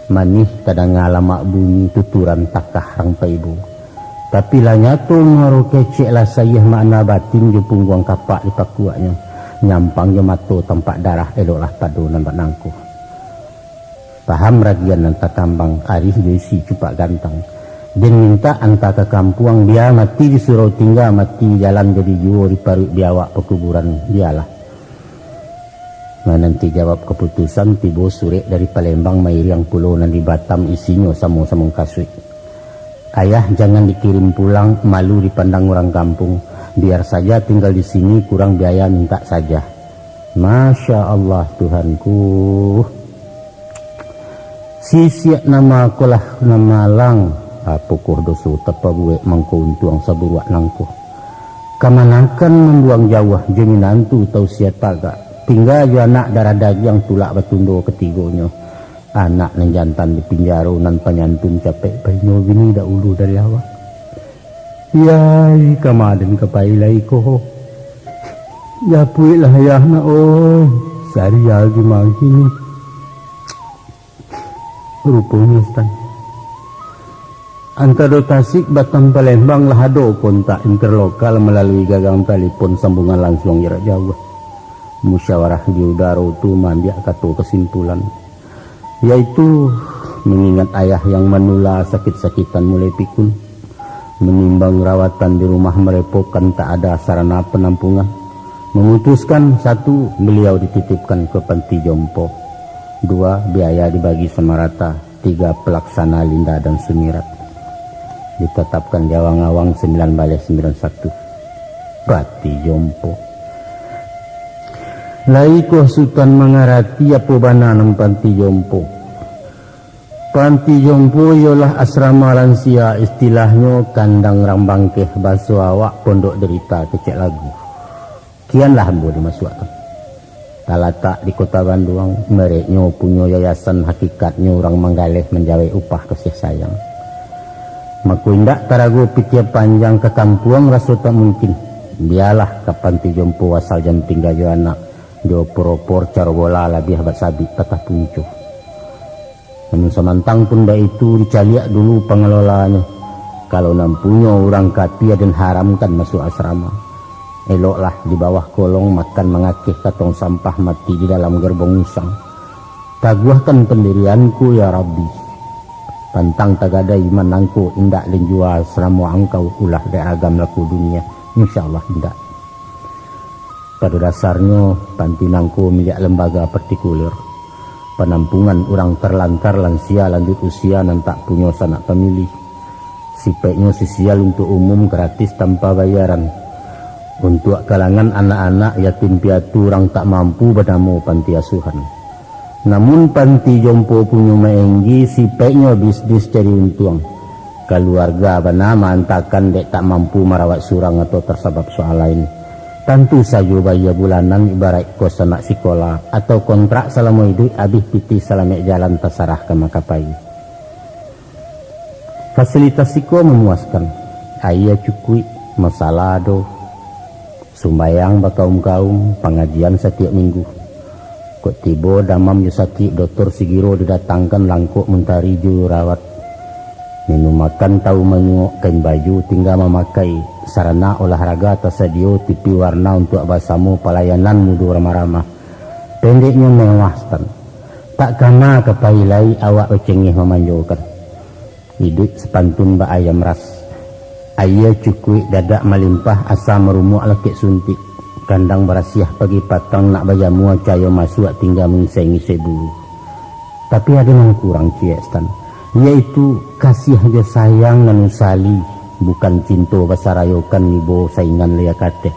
Manih kadang ngalamak bunyi tuturan takah rang paibu. Tapi lah nyato ngaruh kecek lah sayah makna batin je pungguang kapak di pakuaknya. Nyampang je mato tampak darah eloklah padu nampak nangku. Paham radian anta kambang arif desi cupak gantang. Dan minta anta ke kampuang dia mati disuruh tinggal mati jalan jadi juo di parut biawak pekuburan dialah. Nah, nanti jawab keputusan tibo sore dari Palembang mairiang pulau nan di Batam isinya sama-sama kasui. Ayah jangan dikirim pulang malu dipandang orang kampung. Biar saja tinggal di sini kurang biaya minta saja. Masya Allah Tuhanku. Sisiak nama kolah nama lang apukuh dosu tepa buek mangko untuang saburuak nangko. Kamanakan membuang jauh jeminantu tau siat taga. Tinggal jo anak darah daging tulak batundo ketigonya. Anak nang jantan di pinjaro nan panyantun capek bainyo bini dah ulu dari awak. Yai kamaden kepailai ko. Ya puilah ya na oi. Sari lagi mangkini. Rupanya stan. Antara Tasik Batam Palembang lahado kontak interlokal melalui gagang telepon sambungan langsung jarak jauh. musyawarah di udara itu mandiak katu kesimpulan, yaitu mengingat ayah yang menula sakit-sakitan mulai pikun, menimbang rawatan di rumah merepotkan tak ada sarana penampungan, memutuskan 1. Beliau dititipkan ke panti jompo, 2. Biaya dibagi sama rata, 3. Pelaksana linda dan sumirat. Ditetapkan di Awang-Awang 1991 panti jompo. Laiko Sultan mengarati apa bananam panti jompo. Panti jompo ialah asrama lansia, istilahnya kandang rambangkeh baso awak pondok derita kecek lagu. Kianlah hambo dimasukkan. Talatak di kota Bandung, mereknya punya yayasan, hakikatnya orang menggalih menjawai upah kasih sayang. Maku indak tarago pikir panjang ke kampung rasa tak mungkin. Biarlah ke panti jompo asal jam tinggal jo anak. Dia poropor cara bola lebih habat sabit patah puncuh. Namun semantang pun dah itu dicaliak dulu pengelolanya. Kalau nampunya orang kapia dan haramkan masuk asrama. Eloklah di bawah kolong makan mengakih katong sampah mati di dalam gerbong usang. Taguhkan pendirianku ya Rabbi. Pantang tagada iman nangku indak linjua asrama angkau ulah deragam laku dunia. InsyaAllah indak. Pada dasarnya panti nangku milik lembaga partikuler, penampungan orang terlantar lansia lanjut usia dan tak punya sanak pemilih. Sipeknya sosial untuk umum gratis tanpa bayaran. Untuk kalangan anak-anak yatim piatu orang tak mampu bernama panti asuhan. Namun panti jompo punya maenggi sipeknya bisnis cari untung. Keluarga bernama antakan dek tak mampu merawat surang atau tersebab soal lain. Tentu saja bayar bulanan ibarat kos anak sekolah atau kontrak selama hidup habis piti selama jalan terserah ke Makapai. Fasilitas siko memuaskan, ayah cukui, masalah do, sumbayang bakaum-kaum, pengajian setiap minggu. Kok tiba damam yusaki Dr. Sigiro didatangkan langkuk mentari jurawat. Minum makan tahu menengok kain baju tinggal memakai sarana olahraga tersedia TV warna untuk abasamu pelayanan mudu ramah-ramah. Pendeknya mewahkan. Tak kena kepailai awak becengih memanjaukan. Hidup sepantun ba ayam ras. Ayah cukui dadak melimpah asa merumuk lekik suntik. Kandang berasiah pagi patang nak bajamu cayo masuk tinggal mengisi bulu. Tapi ada yang kurang ciestan. Yaitu kasih aja sayang dan usali, bukan cinta basarayokan libo saingan lia kate.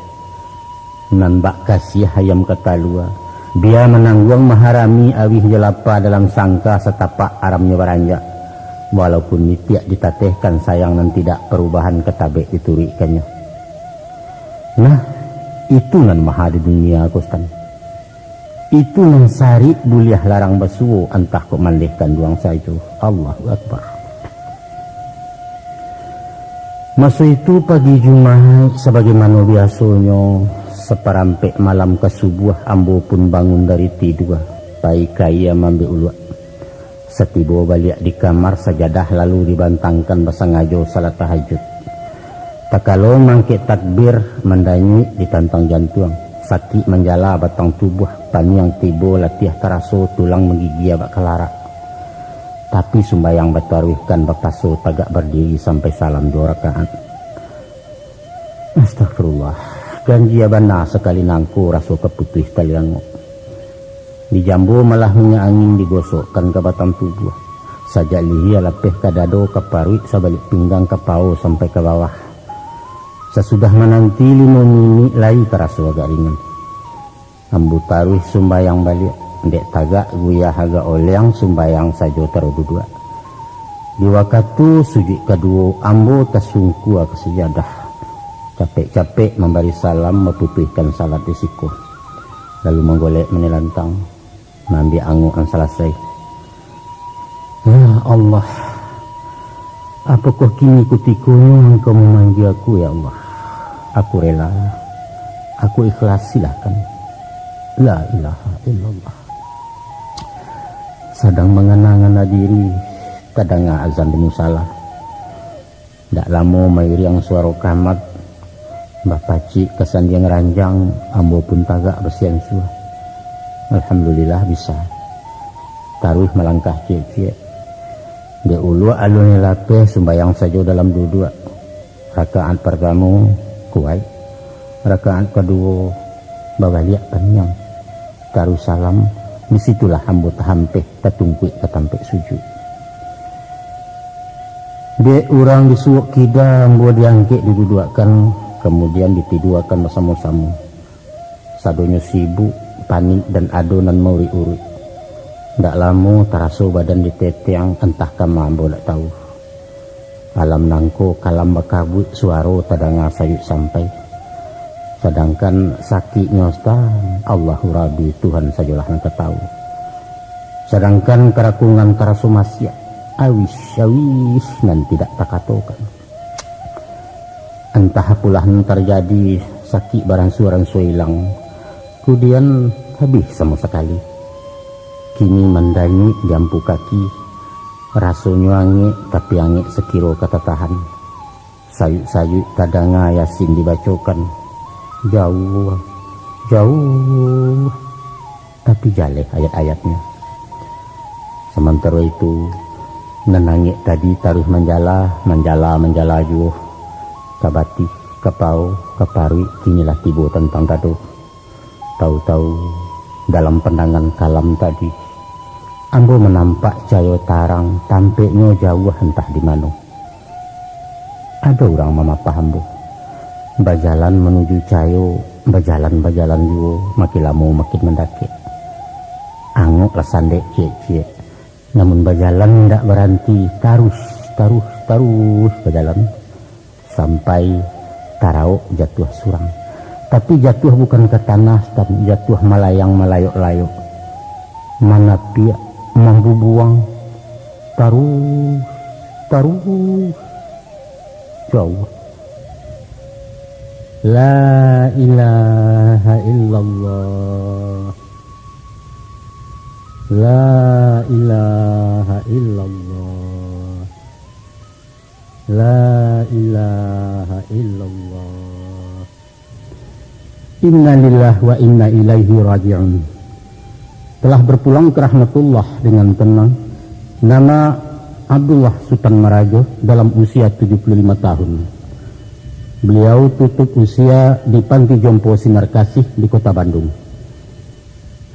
Nan bak kasih ayam ketalua, biar menanggung maharami awih jelapa dalam sangka setapak aramnya baranjak. Walaupun nitiak ditatehkan sayang dan tidak perubahan ketabek diturikannya. Nah, itu nan maha di dunia kostan. Itu nan sari buliah larang basuo entah kok malihkan duang itu. Allahu Akbar. Masa itu pagi Jumat sebagaimana biasanya seperampek malam kesubuh ambo pun bangun dari tidur. Baik kaya mambe ulua. Setiba balik di kamar sajadah lalu dibantangkan basangajo salat tahajud. Tak kalau mangkit takbir mendanyi ditantang jantung. Sakit menjala batang tubuh paniang tibo latiah teraso tulang menggigil bak kelara. Tapi sumbayang bataruihkan bakaso tagak berdiri sampai salam 2 rakaat. Astagfirullah. Ganjia bana sekali nangku raso keputih taliango. Di jambu malah minyak angin digosokkan ke batang tubuh. Sajak lihia lepeh ke dado ke paruik sebalik pinggang ke pau sampai ke bawah. Sesudah menanti 5 minit lagi terasa agak ringan. Ambu taruh sumbayang balik. Dek tagak guyah agak oleang sumbayang saja terudua. Di waktu sujud kedua ambu tersungku ke sejadah. Capek-capek memberi salam memutihkan salat risiko. Lalu menggolek menilantang. Nambi angu ang selesai. Ya Allah, apakah kini kutikunya engkau memanggil aku ya Allah. Aku rela, aku ikhlas silahkan. La ilaha illallah. Sedang mengenang diri, kadang azan demi salah. Tak lama mairi yang suara kamat, bapak cik kesan yang ranjang, ambo pun tagak bersian suah. Alhamdulillah bisa. Taruh melangkah cie-cie. Dia ulu alun lapeh sembayang saja dalam duduk. Rakaat pertama kuai. Rakaat kedua bawah liat panjang. Taruh salam. Disitulah hambut hampeh tatungkuik katampek sujud. Dia orang disuuk kidam buat diangkit diduduakan. Kemudian ditiduakan bersama-sama. Sadonya sibuk, panik dan adonan mauri-uri. Ndak lama teraso badan diteteng entah kamambo ndak tahu. Alam nangko kalam bakabut suara tadanga sayuk sampai. Sedangkan sakitnya Allahu Rabbi Tuhan sajalah yang tahu. Sedangkan kerakungan karaso masya awis nan tidak takatokan. Entah apalah yang terjadi sakit barang suaran hilang. Kemudian habis sama sekali. Kini mandani jampu kaki, rasanya angin tapi angin sekiro kata tahan. Sayuk-sayuk tadanga Yasin dibacokan, jauh, jauh, tapi jaleh ayat-ayatnya. Sementara itu, nenangik tadi taruh menjala juh, kabati, kapau, kaparui, kinilah tiba tentang tado. Tahu-tahu dalam pandangan kalam tadi, ambo menampak cahaya tarang tampaknya jauh entah di mana. Ada orang mama paham bu. Bajalan menuju cahaya, bajalan juga makin lama makin mendaki. Anguk lah sandek cie-cie. Namun bajalan tidak berhenti, terus bajalan sampai tarau jatuh surang. Tapi jatuh bukan ke tanah, tapi jatuh melayang-melayok-layok. Mana pihak mampu buang, terus jauh. La ilaha illallah, la ilaha illallah, la ilaha illallah. Inna lillahi wa inna ilaihi raji'un. Telah berpulang ke rahmatullah dengan tenang. Nama Abdullah Sultan Marajo dalam usia 75 tahun. Beliau tutup usia di Panti Jompo Sinar Kasih di Kota Bandung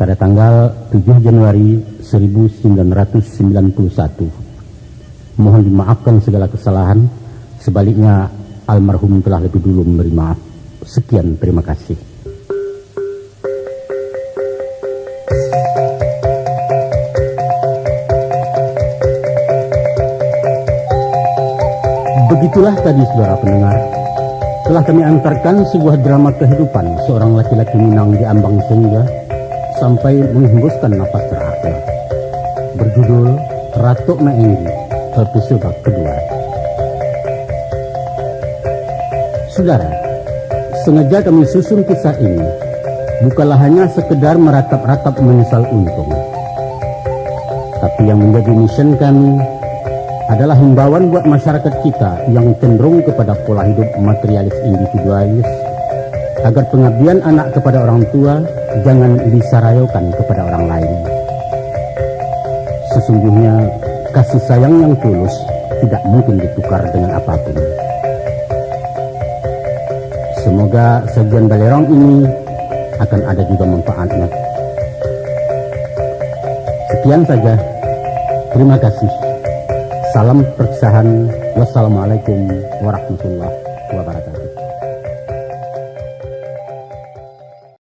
pada tanggal 7 Januari 1991. Mohon dimaafkan segala kesalahan. Sebaliknya almarhum telah lebih dulu memberi maaf. Sekian, terima kasih. Begitulah tadi saudara pendengar, telah kami antarkan sebuah drama kehidupan seorang laki-laki Minang di Ambang Sengga sampai menghembuskan napas terakhir. Berjudul Ratok Maenggi, episode kedua. Saudara, sengaja kami susun kisah ini bukanlah hanya sekedar meratap-ratap menyesal untung, tapi yang menjadi mission kami adalah himbauan buat masyarakat kita yang cenderung kepada pola hidup materialis individualis, agar pengabdian anak kepada orang tua jangan disarayokan kepada orang lain. Sesungguhnya kasih sayang yang tulus tidak mungkin ditukar dengan apapun. Semoga sajian Balerong ini akan ada juga manfaatnya. Sekian saja. Terima kasih. Salam perpisahan. Wassalamualaikum warahmatullahi wabarakatuh.